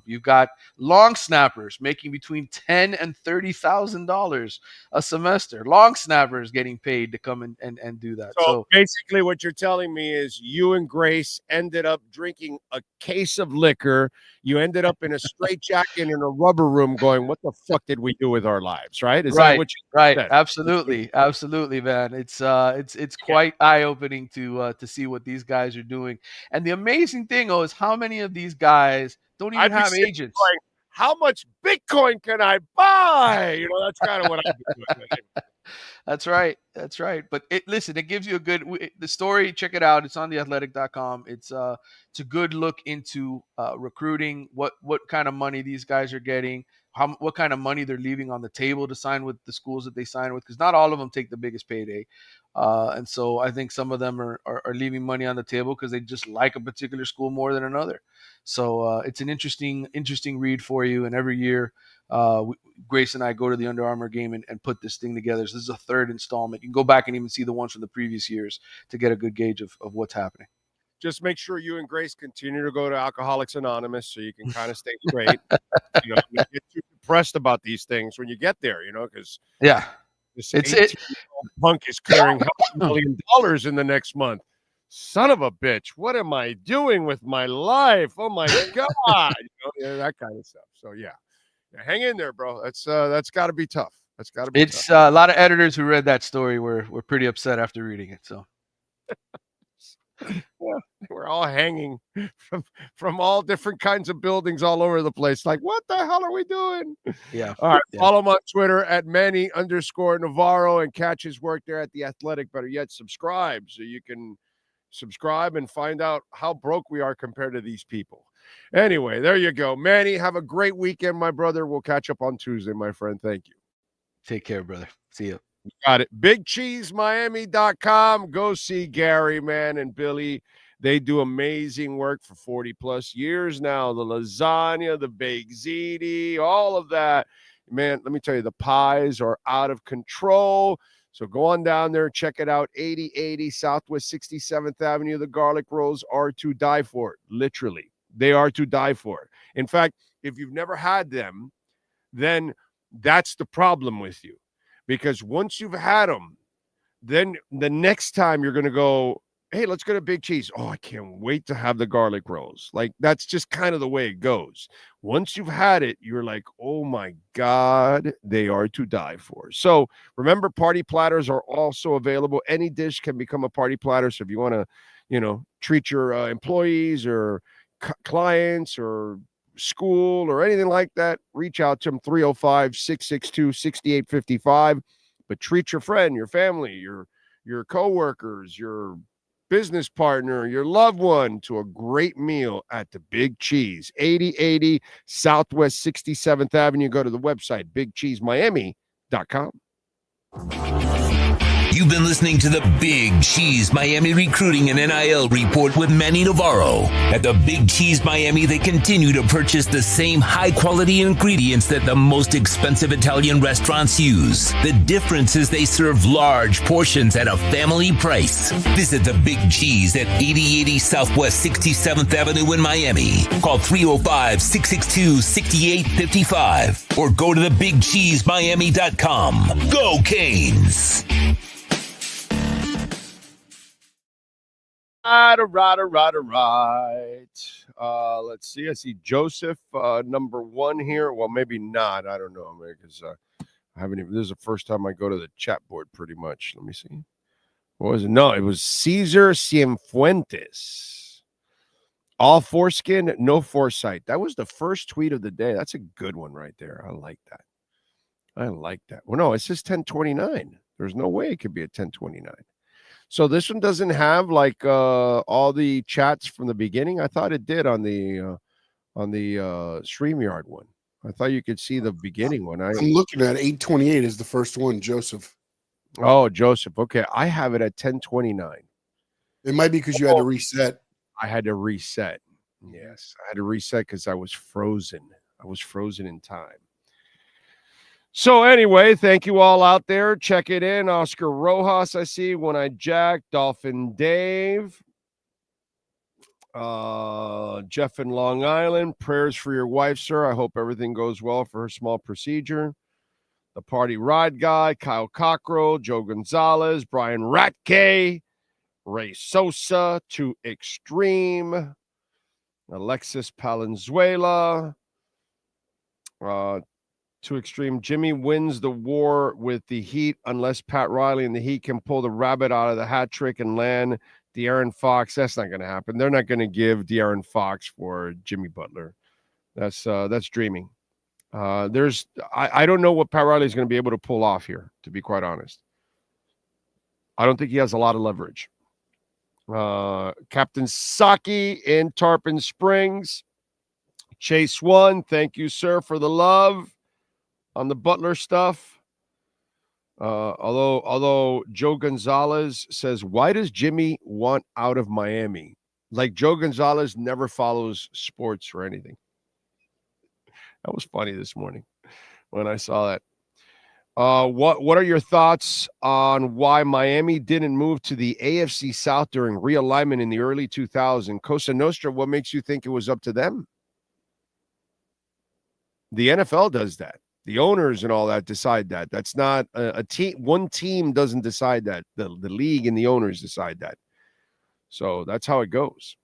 You've got long snappers making between $10,000 and $30,000 a semester. Long snappers getting paid to come and do that. So basically what you're telling me is you and Grace ended up drinking a case of liquor. You ended up in a straitjacket in a rubber room going, what the fuck did we do with our lives, right? Is that what you said? Absolutely. Absolutely, man. It's quite eye-opening to see what these guys are doing. And the amazing thing is how many of these guys don't even have agents. Going, how much Bitcoin can I buy? That's kind of what I'm doing. That's right. But it gives you the story. Check it out. It's on theathletic.com. It's a good look into recruiting, what kind of money these guys are getting, what kind of money they're leaving on the table to sign with the schools that they sign with, because not all of them take the biggest payday. And so I think some of them are leaving money on the table because they just like a particular school more than another. So it's an interesting read for you. And every year, Grace and I go to the Under Armour game and put this thing together. So this is a third installment. You can go back and even see the ones from the previous years to get a good gauge of what's happening. Just make sure you and Grace continue to go to Alcoholics Anonymous so you can kind of stay straight. Don't get too depressed about these things when you get there, because this 18-year-old punk is clearing $500 million in the next month. Son of a bitch, what am I doing with my life? Oh my God. That kind of stuff. So hang in there, bro. That's got to be tough. That's got to be tough. A lot of editors who read that story were pretty upset after reading it. So we're all hanging from all different kinds of buildings all over the place. Like, what the hell are we doing? Yeah. All right. Yeah. Follow him on Twitter at Manny_Navarro and catch his work there at The Athletic. Better yet, subscribe so you can subscribe and find out how broke we are compared to these people. Anyway, there you go. Manny, have a great weekend, my brother. We'll catch up on Tuesday, my friend. Thank you. Take care, brother. See you. Got it. BigCheeseMiami.com. Go see Gary, man, and Billy They do amazing work for 40 plus years now. The lasagna, the baked ziti, all of that. Man, let me tell you, the pies are out of control. So go on down there, check it out. 8080 Southwest 67th Avenue. The garlic rolls are to die for. Literally, they are to die for. In fact, if you've never had them, then that's the problem with you. Because once you've had them, then the next time you're going to go, hey, let's go to Big Cheese. Oh, I can't wait to have the garlic rolls. Like, that's just kind of the way it goes. Once you've had it, you're like, oh my God, they are to die for. So remember, party platters are also available. Any dish can become a party platter. So if you want to, treat your employees or clients or school or anything like that, reach out to them, 305-662-6855. But treat your friend, your family, your coworkers, your business partner, your loved one to a great meal at the Big Cheese, 8080 Southwest 67th Avenue. Go to the website, bigcheesemiami.com. You've been listening to the Big Cheese Miami Recruiting and NIL Report with Manny Navarro. At the Big Cheese Miami, they continue to purchase the same high-quality ingredients that the most expensive Italian restaurants use. The difference is they serve large portions at a family price. Visit the Big Cheese at 8080 Southwest 67th Avenue in Miami. Call 305-662-6855 or go to thebigcheesemiami.com. Go Canes! Right. Let's see. I see Joseph, number one here. Well, maybe not. I don't know, because I haven't even. This is the first time I go to the chat board, pretty much. Let me see. What was it? No, it was Cesar Cienfuentes. All foreskin, no foresight. That was the first tweet of the day. That's a good one right there. I like that. Well, no, it says 1029. There's no way it could be a 1029. So this one doesn't have like all the chats from the beginning. I thought it did on the Streamyard one. I thought you could see the beginning one. I'm looking at 828 is the first one, Joseph. Oh, Joseph. Okay, I have it at 1029. It might be because you had to reset. I had to reset. Yes, I had to reset because I was frozen. I was frozen in time. So anyway, thank you all out there. Check it in. Oscar Rojas, I see. One-Eyed Jack, Dolphin Dave, Jeff in Long Island. Prayers for your wife, sir. I hope everything goes well for her small procedure. The Party Ride Guy, Kyle Cockrell, Joe Gonzalez, Brian Ratke, Ray Sosa, To Extreme, Alexis Palenzuela, To Extreme. Jimmy wins the war with the Heat unless Pat Riley and the Heat can pull the rabbit out of the hat trick and land De'Aaron Fox. That's not going to happen. They're not going to give De'Aaron Fox for Jimmy Butler. That's dreaming. I don't know what Pat Riley is going to be able to pull off here, to be quite honest. I don't think he has a lot of leverage. Captain Saki in Tarpon Springs. Chase One, thank you, sir, for the love on the Butler stuff. Although Joe Gonzalez says, why does Jimmy want out of Miami? Like Joe Gonzalez never follows sports or anything. That was funny this morning when I saw that. What are your thoughts on why Miami didn't move to the AFC South during realignment in the early 2000s? Cosa Nostra, what makes you think it was up to them? The NFL does that. The owners and all that decide that. That's not a team. One team doesn't decide that. The league and the owners decide that. So that's how it goes.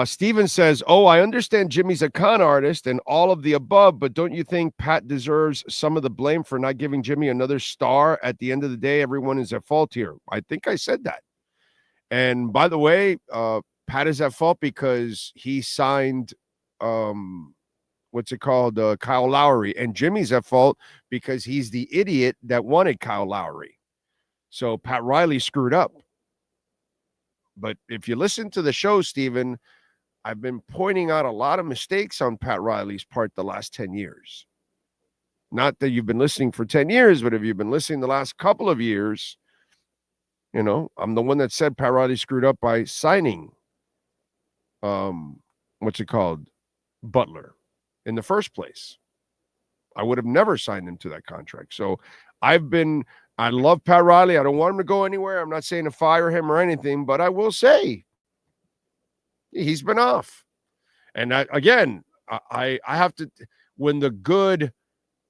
Steven says, I understand Jimmy's a con artist and all of the above, but don't you think Pat deserves some of the blame for not giving Jimmy another star? At the end of the day, everyone is at fault here. I think I said that. And by the way, Pat is at fault because he signed Kyle Lowry, and Jimmy's at fault because he's the idiot that wanted Kyle Lowry. So Pat Riley screwed up. But if you listen to the show, Steven, I've been pointing out a lot of mistakes on Pat Riley's part the last 10 years. Not that you've been listening for 10 years, but if you've been listening the last couple of years, You know, I'm the one that said Pat Riley screwed up by signing, what's it called, Butler in the first place. I would have never signed him to that contract. So I love Pat Riley. I don't want him to go anywhere. I'm not saying to fire him or anything, but I will say he's been off. And I have to, when the good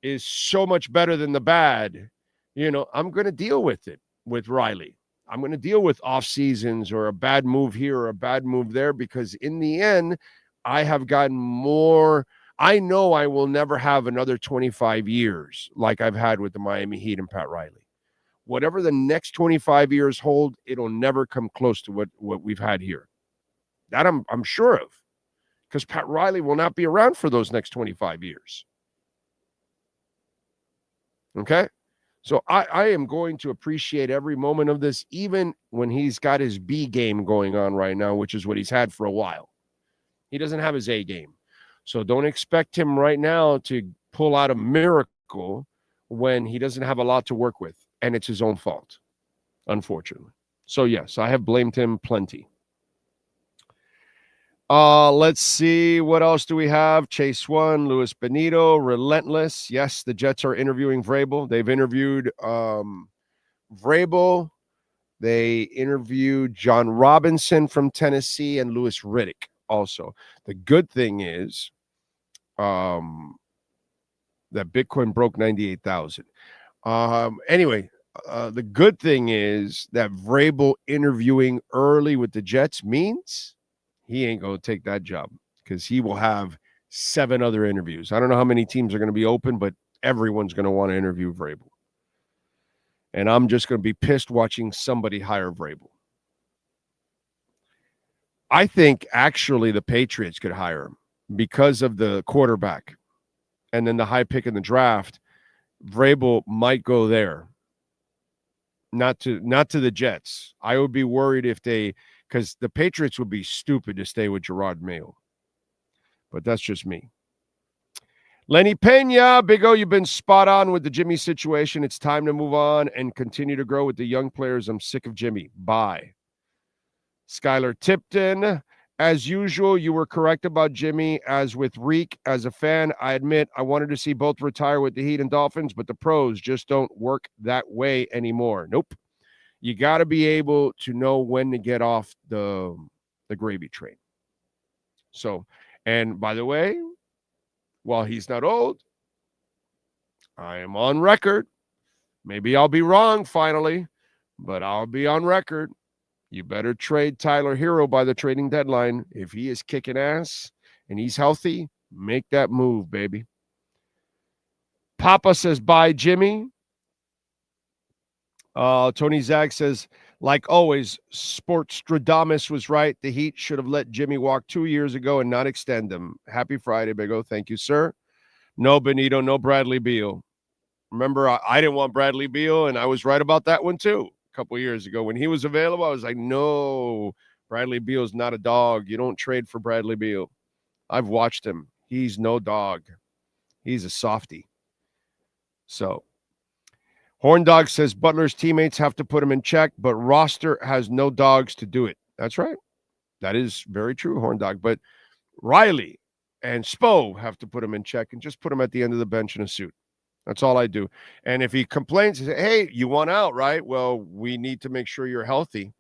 is so much better than the bad, you know, I'm going to deal with it with Riley. I'm going to deal with off seasons or a bad move here or a bad move there, because in the end, I have gotten more. I know I will never have another 25 years like I've had with the Miami Heat and Pat Riley. Whatever the next 25 years hold, it'll never come close to what we've had here. That I'm sure of, because Pat Riley will not be around for those next 25 years. Okay? So I am going to appreciate every moment of this, even when he's got his B game going on right now, which is what he's had for a while. He doesn't have his A game. So don't expect him right now to pull out a miracle when he doesn't have a lot to work with, and it's his own fault, unfortunately. So, yes, I have blamed him plenty. Let's see. What else do we have? Chase One, Luis Benito, Relentless. Yes, the Jets are interviewing Vrabel. They've interviewed Vrabel. They interviewed John Robinson from Tennessee and Louis Riddick also. The good thing is that Bitcoin broke 98,000. Anyway, the good thing is that Vrabel interviewing early with the Jets means he ain't going to take that job, because he will have 7 other interviews. I don't know how many teams are going to be open, but everyone's going to want to interview Vrabel. And I'm just going to be pissed watching somebody hire Vrabel. I think actually the Patriots could hire him because of the quarterback and then the high pick in the draft. Vrabel might go there. Not to the Jets. I would be worried because the Patriots would be stupid to stay with Gerard Mayo. But that's just me. Lenny Pena, Big O, you've been spot on with the Jimmy situation. It's time to move on and continue to grow with the young players. I'm sick of Jimmy. Bye. Skylar Tipton, as usual, you were correct about Jimmy. As with Reek, as a fan, I admit I wanted to see both retire with the Heat and Dolphins, but the pros just don't work that way anymore. Nope. You got to be able to know when to get off the gravy train. So, and by the way, while he's not old, I am on record. Maybe I'll be wrong finally, but I'll be on record. You better trade Tyler Hero by the trading deadline. If he is kicking ass and he's healthy, make that move, baby. Papa says, bye, Jimmy. Tony Zag says, like always, Sportstradamus was right. The Heat should have let Jimmy walk 2 years ago and not extend him. Happy Friday, Big O. Thank you, sir. No Benito, no Bradley Beal. Remember, I didn't want Bradley Beal, and I was right about that one, too. Couple of years ago when he was available, I was like, no, Bradley Beal's not a dog. You don't trade for Bradley Beal. I've watched him. He's no dog. He's a softie. So Horn Dog says Butler's teammates have to put him in check, but roster has no dogs to do it. That's right. That is very true, Horn Dog. But Riley and Spo have to put him in check and just put him at the end of the bench in a suit. That's all I do. And if he complains, he says, hey, you want out, right? Well, we need to make sure you're healthy.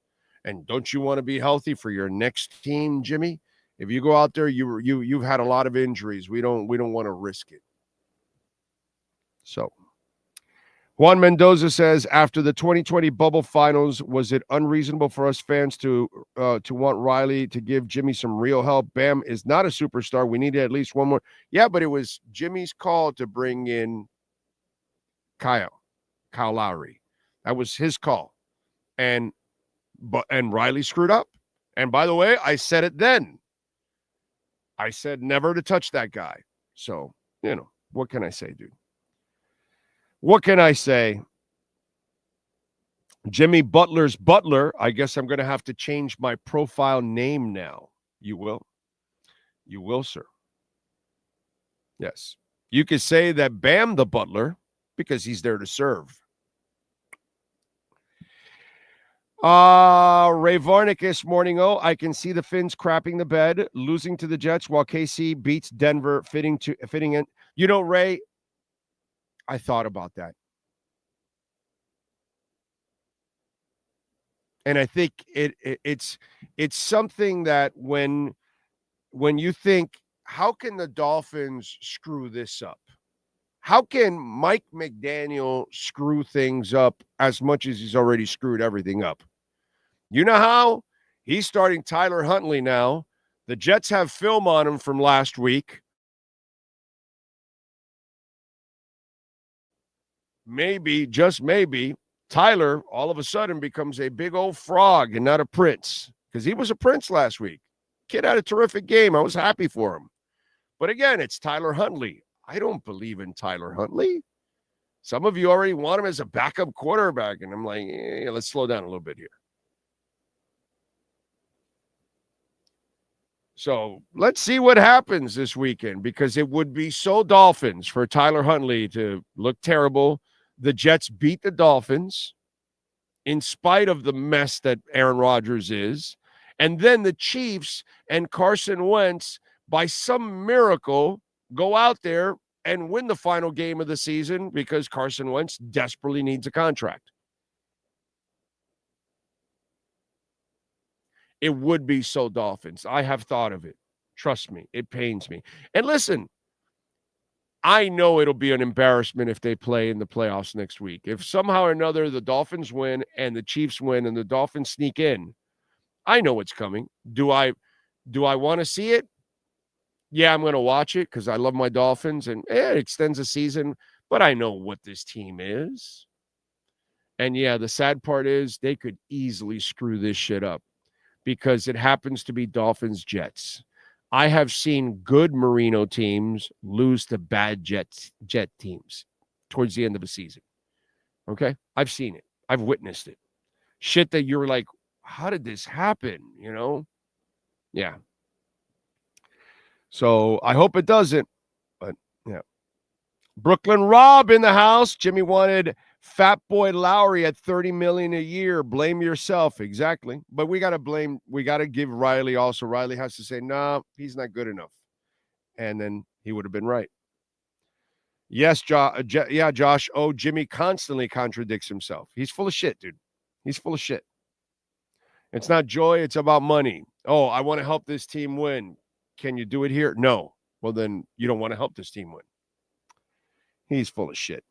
And don't you want to be healthy for your next team, Jimmy? If you go out there, you've had a lot of injuries. We don't want to risk it. So Juan Mendoza says, after the 2020 bubble finals, was it unreasonable for us fans to want Riley to give Jimmy some real help? Bam is not a superstar. We needed at least one more. Yeah, but it was Jimmy's call to bring in Kyle Lowry. That was his call. And Riley screwed up. And by the way, I said it then. I said never to touch that guy. So, what can I say, dude? What can I say? Jimmy Butler's Butler. I guess I'm going to have to change my profile name now. You will? You will, sir. Yes. You could say that Bam the Butler, because he's there to serve. Ray Varnicus, morning. Oh, I can see the Finns crapping the bed, losing to the Jets while KC beats Denver, fitting in. You know, Ray, I thought about that. And I think it's something that when you think, how can the Dolphins screw this up? How can Mike McDaniel screw things up as much as he's already screwed everything up? You know how? He's starting Tyler Huntley now. The Jets have film on him from last week. Maybe, just maybe, Tyler all of a sudden becomes a big old frog and not a prince, because he was a prince last week. Kid had a terrific game. I was happy for him. But again, it's Tyler Huntley. I don't believe in Tyler Huntley. Some of you already want him as a backup quarterback, and I'm like, let's slow down a little bit here. So let's see what happens this weekend, because it would be so Dolphins for Tyler Huntley to look terrible. The Jets beat the Dolphins in spite of the mess that Aaron Rodgers is. And then the Chiefs and Carson Wentz, by some miracle, go out there and win the final game of the season because Carson Wentz desperately needs a contract. It would be so Dolphins. I have thought of it. Trust me, it pains me. And listen, I know it'll be an embarrassment if they play in the playoffs next week. If somehow or another the Dolphins win and the Chiefs win and the Dolphins sneak in, I know what's coming. Do I want to see it? Yeah, I'm going to watch it because I love my Dolphins, and it extends the season, but I know what this team is. And yeah, the sad part is they could easily screw this shit up because it happens to be Dolphins Jets. I have seen good Marino teams lose to bad Jet teams towards the end of the season. Okay? I've seen it. I've witnessed it. Shit that you're like, how did this happen? You know? Yeah. So I hope it doesn't. But yeah. Brooklyn Rob in the house. Jimmy wanted Fat Boy Lowry at $30 million a year. Blame yourself. Exactly. But we got to give Riley also. Riley has to say, no, he's not good enough. And then he would have been right. Yes, Josh. Oh, Jimmy constantly contradicts himself. He's full of shit, dude. He's full of shit. It's not joy. It's about money. Oh, I want to help this team win. Can you do it here? No. Well, then you don't want to help this team win. He's full of shit.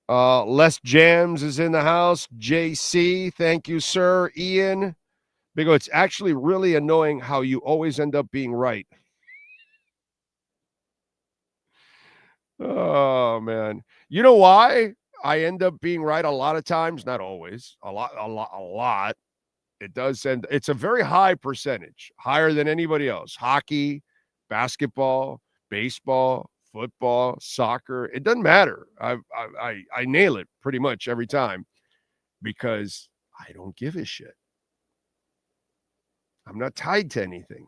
Les Jams is in the house. JC, thank you, sir. Ian, Big O, it's actually really annoying how you always end up being right. Oh, man. You know why I end up being right a lot of times? Not always. A lot. It does, and it's a very high percentage, higher than anybody else. Hockey, basketball, baseball, football, soccer. It doesn't matter. I nail it pretty much every time because I don't give a shit. I'm not tied to anything.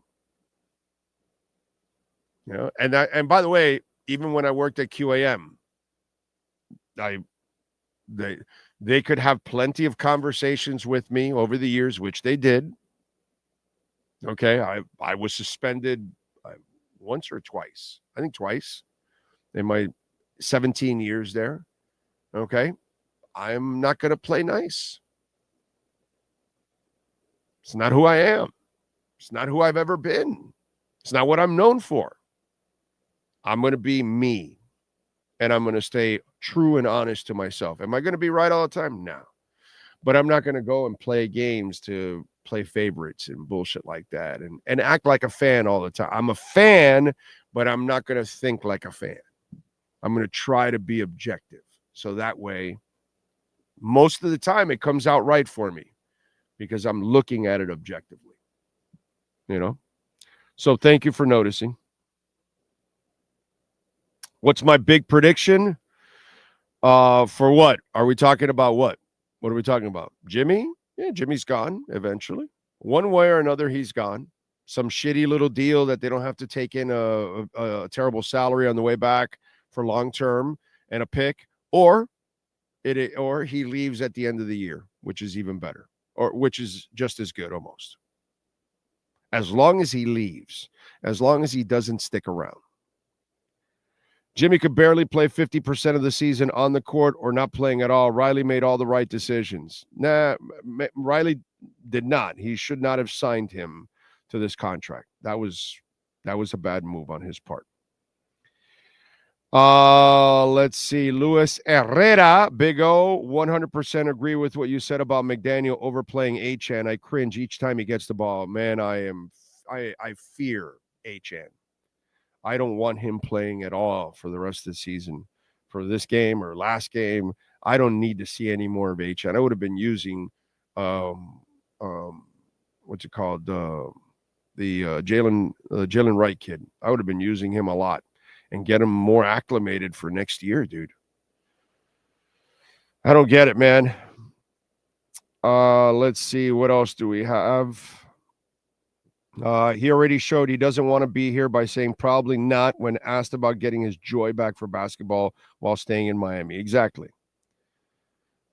You know, and by the way, even when I worked at QAM, they could have plenty of conversations with me over the years, which they did. Okay, I was suspended once or twice. I think twice in my 17 years there. Okay, I'm not going to play nice. It's not who I am. It's not who I've ever been. It's not what I'm known for. I'm going to be me, and I'm going to stay true and honest to myself. Am I going to be right all the time? No. But I'm not going to go and play games to play favorites and bullshit like that and act like a fan all the time. I'm a fan, but I'm not going to think like a fan. I'm going to try to be objective. So that way, most of the time, it comes out right for me because I'm looking at it objectively. You know? So thank you for noticing. What's my big prediction? For what? Are we talking about what? What are we talking about? Jimmy? Yeah, Jimmy's gone eventually. One way or another, he's gone. Some shitty little deal that they don't have to take in a terrible salary on the way back for long term and a pick, or he leaves at the end of the year, which is even better, or which is just as good almost. As long as he leaves, as long as he doesn't stick around. Jimmy could barely play 50% of the season on the court or not playing at all. Riley made all the right decisions. Nah, Riley did not. He should not have signed him to this contract. That was a bad move on his part. Let's see. Luis Herrera, Big O, 100% agree with what you said about McDaniel overplaying Achane. I cringe each time he gets the ball. Man, I fear Achane. I don't want him playing at all for the rest of the season. For this game or last game, I don't need to see any more of Achane. I would have been using, what's it called? The Jalen Wright kid. I would have been using him a lot and get him more acclimated for next year, dude. I don't get it, man. Let's see. What else do we have? He already showed he doesn't want to be here by saying probably not when asked about getting his joy back for basketball while staying in Miami. Exactly.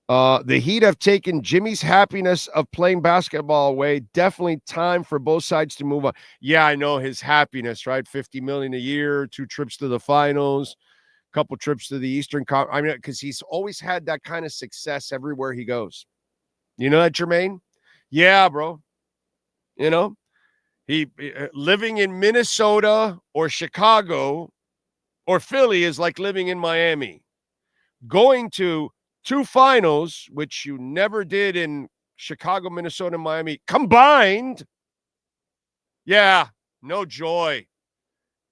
The Heat have taken Jimmy's happiness of playing basketball away. Definitely time for both sides to move on. Yeah, I know his happiness, right? $50 million a year, 2 trips to the finals, a couple trips to the Eastern Conference. I mean, because he's always had that kind of success everywhere he goes. You know that, Jermaine? Yeah, bro. You know, he living in Minnesota or Chicago or Philly is like living in Miami. Going to 2 finals, which you never did in Chicago, Minnesota, and Miami combined. Yeah, no joy.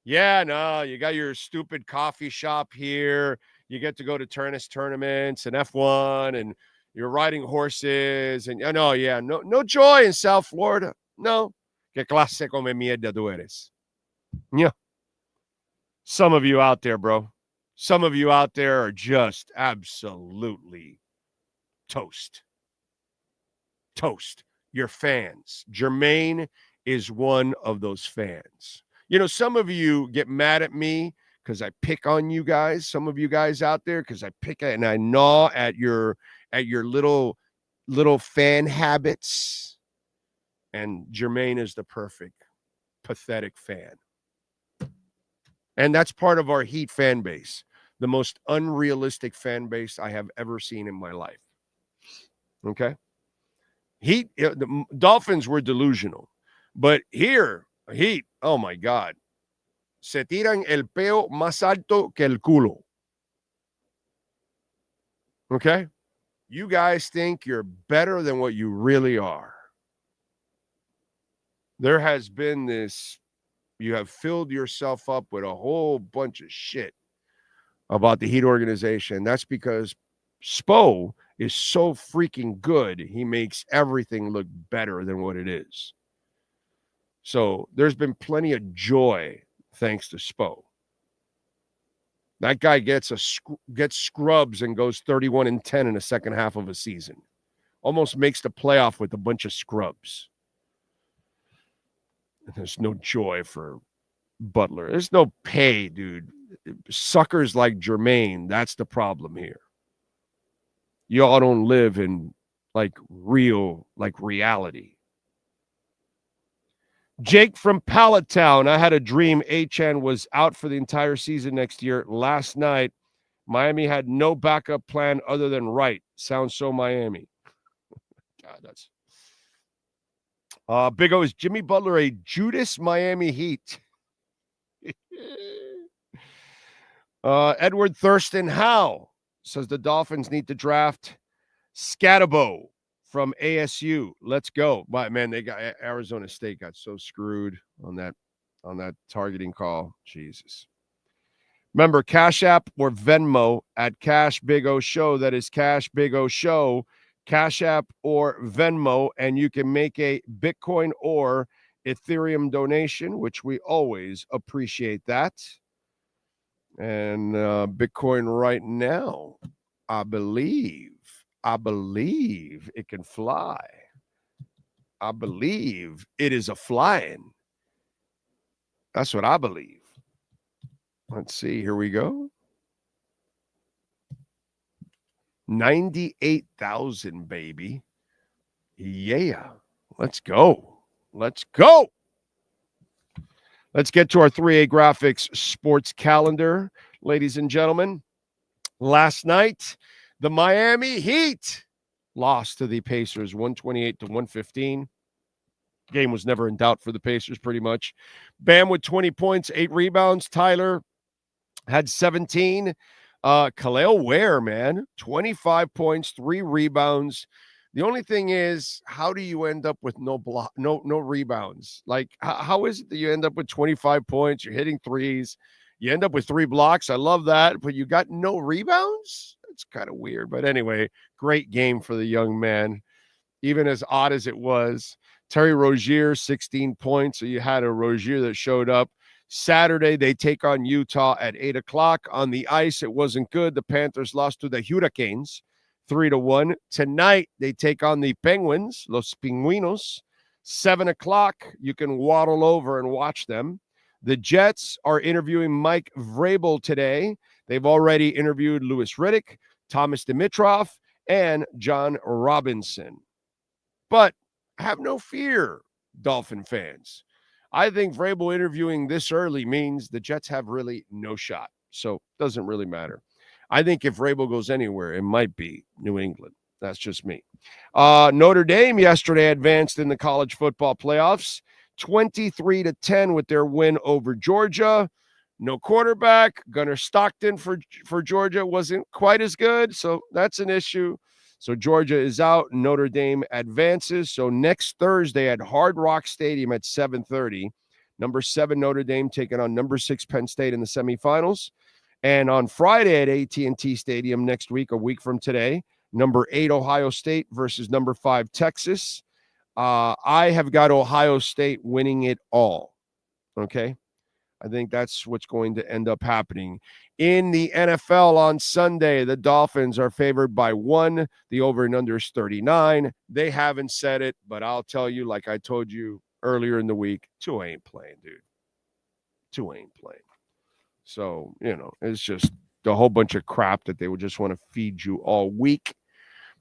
Yeah, no, you got your stupid coffee shop here. You get to go to tennis tournaments and F1, and you're riding horses. And no joy in South Florida. No. Que clase come mierda tú eres. Yeah. Some of you out there, bro. Some of you out there are just absolutely toast. Toast. You're fans. Jermaine is one of those fans. You know, some of you get mad at me because I pick on you guys. Some of you guys out there, because I pick and I gnaw at your little fan habits. And Jermaine is the perfect, pathetic fan. And that's part of our Heat fan base, the most unrealistic fan base I have ever seen in my life. Okay? The Dolphins were delusional. But here, Heat, oh my God. Se tiran el peo más alto que el culo. Okay? You guys think you're better than what you really are. There has been this, you have filled yourself up with a whole bunch of shit about the Heat organization. That's because Spo is so freaking good. He makes everything look better than what it is. So there's been plenty of joy thanks to Spo. That guy gets scrubs and goes 31-10 in the second half of a season. Almost makes the playoff with a bunch of scrubs. There's no joy for Butler. There's no pay, dude. Suckers like Jermaine, that's the problem here. Y'all don't live in reality. Jake from Palatown. I had a dream Achane was out for the entire season next year. Last night, Miami had no backup plan other than Wright. Sounds so Miami. God, that's... Big O, is Jimmy Butler a Judas Miami Heat? Edward Thurston Howe says the Dolphins need to draft Scatabo from ASU. Let's go. But man, they got Arizona State got so screwed on that targeting call. Jesus. Remember, Cash App or Venmo at Cash Big O Show. That is Cash Big O Show. Cash App or Venmo, and you can make a Bitcoin or Ethereum donation, which we always appreciate that. And Bitcoin right now, I believe it can fly. I believe it is a flying. That's what I believe. Let's see. Here we go. 98,000, baby. Yeah. Let's go. Let's go. Let's get to our 3A Graphics sports calendar, ladies and gentlemen. Last night, the Miami Heat lost to the Pacers 128-115. Game was never in doubt for the Pacers, pretty much. Bam with 20 points, 8 rebounds. Tyler had 17. Khalil Ware, man, 25 points, 3 rebounds. The only thing is, how do you end up with no rebounds? Like, how is it that you end up with 25 points? You're hitting threes. You end up with 3 blocks. I love that, but you got no rebounds? It's kind of weird. But anyway, great game for the young man, even as odd as it was. Terry Rozier, 16 points. So you had a Rozier that showed up. Saturday, they take on Utah at 8 o'clock. On the ice, it wasn't good. The Panthers lost to the Hurricanes 3-1. Tonight, they take on the Penguins, Los Pingüinos, 7 o'clock. You can waddle over and watch them. The Jets are interviewing Mike Vrabel today. They've already interviewed Louis Riddick, Thomas Dimitrov, and John Robinson. But have no fear, Dolphin fans. I think Vrabel interviewing this early means the Jets have really no shot. So it doesn't really matter. I think if Vrabel goes anywhere, it might be New England. That's just me. Notre Dame yesterday advanced in the college football playoffs, 23-10 with their win over Georgia. No quarterback. Gunnar Stockton for Georgia wasn't quite as good, so that's an issue. So Georgia is out. Notre Dame advances. So next Thursday at Hard Rock Stadium at 7:30, number 7 Notre Dame taking on number 6 Penn State in the semifinals. And on Friday at AT&T Stadium next week, a week from today, number 8 Ohio State versus number 5 Texas. I have got Ohio State winning it all. Okay? I think that's what's going to end up happening. In the NFL on Sunday, the Dolphins are favored by 1. The over and under is 39. They haven't said it, but I'll tell you, like I told you earlier in the week, 2 ain't playing, dude. 2 ain't playing. So, it's just a whole bunch of crap that they would just want to feed you all week.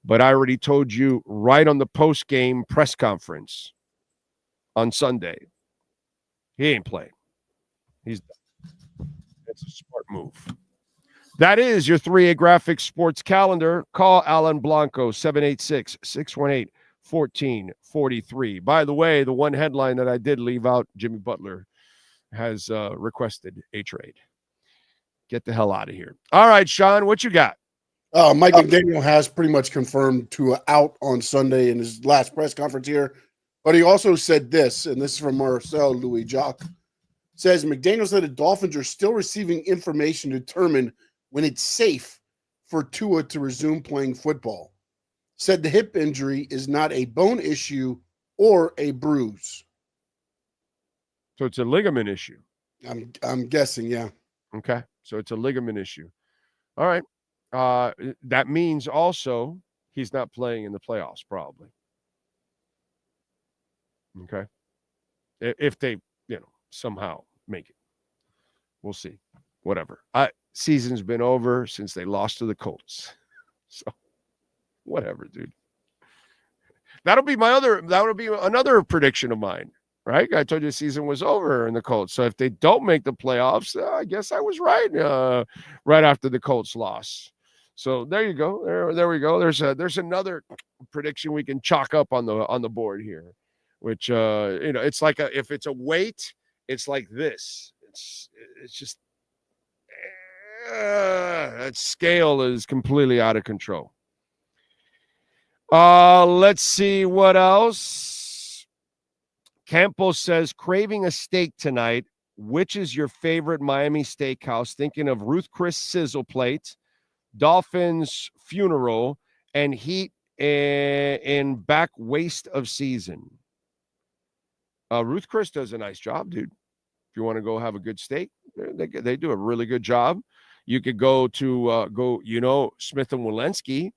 But I already told you right on the post-game press conference on Sunday, he ain't playing. It's a smart move. That is your 3A Graphics sports calendar. Call Alan Blanco, 786-618-1443. By the way, the one headline that I did leave out, Jimmy Butler has requested a trade. Get the hell out of here. All right, Sean, what you got? Mike McDaniel has pretty much confirmed to out on Sunday in his last press conference here. But he also said this, and this is from Marcel Louis Jacques. Says McDaniel said the Dolphins are still receiving information to determine when it's safe for Tua to resume playing football. Said the hip injury is not a bone issue or a bruise. So it's a ligament issue. I'm guessing, yeah. Okay, so it's a ligament issue. All right. That means also he's not playing in the playoffs, probably. Okay. If they, somehow make it. We'll see. Whatever. Season's been over since they lost to the Colts. So whatever, dude. That'll be another prediction of mine, right? I told you the season was over in the Colts. So if they don't make the playoffs, I guess I was right right after the Colts loss. So there you go. There we go. There's another prediction we can chalk up on the board here, which it's like if it's a weight, it's like this. It's just that scale is completely out of control. Let's see what else. Campos says, craving a steak tonight. Which is your favorite Miami steakhouse? Thinking of Ruth Chris Sizzle Plate, Dolphins Funeral, and Heat in back waste of season. Ruth Chris does a nice job, dude. If you want to go have a good steak, they do a really good job. You could go to Smith & Walensky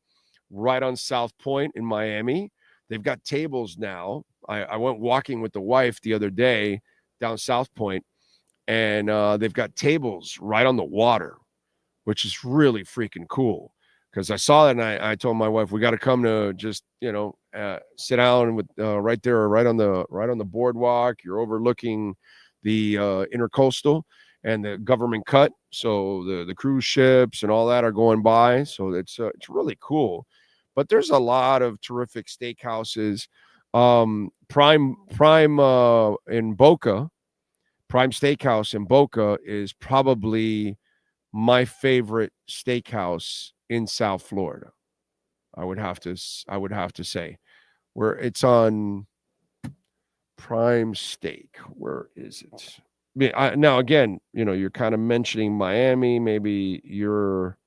right on South Point in Miami. They've got tables now. I went walking with the wife the other day down South Point, and they've got tables right on the water, which is really freaking cool because I saw that and I told my wife we got to come to just sit down with right there, right on the boardwalk. You're overlooking the intercoastal and the government cut, so the cruise ships and all that are going by. So it's really cool. But there's a lot of terrific steakhouses. Prime in Boca, Prime Steakhouse in Boca is probably my favorite steakhouse in South Florida. I would have to say, where it's on Prime Steak. Where is it? Now again, you're kind of mentioning Miami. Maybe you're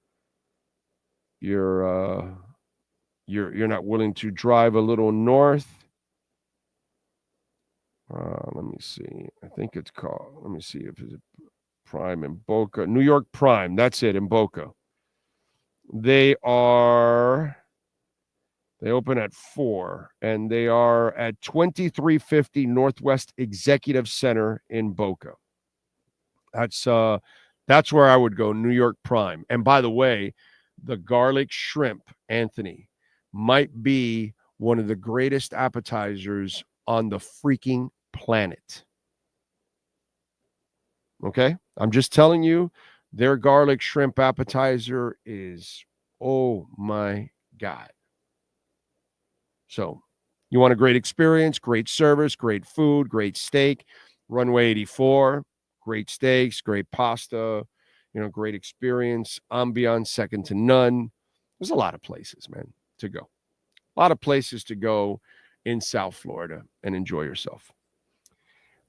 not willing to drive a little north. Let me see. I think it's called. Let me see if it's Prime in Boca. New York Prime. That's it, in Boca. They open at 4, and they are at 2350 Northwest Executive Center in Boca. That's where I would go, New York Prime. And by the way, the garlic shrimp, Anthony, might be one of the greatest appetizers on the freaking planet. Okay? I'm just telling you, their garlic shrimp appetizer is, oh my God. So you want a great experience, great service, great food, great steak. Runway 84, great steaks, great pasta, great experience. Ambiance second to none. There's a lot of places, man, to go. A lot of places to go in South Florida and enjoy yourself.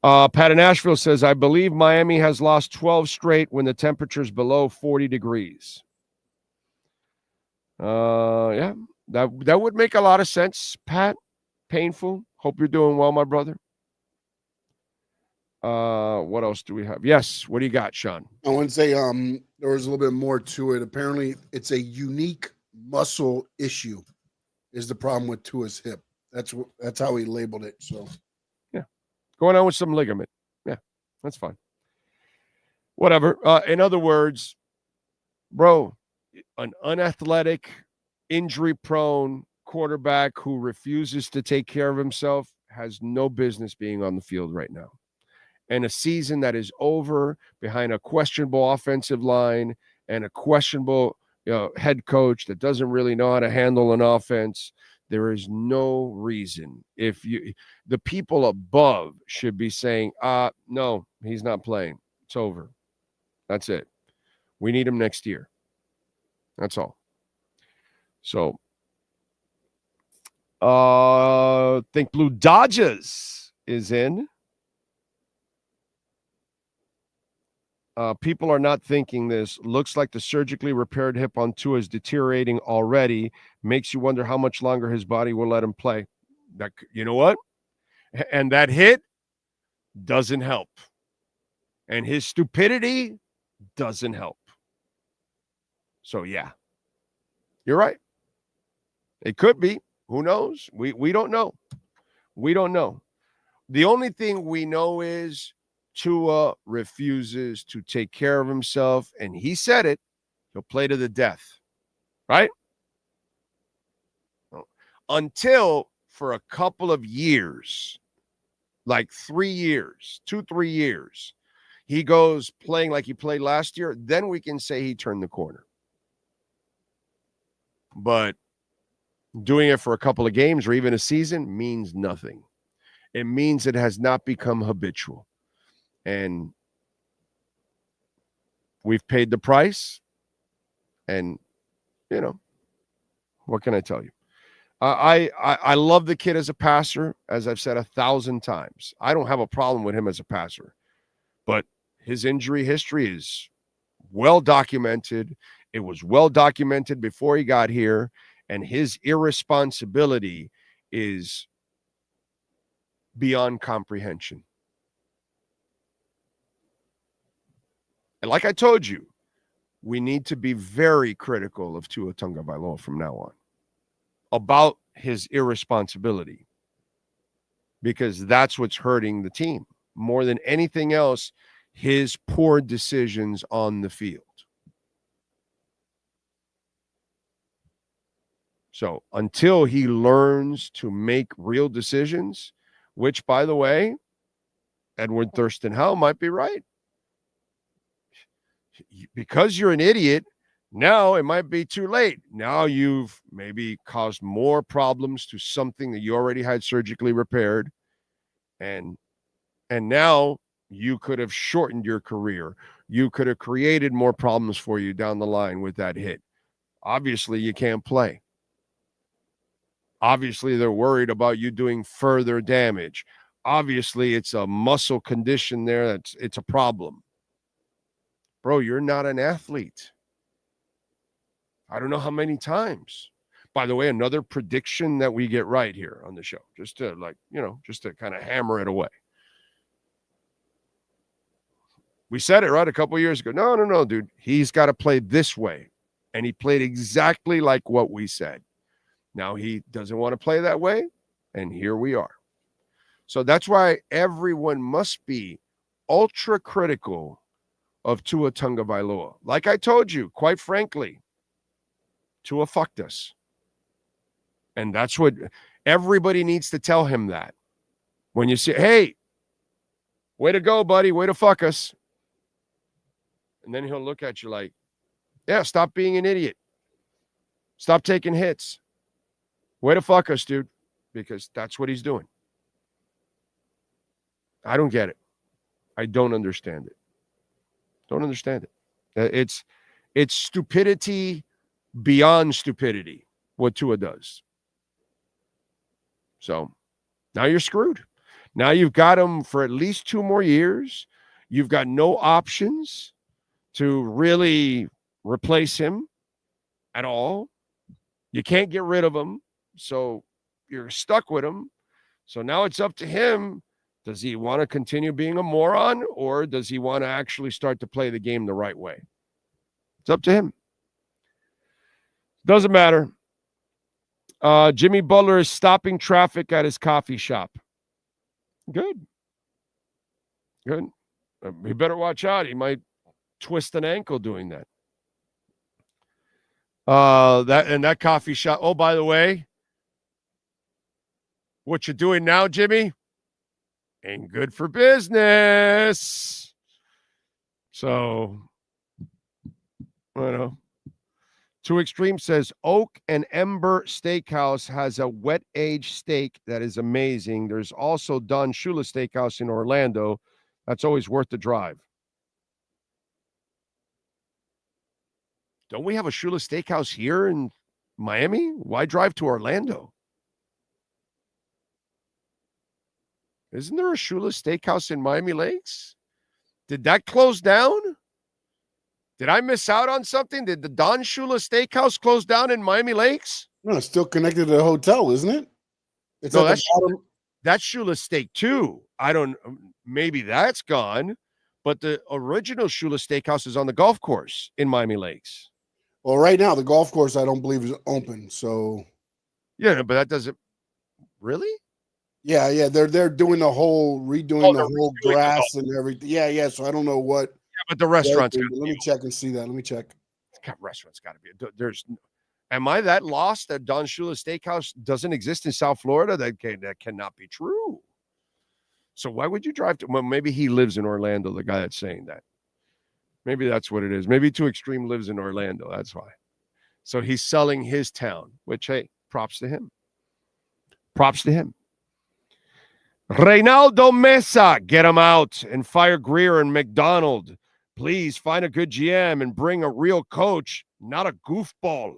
Pat in Asheville says, I believe Miami has lost 12 straight when the temperature's below 40 degrees. Yeah, that would make a lot of sense, Pat. Painful. Hope you're doing well, my brother. What else do we have? Yes, what do you got, Sean? I want to say there was a little bit more to it. Apparently, it's a unique muscle issue is the problem with Tua's hip. That's how he labeled it. So, yeah, going on with some ligament. Yeah, that's fine. Whatever. In other words, bro, an unathletic, injury-prone quarterback who refuses to take care of himself has no business being on the field right now. And a season that is over behind a questionable offensive line and a questionable head coach that doesn't really know how to handle an offense, there is no reason. The people above should be saying, no, he's not playing. It's over. That's it. We need him next year. That's all. So, Think Blue Dodgers is in. People are not thinking this. Looks like the surgically repaired hip on Tua is deteriorating already. Makes you wonder how much longer his body will let him play. You know what? And that hit doesn't help. And his stupidity doesn't help. So, yeah. You're right. It could be. Who knows? We don't know. We don't know. The only thing we know is Tua refuses to take care of himself, and he said it. He'll play to the death, right? Until for a couple of years, like 3 years, 2-3 years, he goes playing like he played last year, then we can say he turned the corner. But doing it for a couple of games or even a season means nothing. It means it has not become habitual. And we've paid the price. And, what can I tell you? I love the kid as a passer, as I've said 1,000 times. I don't have a problem with him as a passer. But his injury history is well documented. It was well documented before he got here. And his irresponsibility is beyond comprehension. And like I told you, we need to be very critical of Tua Tagovailoa from now on about his irresponsibility, because that's what's hurting the team more than anything else, his poor decisions on the field. So until he learns to make real decisions, which, by the way, Edward Thurston Howe might be right. Because you're an idiot, now it might be too late. Now you've maybe caused more problems to something that you already had surgically repaired. And now you could have shortened your career. You could have created more problems for you down the line with that hit. Obviously, you can't play. Obviously, they're worried about you doing further damage. Obviously, it's a muscle condition there. It's a problem. Bro, you're not an athlete. I don't know how many times. By the way, another prediction that we get right here on the show, just to kind of hammer it away. We said it right a couple of years ago. No, dude. He's got to play this way. And he played exactly like what we said. Now he doesn't want to play that way, and here we are. So that's why everyone must be ultra critical of Tua Tagovailoa. Like I told you, quite frankly, Tua fucked us. And that's what everybody needs to tell him that. When you say, hey, way to go, buddy, way to fuck us. And then he'll look at you like, yeah, stop being an idiot. Stop taking hits. Way to fuck us, dude, because that's what he's doing. I don't get it. I don't understand it. Don't understand it. It's stupidity beyond stupidity, what Tua does. So now you're screwed. Now you've got him for at least 2 more years. You've got no options to really replace him at all. You can't get rid of him. So you're stuck with him. So now it's up to him. Does he want to continue being a moron, or does he want to actually start to play the game the right way? It's up to him. Doesn't matter. Jimmy Butler is stopping traffic at his coffee shop. Good. He better watch out. He might twist an ankle doing that. That coffee shop. Oh, by the way, what you're doing now, Jimmy, ain't good for business. So, I don't know. Too Extreme says Oak and Ember Steakhouse has a wet aged steak that is amazing. There's also Don Shula Steakhouse in Orlando. That's always worth the drive. Don't we have a Shula Steakhouse here in Miami? Why drive to Orlando? Isn't there a Shula Steakhouse in Miami Lakes? Did that close down? Did I miss out on something? Did the Don Shula Steakhouse close down in Miami Lakes? No, it's still connected to the hotel, isn't it? It's no, that's Shula Steak too. Maybe that's gone, but the original Shula Steakhouse is on the golf course in Miami Lakes. Well, right now the golf course I don't believe is open. So yeah, but that doesn't really. Yeah, they're redoing the whole grass and everything. Yeah. So I don't know what. Yeah, but the restaurants. Let me check and see that. Let me check. Restaurants got to be. Am I that lost that Don Shula Steakhouse doesn't exist in South Florida? That cannot be true. So why would you drive to? Well, maybe he lives in Orlando. The guy that's saying that. Maybe that's what it is. Maybe Too Extreme lives in Orlando. That's why. So he's selling his town. Which, hey, props to him. Props to him. Reynaldo Mesa, get him out and fire Greer and McDonald. Please find a good GM and bring a real coach, not a goofball.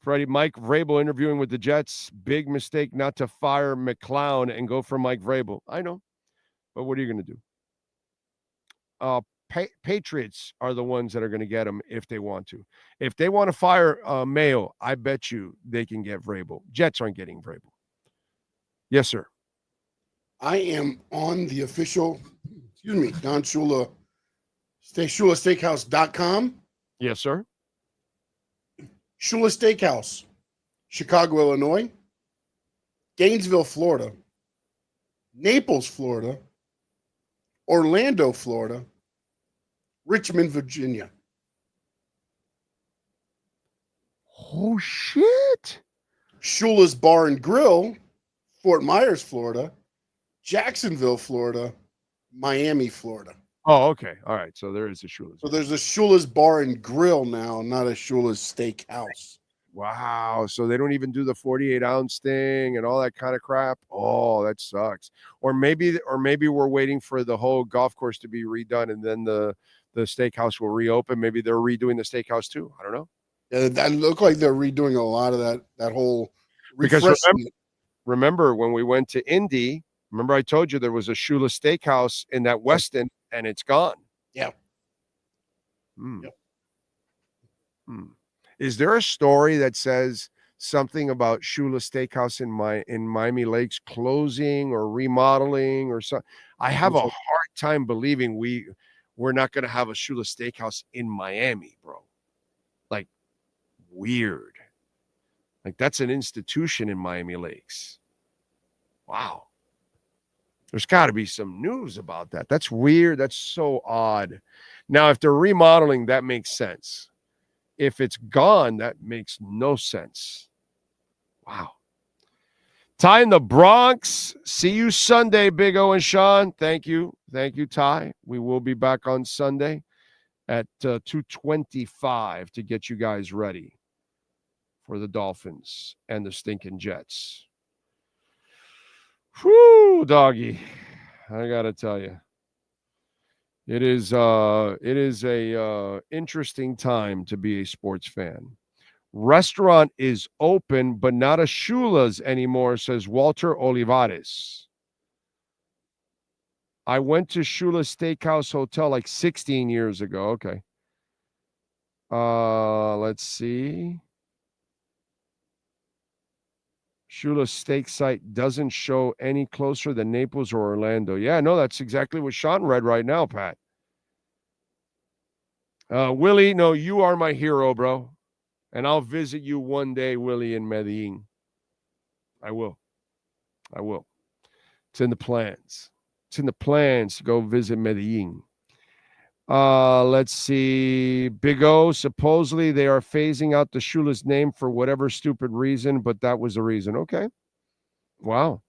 Freddie, Mike Vrabel interviewing with the Jets. Big mistake not to fire McClown and go for Mike Vrabel. I know, but what are you going to do? Patriots are the ones that are going to get him if they want to. If they want to fire Mayo, I bet you they can get Vrabel. Jets aren't getting Vrabel. Yes, sir. I am on the official, Don Shula, ShulaSteakhouse.com. Yes, sir. Shula Steakhouse, Chicago, Illinois, Gainesville, Florida, Naples, Florida, Orlando, Florida, Richmond, Virginia. Oh, shit. Shula's Bar and Grill, Fort Myers, Florida. Jacksonville, Florida. Miami, Florida. Oh, okay. All right. So there is a Shula's. So there's a Shula's Bar and Grill now, not a Shula's Steakhouse. Wow. So they don't even do the 48-ounce thing and all that kind of crap. Oh, that sucks. Or maybe we're waiting for the whole golf course to be redone and then the steakhouse will reopen. Maybe they're redoing the steakhouse too. I don't know. Yeah, that looked like they're redoing a lot of that whole Because refreshment. remember when we went to Indy, remember I told you there was a Shula Steakhouse in that Westin and it's gone. Yeah. Yep. Is there a story that says something about Shula Steakhouse in Miami Lakes closing or remodeling or something? I have a hard time believing we're not going to have a Shula Steakhouse in Miami, bro. Like, weird. Like, that's an institution in Miami Lakes. Wow. There's got to be some news about that. That's weird. That's so odd. Now, if they're remodeling, that makes sense. If it's gone, that makes no sense. Wow. Ty in the Bronx. See you Sunday, Big O and Sean. Thank you. Thank you, Ty. We will be back on Sunday at 2:25 to get you guys ready for the Dolphins and the stinking Jets. Whew, doggy. I got to tell you. It is a interesting time to be a sports fan. Restaurant is open, but not a Shula's anymore, says Walter Olivares. I went to Shula Steakhouse Hotel like 16 years ago. Okay. Let's see. Shula Steak site doesn't show any closer than Naples or Orlando. Yeah, no, that's exactly what Sean read right now, Pat. Willie, no, you are my hero, bro. And I'll visit you one day, Willie, in Medellin. I will. It's in the plans. It's in the plans to go visit Medellin. Let's see. Big O, supposedly they are phasing out the Shula's name for whatever stupid reason, but that was the reason. Okay. Wow.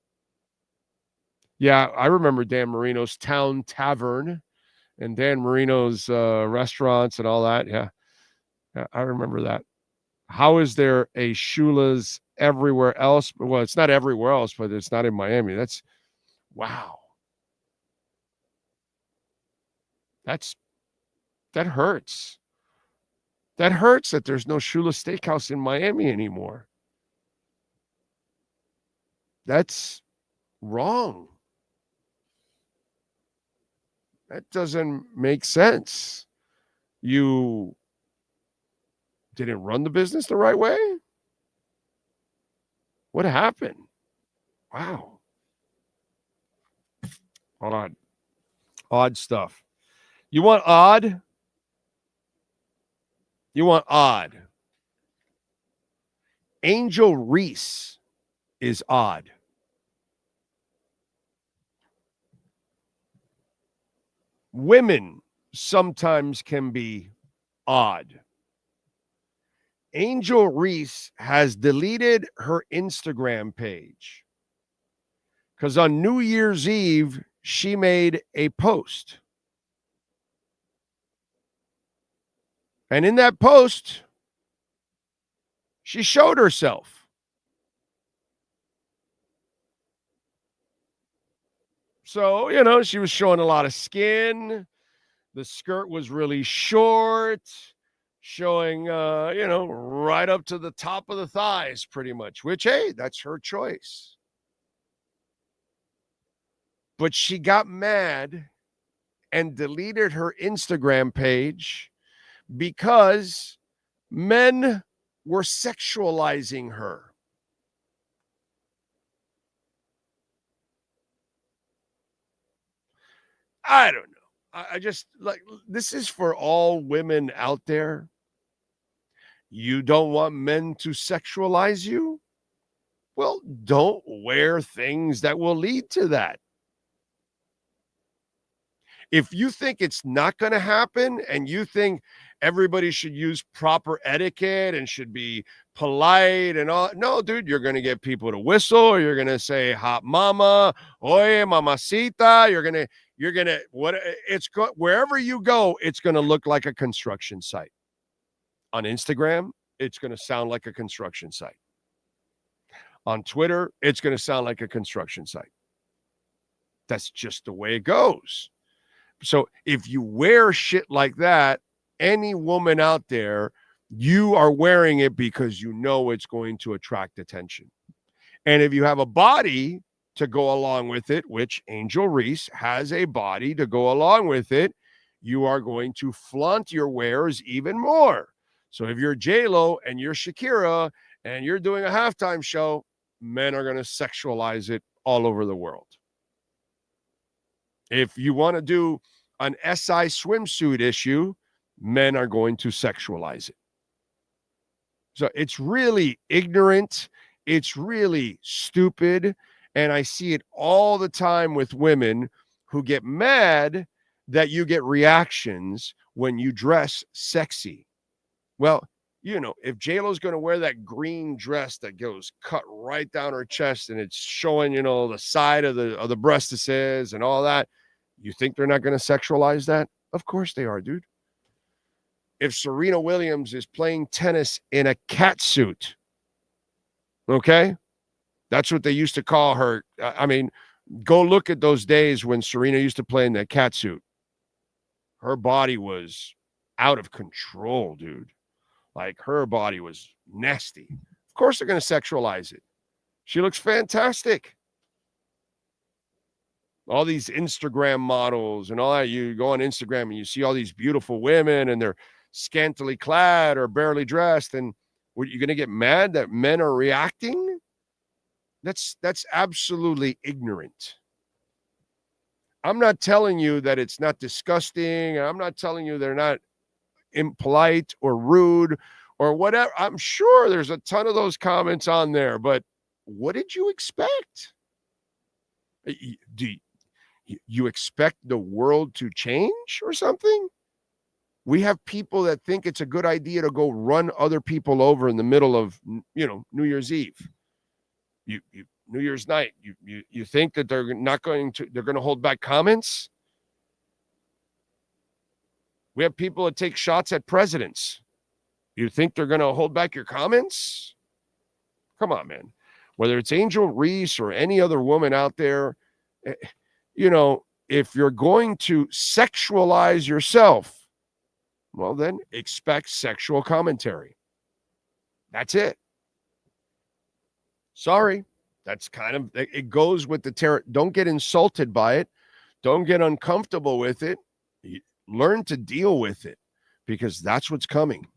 Yeah, I remember Dan Marino's Town Tavern and Dan Marino's restaurants and all that. Yeah, I remember that. How is there a Shula's everywhere else? Well, it's not everywhere else, but it's not in Miami. That's, wow. That hurts. That hurts that there's no Shula Steakhouse in Miami anymore. That's wrong. That doesn't make sense. You didn't run the business the right way? What happened? Wow. Odd stuff. You want odd? You want odd. Angel Reese is odd. Women sometimes can be odd. Angel Reese has deleted her Instagram page because on New Year's Eve, she made a post. And in that post, she showed herself. So, she was showing a lot of skin. The skirt was really short, showing, right up to the top of the thighs pretty much, which, hey, that's her choice. But she got mad and deleted her Instagram page because men were sexualizing her. I don't know. I just this is for all women out there. You don't want men to sexualize you? Well, don't wear things that will lead to that. if you think it's not going to happen and you think everybody should use proper etiquette and should be polite and all, no, dude, you're going to get people to whistle, or you're going to say hot mama, oye, mamacita. You're going to, wherever you go, it's going to look like a construction site. On Instagram, it's going to sound like a construction site. On Twitter, it's going to sound like a construction site. That's just the way it goes. So if you wear shit like that, any woman out there, you are wearing it because you know it's going to attract attention. And if you have a body to go along with it, which Angel Reese has a body to go along with it, you are going to flaunt your wares even more. So if you're J-Lo and you're Shakira and you're doing a halftime show, men are going to sexualize it all over the world. If you want to do an SI swimsuit issue, men are going to sexualize it. So it's really ignorant. It's really stupid. And I see it all the time with women who get mad that you get reactions when you dress sexy. Well, you know, if J-Lo's going to wear that green dress that goes cut right down her chest and it's showing, you know, the side of the breastises and all that, you think they're not going to sexualize that? Of course they are, dude. If Serena Williams is playing tennis in a cat suit, okay? That's what they used to call her. I mean, go look at those days when Serena used to play in that cat suit. Her body was out of control, dude. Like, her body was nasty. Of course they're going to sexualize it. She looks fantastic. All these Instagram models and all that. You go on Instagram and you see all these beautiful women and they're scantily clad or barely dressed. And what, you're going to get mad that men are reacting? That's absolutely ignorant. I'm not telling you that it's not disgusting. I'm not telling you they're not impolite or rude or whatever. I'm sure there's a ton of those comments on there, but what did you expect? Do you expect the world to change or something? We have people that think it's a good idea to go run other people over in the middle of, you know, New Year's Eve. You New Year's night. You think that they're going to hold back comments? We have people that take shots at presidents. You think they're going to hold back your comments? Come on, man. Whether it's Angel Reese or any other woman out there, you know, if you're going to sexualize yourself, well, then expect sexual commentary. That's it. Sorry. That's kind of, it goes with the terror. Don't get insulted by it. Don't get uncomfortable with it. Learn to deal with it, because that's what's coming.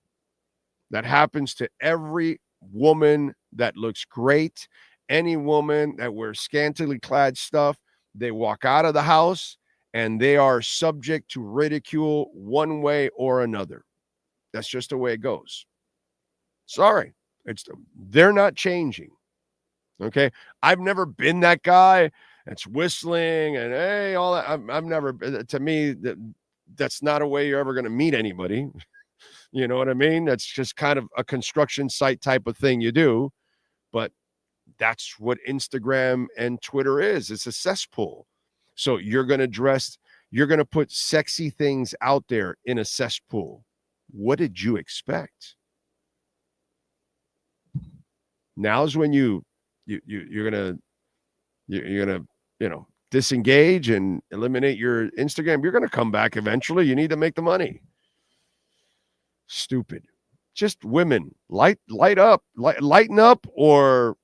That happens to every woman that looks great. Any woman that wears scantily clad stuff, they walk out of the house and they are subject to ridicule one way or another. That's just the way it goes. Sorry. They're not changing. Okay. I've never been that guy that's whistling and hey, all that. I've never, to me, that's not a way you're ever going to meet anybody. You know what I mean? That's just kind of a construction site type of thing you do. But that's what Instagram and Twitter is. It's a cesspool. So you're going to put sexy things out there in a cesspool. What did you expect? Now's when you're going to, you know, disengage and eliminate your Instagram. You're going to come back eventually. You need to make the money. Stupid. Just women, lighten up, or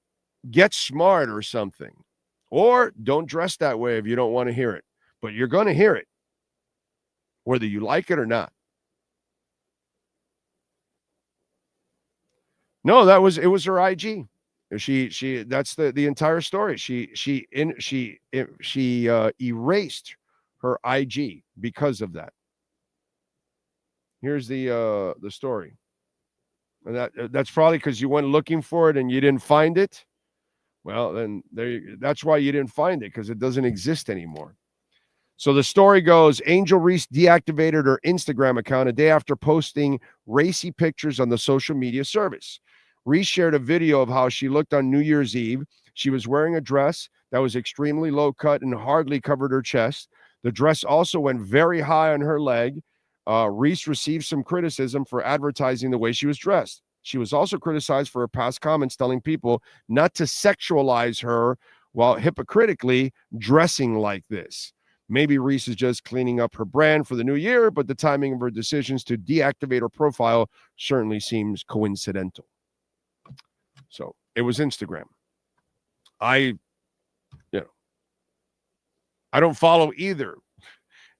get smart or something. Or don't dress that way if you don't want to hear it. But you're going to hear it, whether you like it or not. No, it was her IG. She that's the entire story. She erased her IG because of that. Here's the story. And that's probably because you went looking for it and you didn't find it. Well, then that's why you didn't find it, because it doesn't exist anymore. So the story goes, Angel Reese deactivated her Instagram account a day after posting racy pictures on the social media service. Reese shared a video of how she looked on New Year's Eve. She was wearing a dress that was extremely low cut and hardly covered her chest. The dress also went very high on her leg. Reese received some criticism for advertising the way she was dressed. She was also criticized for her past comments telling people not to sexualize her while hypocritically dressing like this. Maybe Reese is just cleaning up her brand for the new year, but the timing of her decisions to deactivate her profile certainly seems coincidental. So it was Instagram. I don't follow either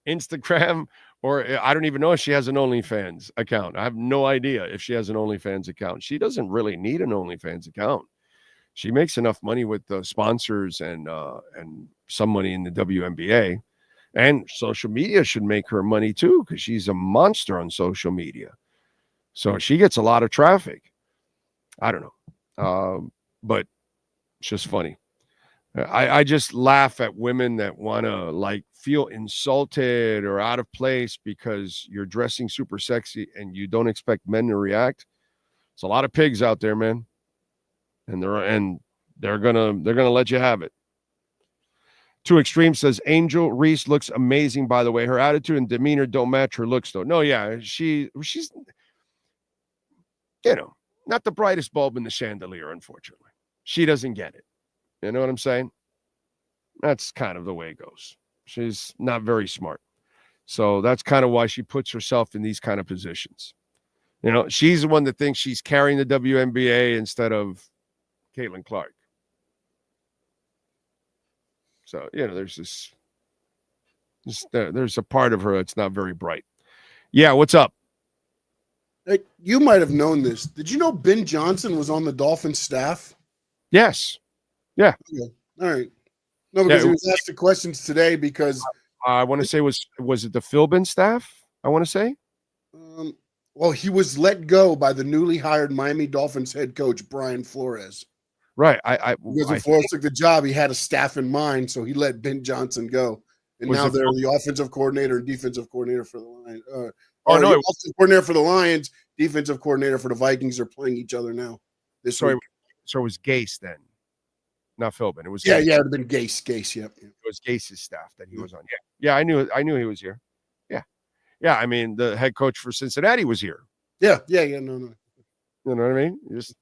Instagram, or I don't even know if she has an OnlyFans account. I have no idea if she has an OnlyFans account. She doesn't really need an OnlyFans account. She makes enough money with the sponsors and some money in the WNBA. And social media should make her money too, because she's a monster on social media. So she gets a lot of traffic. I don't know. But it's just funny. I just laugh at women that want to like feel insulted or out of place because you're dressing super sexy and you don't expect men to react. It's a lot of pigs out there, man. And they're gonna let you have it. Too Extreme says Angel Reese looks amazing, by the way. Her attitude and demeanor don't match her looks, though. No, yeah, she's not the brightest bulb in the chandelier, unfortunately. She doesn't get it. You know what I'm saying? That's kind of the way it goes. She's not very smart. So that's kind of why she puts herself in these kind of positions. You know, she's the one that thinks she's carrying the WNBA instead of Caitlin Clark. So, there's there's a part of her that's not very bright. Yeah, what's up? Hey, you might have known this. Did you know Ben Johnson was on the Dolphins staff? Yes. Yeah. Okay. All right. No, because he was asked the questions today because I want to say was it the Philbin staff? I want to say. Well, he was let go by the newly hired Miami Dolphins head coach Brian Flores. Right. Because when Flores took the job, he had a staff in mind, so he let Ben Johnson go, and now they're the offensive coordinator and defensive coordinator for the Lions. Offensive coordinator for the Lions, defensive coordinator for the Vikings are playing each other now. So it was Gase then. Not Philbin. It was Gase. Yeah, it would have been Gase. Yep. It was Gase's staff that he was on. Yeah. I knew he was here. Yeah. I mean, the head coach for Cincinnati was here. Yeah. No. You know what I mean? Just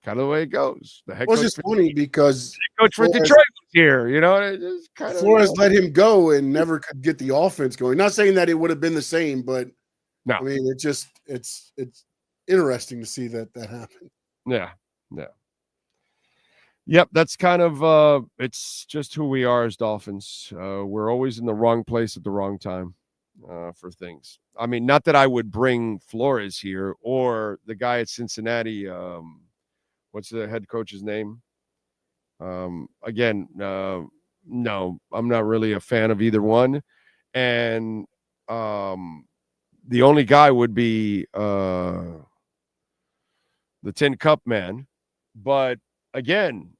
kind of the way it goes. The head coach just funny because the coach for Detroit was here. It's kind of Flores let him go and never could get the offense going. Not saying that it would have been the same, but no. I mean, it's interesting to see that happened. Yeah. Yep, that's kind of it's just who we are as Dolphins. We're always in the wrong place at the wrong time for things. I mean, not that I would bring Flores here or the guy at Cincinnati. What's the head coach's name? Again, no, I'm not really a fan of either one. And the only guy would be the Tin Cup man. But again,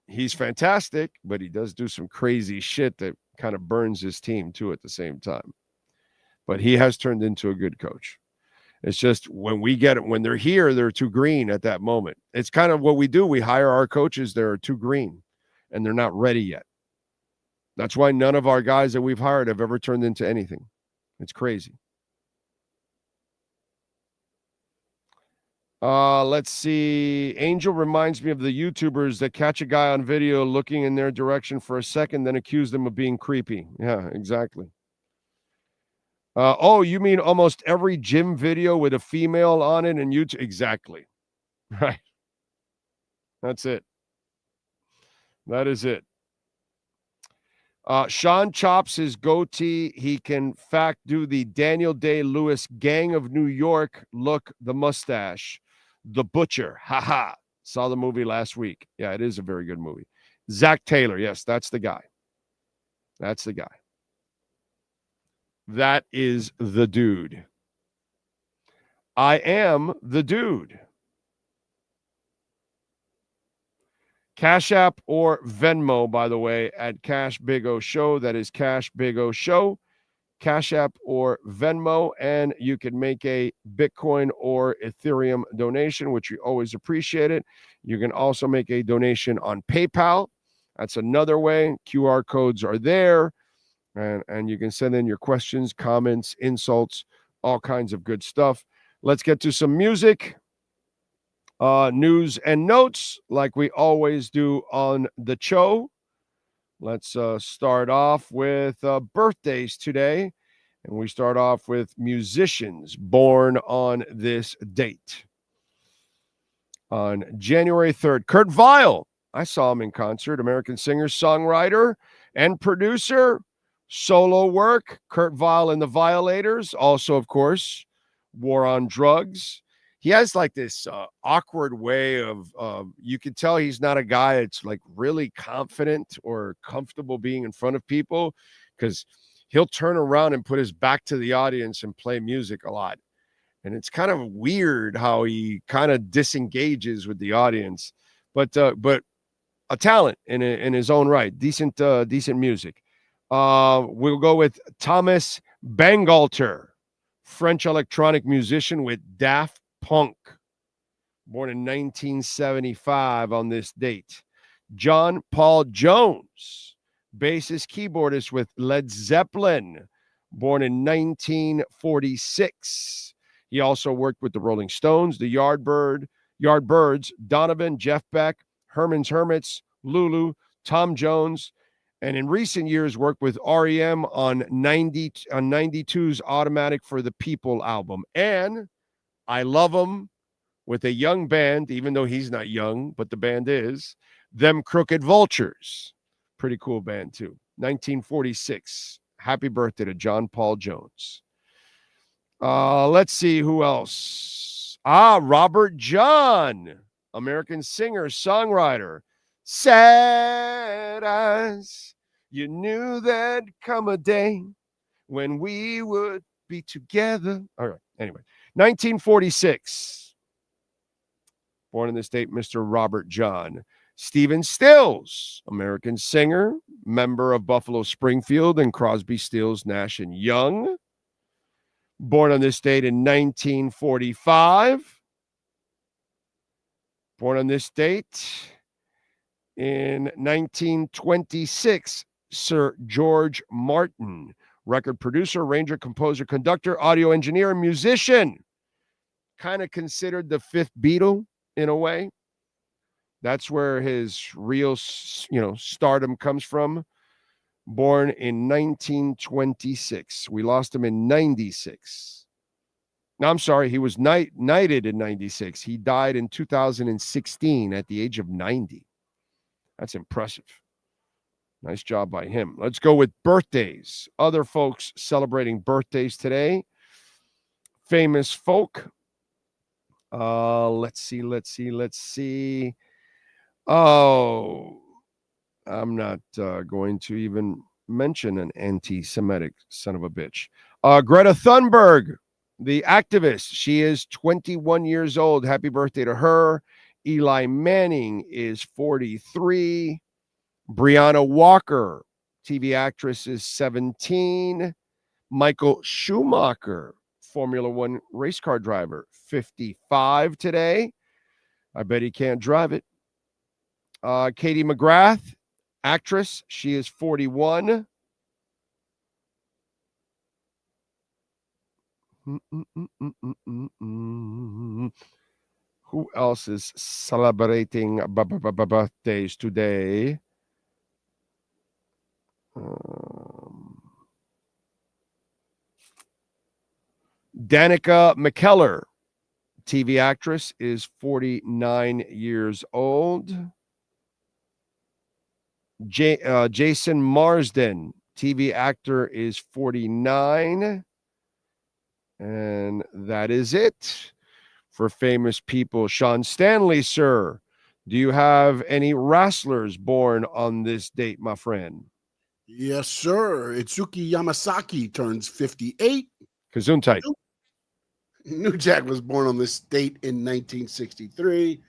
he's fantastic, but he does do some crazy shit that kind of burns his team too at the same time. But he has turned into a good coach. It's just when they're here, they're too green at that moment. It's kind of what we do. We hire our coaches. They're too green and they're not ready yet. That's why none of our guys that we've hired have ever turned into anything. It's crazy. Let's see. Angel reminds me of the YouTubers that catch a guy on video looking in their direction for a second, then accuse them of being creepy. Yeah, exactly. You mean almost every gym video with a female on it and YouTube? Exactly. Right. That's it. That is it. Sean chops his goatee. He can, in fact, do the Daniel Day-Lewis Gang of New York look, the mustache. The Butcher. Ha. Saw the movie last week. Yeah, it is a very good movie. Zach Taylor. Yes, that's the guy. That's the guy. That is the dude. I am the dude. Cash App or Venmo, by the way, at Cash Big O Show. That is Cash Big O Show. Cash App or Venmo, and you can make a Bitcoin or Ethereum donation, which we always appreciate it. You can also make a donation on PayPal. That's another way. QR codes are there, and you can send in your questions, comments, insults, all kinds of good stuff. Let's get to some music, news, and notes like we always do on the show. Let's start off with birthdays today. And we start off with musicians born on this date. On January 3rd, Kurt Weill. I saw him in concert. American singer, songwriter, and producer. Solo work, Kurt Weill and the Violators. Also, of course, War on Drugs. He has like this awkward way of, you can tell he's not a guy that's like really confident or comfortable being in front of people, because he'll turn around and put his back to the audience and play music a lot. And it's kind of weird how he kind of disengages with the audience, but a talent in his own right. Decent music. We'll go with Thomas Bangalter, French electronic musician with Daft Punk, born in 1975 on this date. John Paul Jones, bassist, keyboardist with Led Zeppelin, born in 1946. He also worked with the Rolling Stones, the Yardbirds, Donovan, Jeff Beck, Herman's Hermits, Lulu, Tom Jones, and in recent years worked with REM on 92's Automatic for the People album. And I love him with a young band, even though he's not young, but the band is, Them Crooked Vultures. Pretty cool band, too. 1946. Happy birthday to John Paul Jones. Let's see who else. Robert John, American singer, songwriter. Sad eyes, you knew there'd come a day when we would be together. All right, anyway. 1946. Born in this date, Mr. Robert John. Stephen Stills, American singer, member of Buffalo Springfield and Crosby, Stills, Nash and Young. Born on this date in 1945. Born on this date in 1926, Sir George Martin, record producer, arranger, composer, conductor, audio engineer, and musician. Kind of considered the fifth Beatle in a way. That's where his real, stardom comes from. Born in 1926. We lost him in 96. No, I'm sorry. He was knighted in 96. He died in 2016 at the age of 90. That's impressive. Nice job by him. Let's go with birthdays. Other folks celebrating birthdays today. Famous folk. Let's see. Oh, I'm not going to even mention an anti-Semitic son of a bitch. Greta Thunberg, the activist. She is 21 years old. Happy birthday to her. Eli Manning is 43. Brianna Walker, TV actress, is 17. Michael Schumacher, Formula One race car driver, 55 today. I bet he can't drive it. Katie McGrath, actress, she is 41. Who else is celebrating birthdays today? Danica McKellar, TV actress, is 49 years old. Jason Marsden, TV actor, is 49. And that is it for famous people. Sean Stanley, sir, do you have any wrestlers born on this date, my friend? Yes, sir. Itsuki Yamasaki turns 58. Gesundheit. New Jack was born on this date in 1963.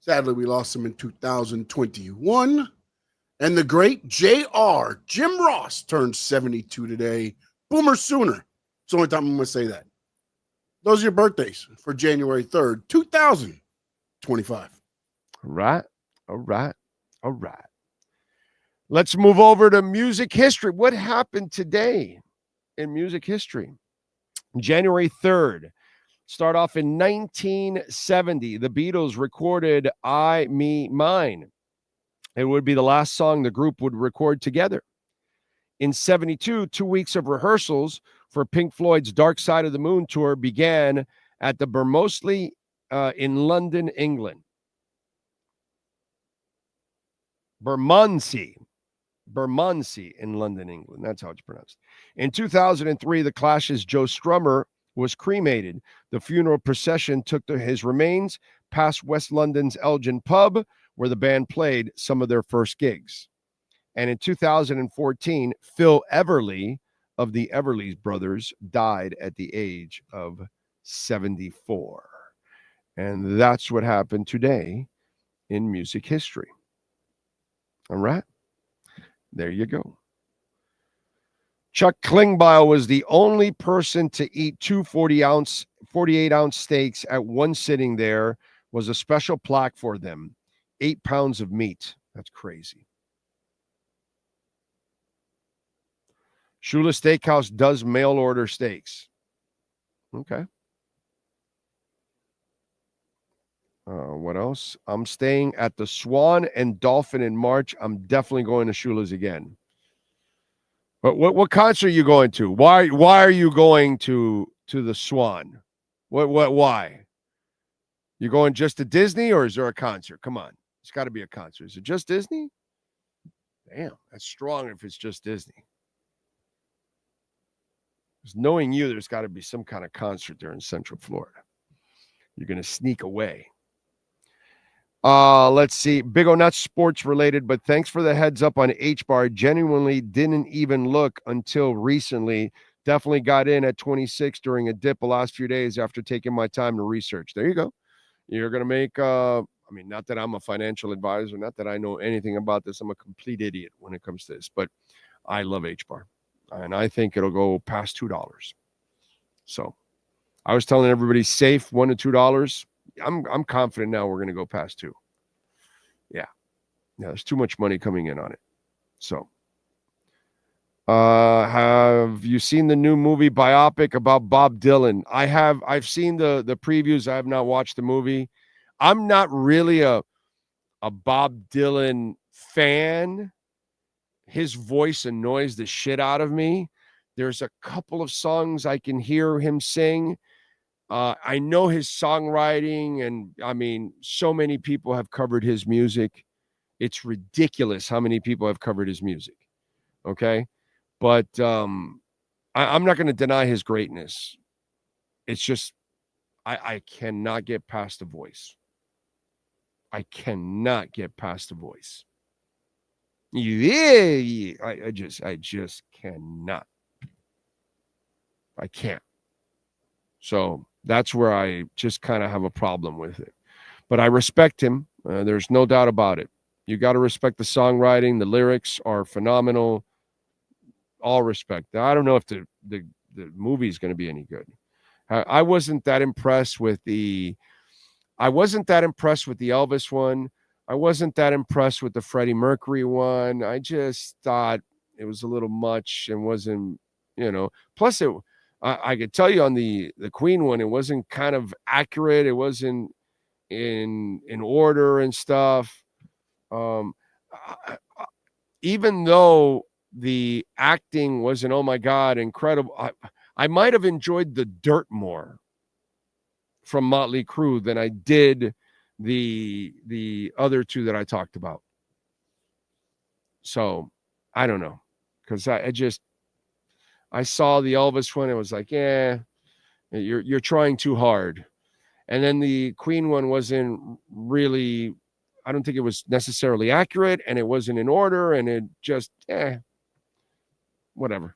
Sadly, we lost him in 2021. And the great J.R. Jim Ross turned 72 today. Boomer Sooner. It's the only time I'm going to say that. Those are your birthdays for January 3rd, 2025. All right. All right. All right. Let's move over to music history. What happened today in music history? January 3rd. Start off in 1970. The Beatles recorded I, Me, Mine. It would be the last song the group would record together. In 72, 2 weeks of rehearsals for Pink Floyd's Dark Side of the Moon tour began at the Bermondsey in London, England. Bermondsey in London, England. That's how it's pronounced. In 2003, the Clash's Joe Strummer was cremated. The funeral procession took his remains past West London's Elgin pub, where the band played some of their first gigs. And in 2014, Phil Everly of the Everly Brothers died at the age of 74. And that's what happened today in music history. All right. There you go. Chuck Klingbeil was the only person to eat two 48-ounce steaks at one sitting. There was a special plaque for them. 8 pounds of meat. That's crazy. Shula Steakhouse does mail order steaks. Okay. What else? I'm staying at the Swan and Dolphin in March. I'm definitely going to Shula's again. But what concert are you going to? Why are you going to the Swan? Why? You going just to Disney, or is there a concert? Come on. It's got to be a concert. Is it just Disney? Damn, that's strong if it's just Disney. Because knowing you, there's got to be some kind of concert there in Central Florida. You're going to sneak away. Let's see. Big O, not sports related, but thanks for the heads up on H-Bar. Genuinely didn't even look until recently. Definitely got in at 26 during a dip the last few days after taking my time to research. There you go. You're going to make, not that I'm a financial advisor, not that I know anything about this. I'm a complete idiot when it comes to this, but I love H-Bar. And I think it'll go past $2. So I was telling everybody safe $1 to $2. I'm confident now we're going to go past $2. Yeah, there's too much money coming in on it. So, have you seen the new movie biopic about Bob Dylan? I have. I've seen the previews. I have not watched the movie. I'm not really a Bob Dylan fan. His voice annoys the shit out of me. There's a couple of songs I can hear him sing. I know his songwriting, and so many people have covered his music. It's ridiculous how many people have covered his music. Okay. But I'm not going to deny his greatness. It's just, I cannot get past the voice. I cannot get past the voice. Yeah. I just cannot. I can't. So that's where I just kind of have a problem with it. But I respect him. There's no doubt about it. You got to respect the songwriting. The lyrics are phenomenal. All respect. I don't know if the movie is going to be any good. I wasn't that impressed with the Elvis one. I wasn't that impressed with the Freddie Mercury one. I just thought it was a little much and wasn't, plus I could tell you on the Queen one, it wasn't kind of accurate. It wasn't in order and stuff. Even though the acting wasn't, oh my God, incredible. I might have enjoyed The Dirt more from Motley Crue than I did the other two that I talked about. So I don't know, because I saw the Elvis one. It was like, yeah, you're trying too hard. And then the Queen one wasn't really, I don't think it was necessarily accurate, and it wasn't in order, and it just, whatever,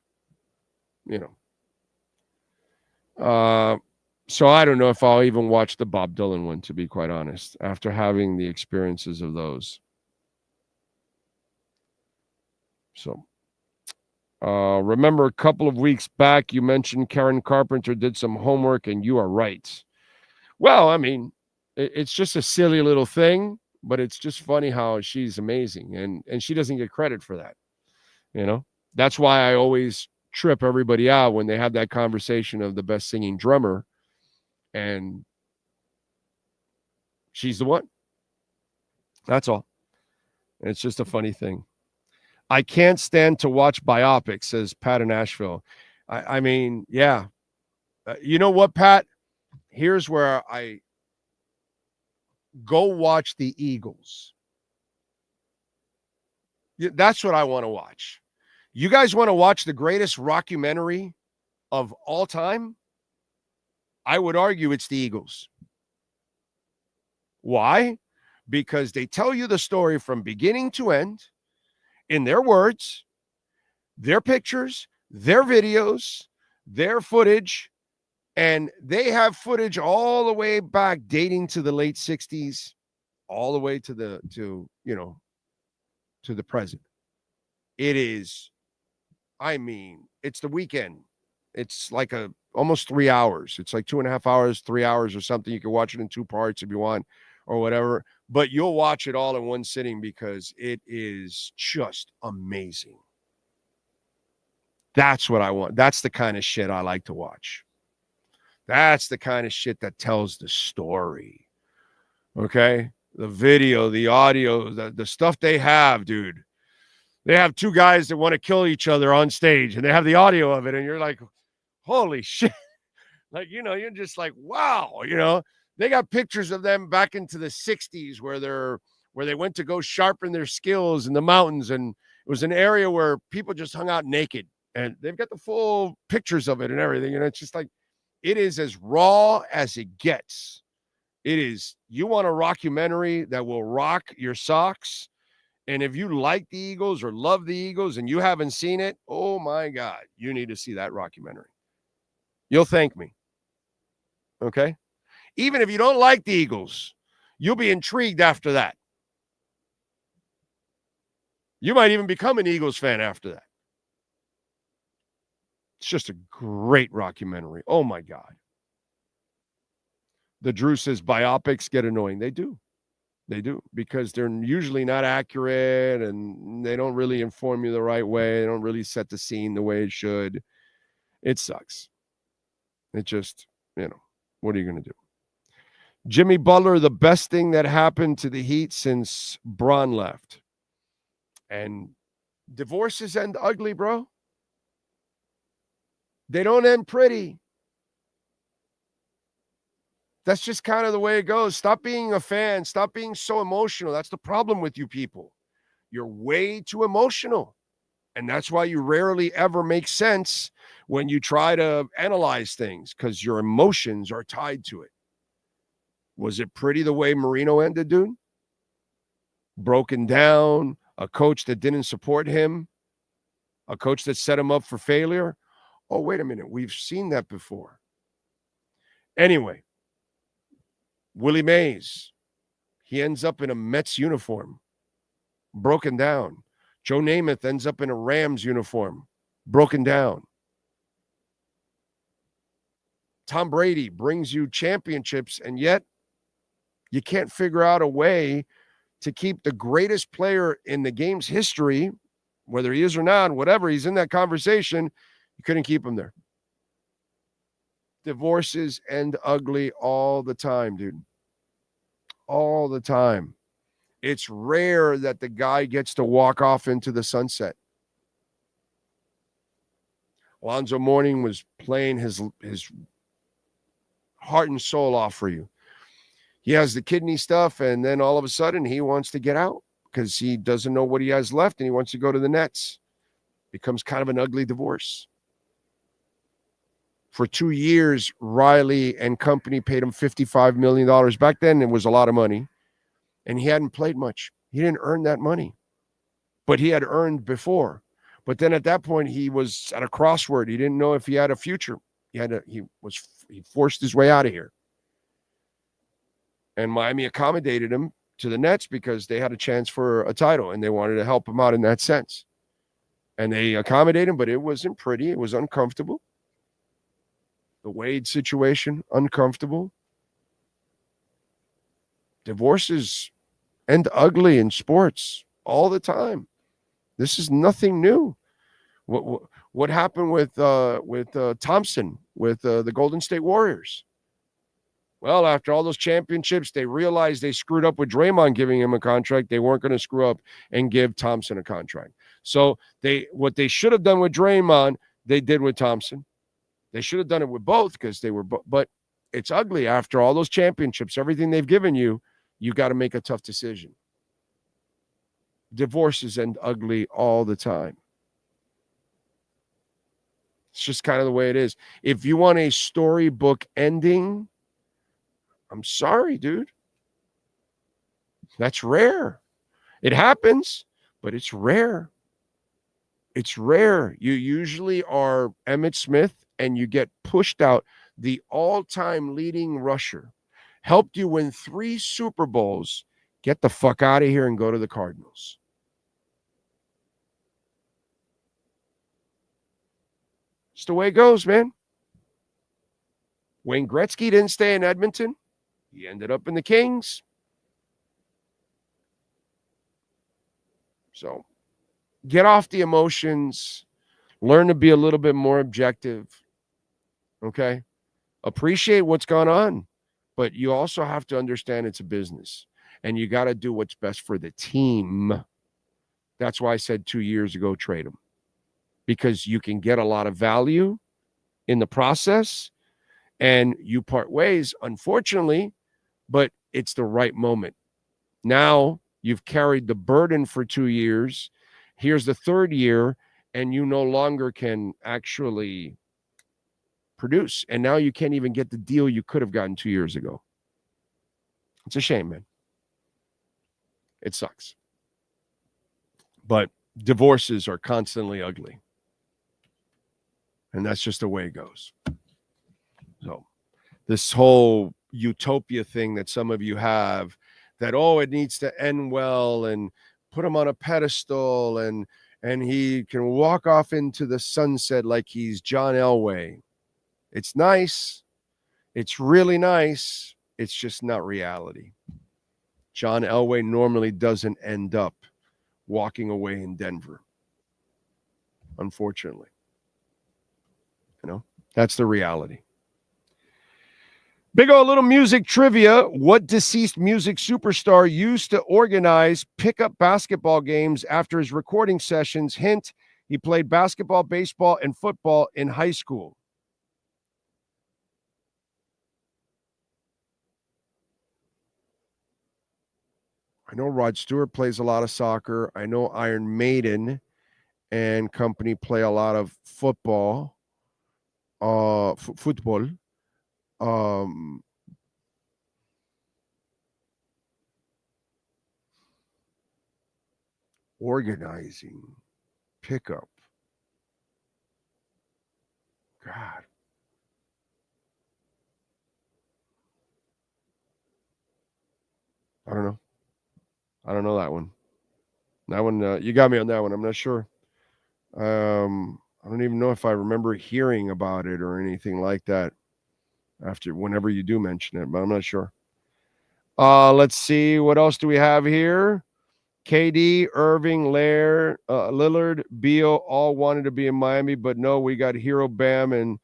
So I don't know if I'll even watch the Bob Dylan one, to be quite honest, after having the experiences of those. So remember a couple of weeks back, you mentioned Karen Carpenter did some homework, and you are right. Well, I mean, it's just a silly little thing, but it's just funny how she's amazing, and she doesn't get credit for that. You know, that's why I always trip everybody out when they have that conversation of the best singing drummer, and she's the one. That's all. It's just a funny thing. I can't stand to watch biopics, says Pat in Nashville. I mean, yeah. You know what, Pat? Here's where I go watch the Eagles. That's what I want to watch. You guys want to watch the greatest rockumentary of all time? I would argue it's the Eagles. Why? Because they tell you the story from beginning to end in their words, their pictures, their videos, their footage, and they have footage all the way back dating to the late 60s, all the way to the present. It is, I mean, it's the weekend. It's like almost 3 hours. It's like 2.5 hours, 3 hours or something. You can watch it in 2 parts if you want or whatever, but you'll watch it all in one sitting because it is just amazing. That's what I want. That's the kind of shit I like to watch. That's the kind of shit that tells the story. Okay? The video, the audio, the stuff they have, dude. They have 2 guys that want to kill each other on stage, and they have the audio of it, and you're like, holy shit. Like, you're just like, wow, They got pictures of them back into the 60s where they went to go sharpen their skills in the mountains, and it was an area where people just hung out naked, and they've got the full pictures of it and everything. It's just like, it is as raw as it gets. It is, you want a rockumentary that will rock your socks. And if you like the Eagles or love the Eagles and you haven't seen it, oh my God, you need to see that rockumentary. You'll thank me. Okay? Even if you don't like the Eagles, you'll be intrigued after that. You might even become an Eagles fan after that. It's just a great rockumentary. Oh, my God. The Drew says biopics get annoying. They do. They do, because they're usually not accurate and they don't really inform you the right way. They don't really set the scene the way it should. It sucks. It just, what are you going to do? Jimmy Butler, the best thing that happened to the Heat since Braun left. And divorces end ugly, bro. They don't end pretty. That's just kind of the way it goes. Stop being a fan. Stop being so emotional. That's the problem with you people. You're way too emotional. And that's why you rarely ever make sense when you try to analyze things, because your emotions are tied to it. Was it pretty the way Marino ended, dude? Broken down, a coach that didn't support him, a coach that set him up for failure. Oh, wait a minute. We've seen that before. Anyway, Willie Mays, he ends up in a Mets uniform, broken down. Joe Namath ends up in a Rams uniform, broken down. Tom Brady brings you championships, and yet you can't figure out a way to keep the greatest player in the game's history, whether he is or not, whatever, he's in that conversation. You couldn't keep him there. Divorces end ugly all the time, dude. All the time. It's rare that the guy gets to walk off into the sunset. Alonzo Mourning was playing his heart and soul off for you. He has the kidney stuff, and then all of a sudden he wants to get out because he doesn't know what he has left, and he wants to go to the Nets. Becomes kind of an ugly divorce. For 2 years, Riley and company paid him $55 million. Back then, it was a lot of money. And he hadn't played much. He didn't earn that money. But he had earned before. But then at that point, he was at a crossword. He didn't know if he had a future. He was He forced his way out of here. And Miami accommodated him to the Nets because they had a chance for a title and they wanted to help him out in that sense. And they accommodated him, but it wasn't pretty. It was uncomfortable. The Wade situation, uncomfortable. Divorces end ugly in sports all the time. This is nothing new. What happened with Thompson with the Golden State Warriors? Well, after all those championships, they realized they screwed up with Draymond giving him a contract. They weren't going to screw up and give Thompson a contract. So what they should have done with Draymond, they did with Thompson. They should have done it with both because they were but it's ugly after all those championships, everything they've given you, you got to make a tough decision. Divorces end ugly all the time. It's just kind of the way it is. If you want a storybook ending, I'm sorry, dude. That's rare. It happens, but it's rare. It's rare. You usually are Emmitt Smith and you get pushed out. The all-time leading rusher helped you win 3 Super Bowls. Get the fuck out of here and go to the Cardinals. It's the way it goes, man. Wayne Gretzky didn't stay in Edmonton. He ended up in the Kings. So get off the emotions. Learn to be a little bit more objective. Okay? Appreciate what's going on. But you also have to understand it's a business. And you got to do what's best for the team. That's why I said 2 years ago, trade them. Because you can get a lot of value in the process. And you part ways, unfortunately, but it's the right moment. Now you've carried the burden for 2 years. Here's the 3rd year, and you no longer can actually produce. And now you can't even get the deal you could have gotten 2 years ago. It's a shame, man. It sucks. But divorces are constantly ugly. And that's just the way it goes. So this whole utopia thing that some of you have that, oh, it needs to end well and put him on a pedestal and he can walk off into the sunset like he's John Elway. It's nice. It's really nice. It's just not reality. John Elway normally doesn't end up walking away in Denver. Unfortunately. You know, that's the reality. Big old little music trivia. What deceased music superstar used to organize pickup basketball games after his recording sessions? Hint, he played basketball, baseball, and football in high school. I know Rod Stewart plays a lot of soccer. I know Iron Maiden and company play a lot of football. Football. Organizing pickup. God. I don't know. I don't know that one. That one, you got me on that one. I'm not sure. I don't even know if I remember hearing about it or anything like that after whenever you do mention it, but I'm not sure. Let's see. What else do we have here? KD, Irving, Lillard, Beal all wanted to be in Miami, but no, we got Hero Bam. And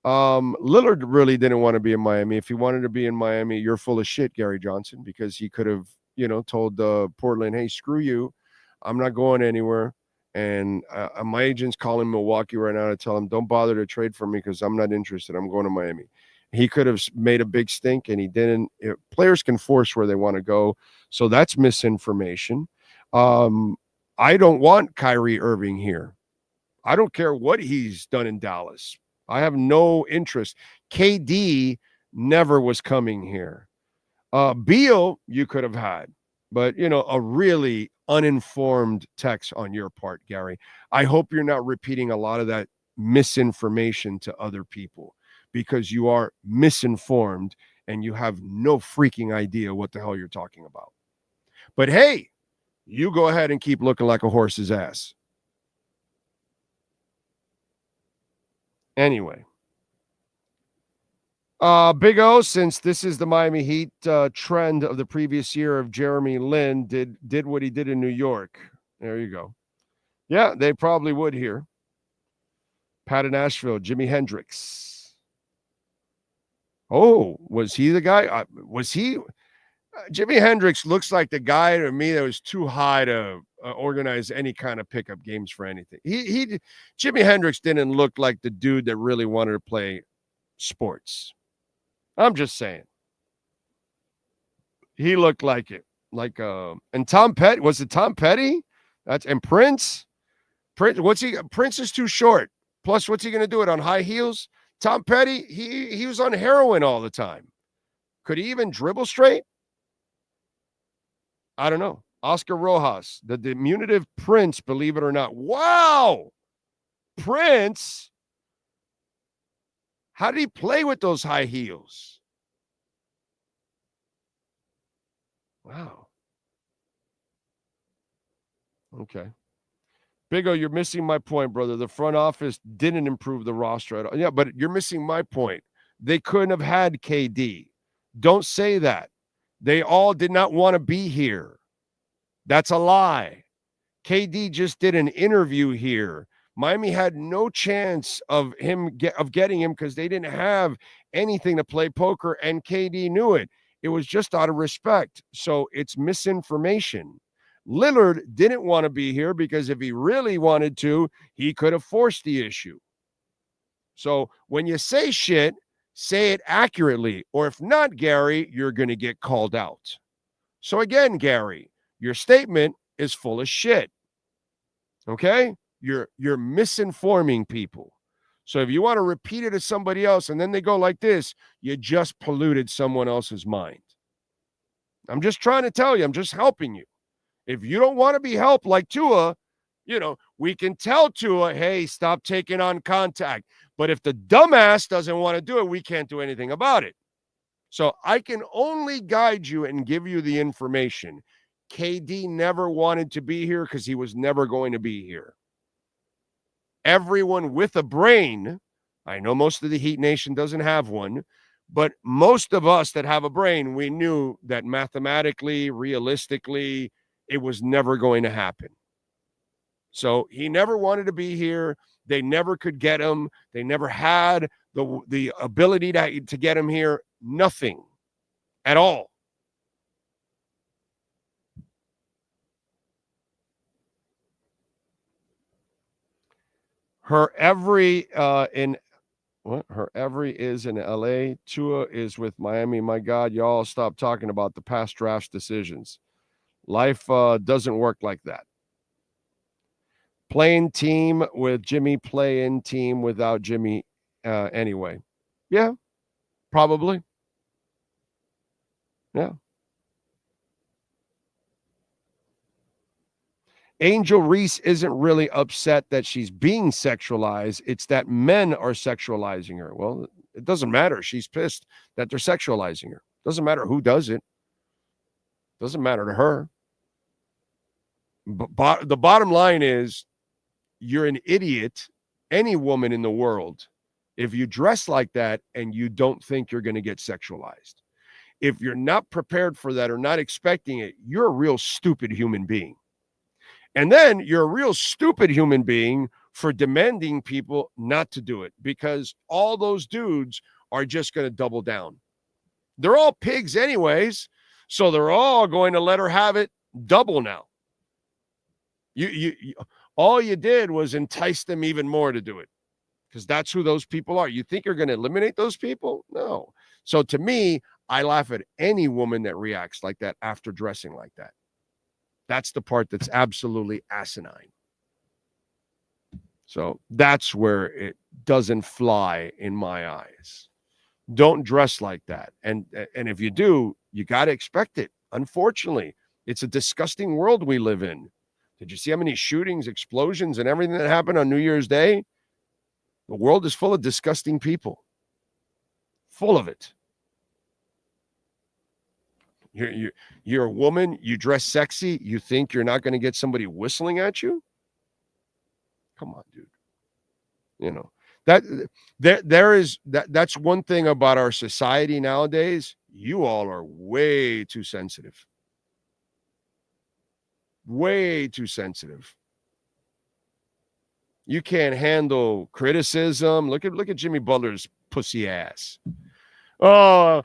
Lillard really didn't want to be in Miami. If he wanted to be in Miami, you're full of shit, Gary Johnson, because he could have, told Portland, hey, screw you. I'm not going anywhere. And my agent's calling Milwaukee right now to tell him, don't bother to trade for me because I'm not interested. I'm going to Miami. He could have made a big stink, and he didn't. Players can force where they want to go. So that's misinformation. I don't want Kyrie Irving here. I don't care what he's done in Dallas. I have no interest. KD never was coming here. Beal, you could have had. But, a really uninformed text on your part, Gary. I hope you're not repeating a lot of that misinformation to other people, because you are misinformed and you have no freaking idea what the hell you're talking about. But hey, you go ahead and keep looking like a horse's ass. Anyway. Big O, since this is the Miami Heat trend of the previous year of Jeremy Lin did what he did in New York. There you go. Yeah, they probably would here. Pat in Asheville, Jimi Hendrix. Oh, was he the guy? Was he? Jimi Hendrix looks like the guy to me that was too high to organize any kind of pickup games for anything. Jimi Hendrix didn't look like the dude that really wanted to play sports. I'm just saying. He looked like it. And Tom Petty, was it Tom Petty? And Prince? Prince is too short. Plus, what's he going to do it on high heels? Tom Petty, he was on heroin all the time. Could he even dribble straight? I don't know. Oscar Rojas, the diminutive Prince, believe it or not. Wow! Prince? How did he play with those high heels? Wow. Okay. Big O, you're missing my point, brother. The front office didn't improve the roster at all. Yeah, but you're missing my point. They couldn't have had KD. Don't say that. They all did not want to be here. That's a lie. KD just did an interview here. Miami had no chance of getting him because they didn't have anything to play poker, and KD knew it. It was just out of respect. So it's misinformation. Lillard didn't want to be here because if he really wanted to, he could have forced the issue. So when you say shit, say it accurately. Or if not, Gary, you're going to get called out. So again, Gary, your statement is full of shit. Okay? You're misinforming people. So if you want to repeat it to somebody else and then they go like this, you just polluted someone else's mind. I'm just trying to tell you. I'm just helping you. If you don't want to be helped like Tua, we can tell Tua, hey, stop taking on contact. But if the dumbass doesn't want to do it, we can't do anything about it. So I can only guide you and give you the information. KD never wanted to be here because he was never going to be here. Everyone with a brain, I know most of the Heat Nation doesn't have one, but most of us that have a brain, we knew that mathematically, realistically, it was never going to happen. So he never wanted to be here. They never could get him. They never had the ability to get him here. Nothing at all. Her every is in LA. Tua is with Miami. My God, y'all stop talking about the past drafts decisions. Life doesn't work like that. Playing team with Jimmy, play-in team without Jimmy anyway. Yeah, probably. Yeah. Angel Reese isn't really upset that she's being sexualized. It's that men are sexualizing her. Well, it doesn't matter. She's pissed that they're sexualizing her. Doesn't matter who does it. Doesn't matter to her. But the bottom line is you're an idiot, any woman in the world, if you dress like that and you don't think you're going to get sexualized. If you're not prepared for that or not expecting it, you're a real stupid human being. And then you're a real stupid human being for demanding people not to do it because all those dudes are just going to double down. They're all pigs anyways, so they're all going to let her have it double now. You all you did was entice them even more to do it because that's who those people are. You think you're going to eliminate those people? No. So to me, I laugh at any woman that reacts like that after dressing like that. That's the part that's absolutely asinine. So that's where it doesn't fly in my eyes. Don't dress like that. And if you do, you got to expect it. Unfortunately, it's a disgusting world we live in. Did you see how many shootings, explosions, and everything that happened on New Year's Day? The world is full of disgusting people. full of it. You're a woman, you dress sexy, you think you're not going to get somebody whistling at you? Come on, dude. You know, that's one thing about our society nowadays. You all are way too sensitive. Way too sensitive. You can't handle criticism. Look at Jimmy Butler's pussy ass. Oh,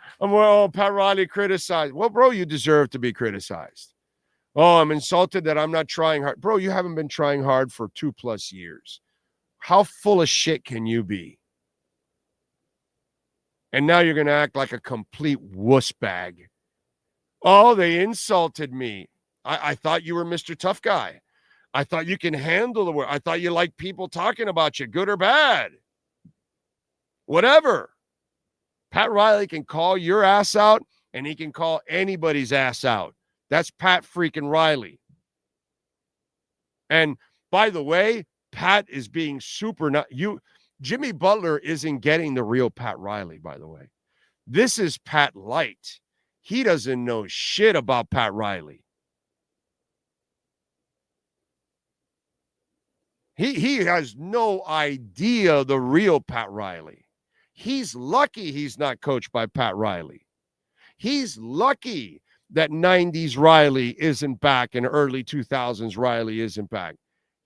Pat Riley criticized. Well, bro, you deserve to be criticized. Oh, I'm insulted that I'm not trying hard. Bro, you haven't been trying hard for 2+ years. How full of shit can you be? And now you're going to act like a complete wuss bag. Oh, they insulted me. I thought you were Mr. Tough Guy. I thought you can handle the word. I thought you like people talking about you, good or bad. Whatever. Pat Riley can call your ass out, and he can call anybody's ass out. That's Pat freaking Riley. And by the way, Pat is being super Jimmy Butler isn't getting the real Pat Riley, by the way. This is Pat Light. He doesn't know shit about Pat Riley. He has no idea the real Pat Riley. He's lucky he's not coached by Pat Riley. He's lucky that 90s Riley isn't back and early 2000s Riley isn't back.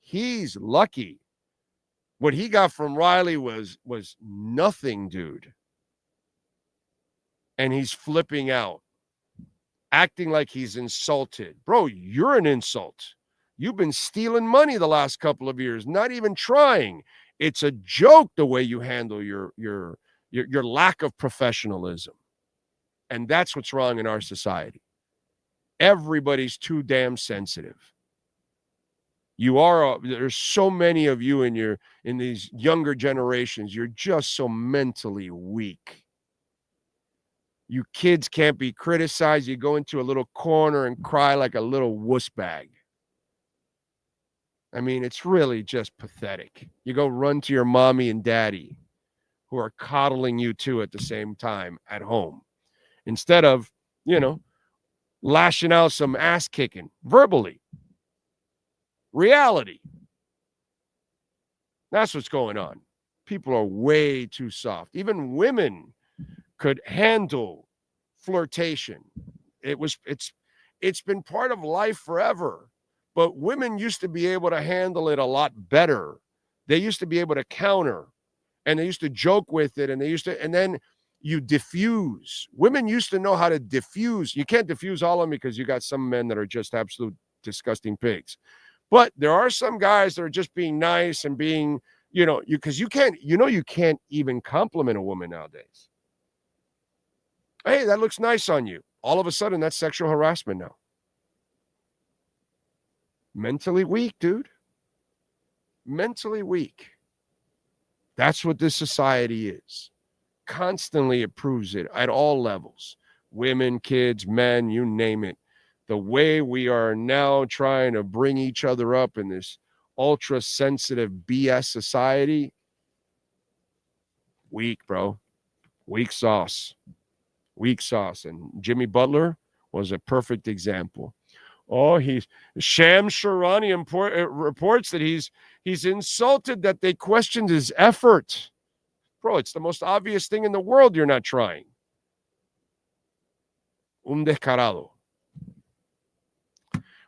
He's lucky. What he got from Riley was nothing, dude. And he's flipping out, acting like he's insulted. Bro, you're an insult. You've been stealing money the last couple of years, not even trying. It's a joke the way you handle your lack of professionalism. And that's what's wrong in our society. Everybody's too damn sensitive. There's so many of you in these younger generations, you're just so mentally weak. You kids can't be criticized. You go into a little corner and cry like a little wuss bag. I mean, it's really just pathetic. You go run to your mommy and daddy who are coddling you too at the same time at home. Instead of, lashing out some ass kicking verbally. Reality. That's what's going on. People are way too soft. Even women could handle flirtation. It's been part of life forever. But women used to be able to handle it a lot better. They used to be able to counter, and they used to joke with it, and then you diffuse. Women used to know how to diffuse. You can't diffuse all of them because you got some men that are just absolute disgusting pigs. But there are some guys that are just being nice and being, because you can't even compliment a woman nowadays. Hey, that looks nice on you. All of a sudden, that's sexual harassment now. Mentally weak, dude. Mentally weak. That's what this society is. Constantly approves it at all levels. Women, kids, men, you name it. The way we are now trying to bring each other up in this ultra-sensitive BS society. Weak, bro. Weak sauce. Weak sauce. And Jimmy Butler was a perfect example. Oh, Shams Charania reports that he's insulted that they questioned his effort. Bro, it's the most obvious thing in the world you're not trying. Un descarado.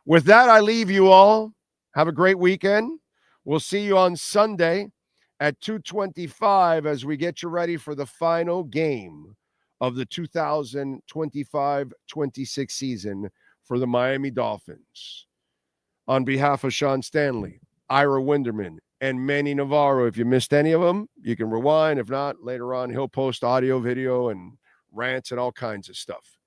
With that, I leave you all. Have a great weekend. We'll see you on Sunday at 2:25 as we get you ready for the final game of the 2025-26 season for the Miami Dolphins. On behalf of Sean Stanley, Ira Winderman, and Manny Navarro, if you missed any of them, you can rewind. If not, later on, he'll post audio, video, and rants and all kinds of stuff.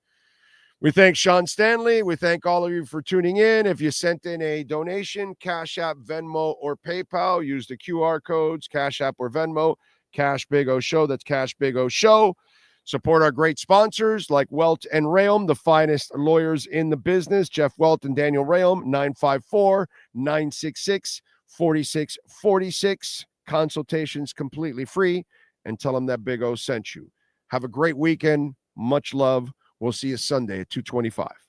We thank Sean Stanley. We thank all of you for tuning in. If you sent in a donation, Cash App, Venmo, or PayPal, use the QR codes, Cash App or Venmo, Cash Big O Show. That's Cash Big O Show. Support our great sponsors like Welt and Rayom, the finest lawyers in the business. Jeff Welt and Daniel Rayom, 954-966-4646. Consultations completely free, and tell them that Big O sent you. Have a great weekend. Much love. We'll see you Sunday at 2:25.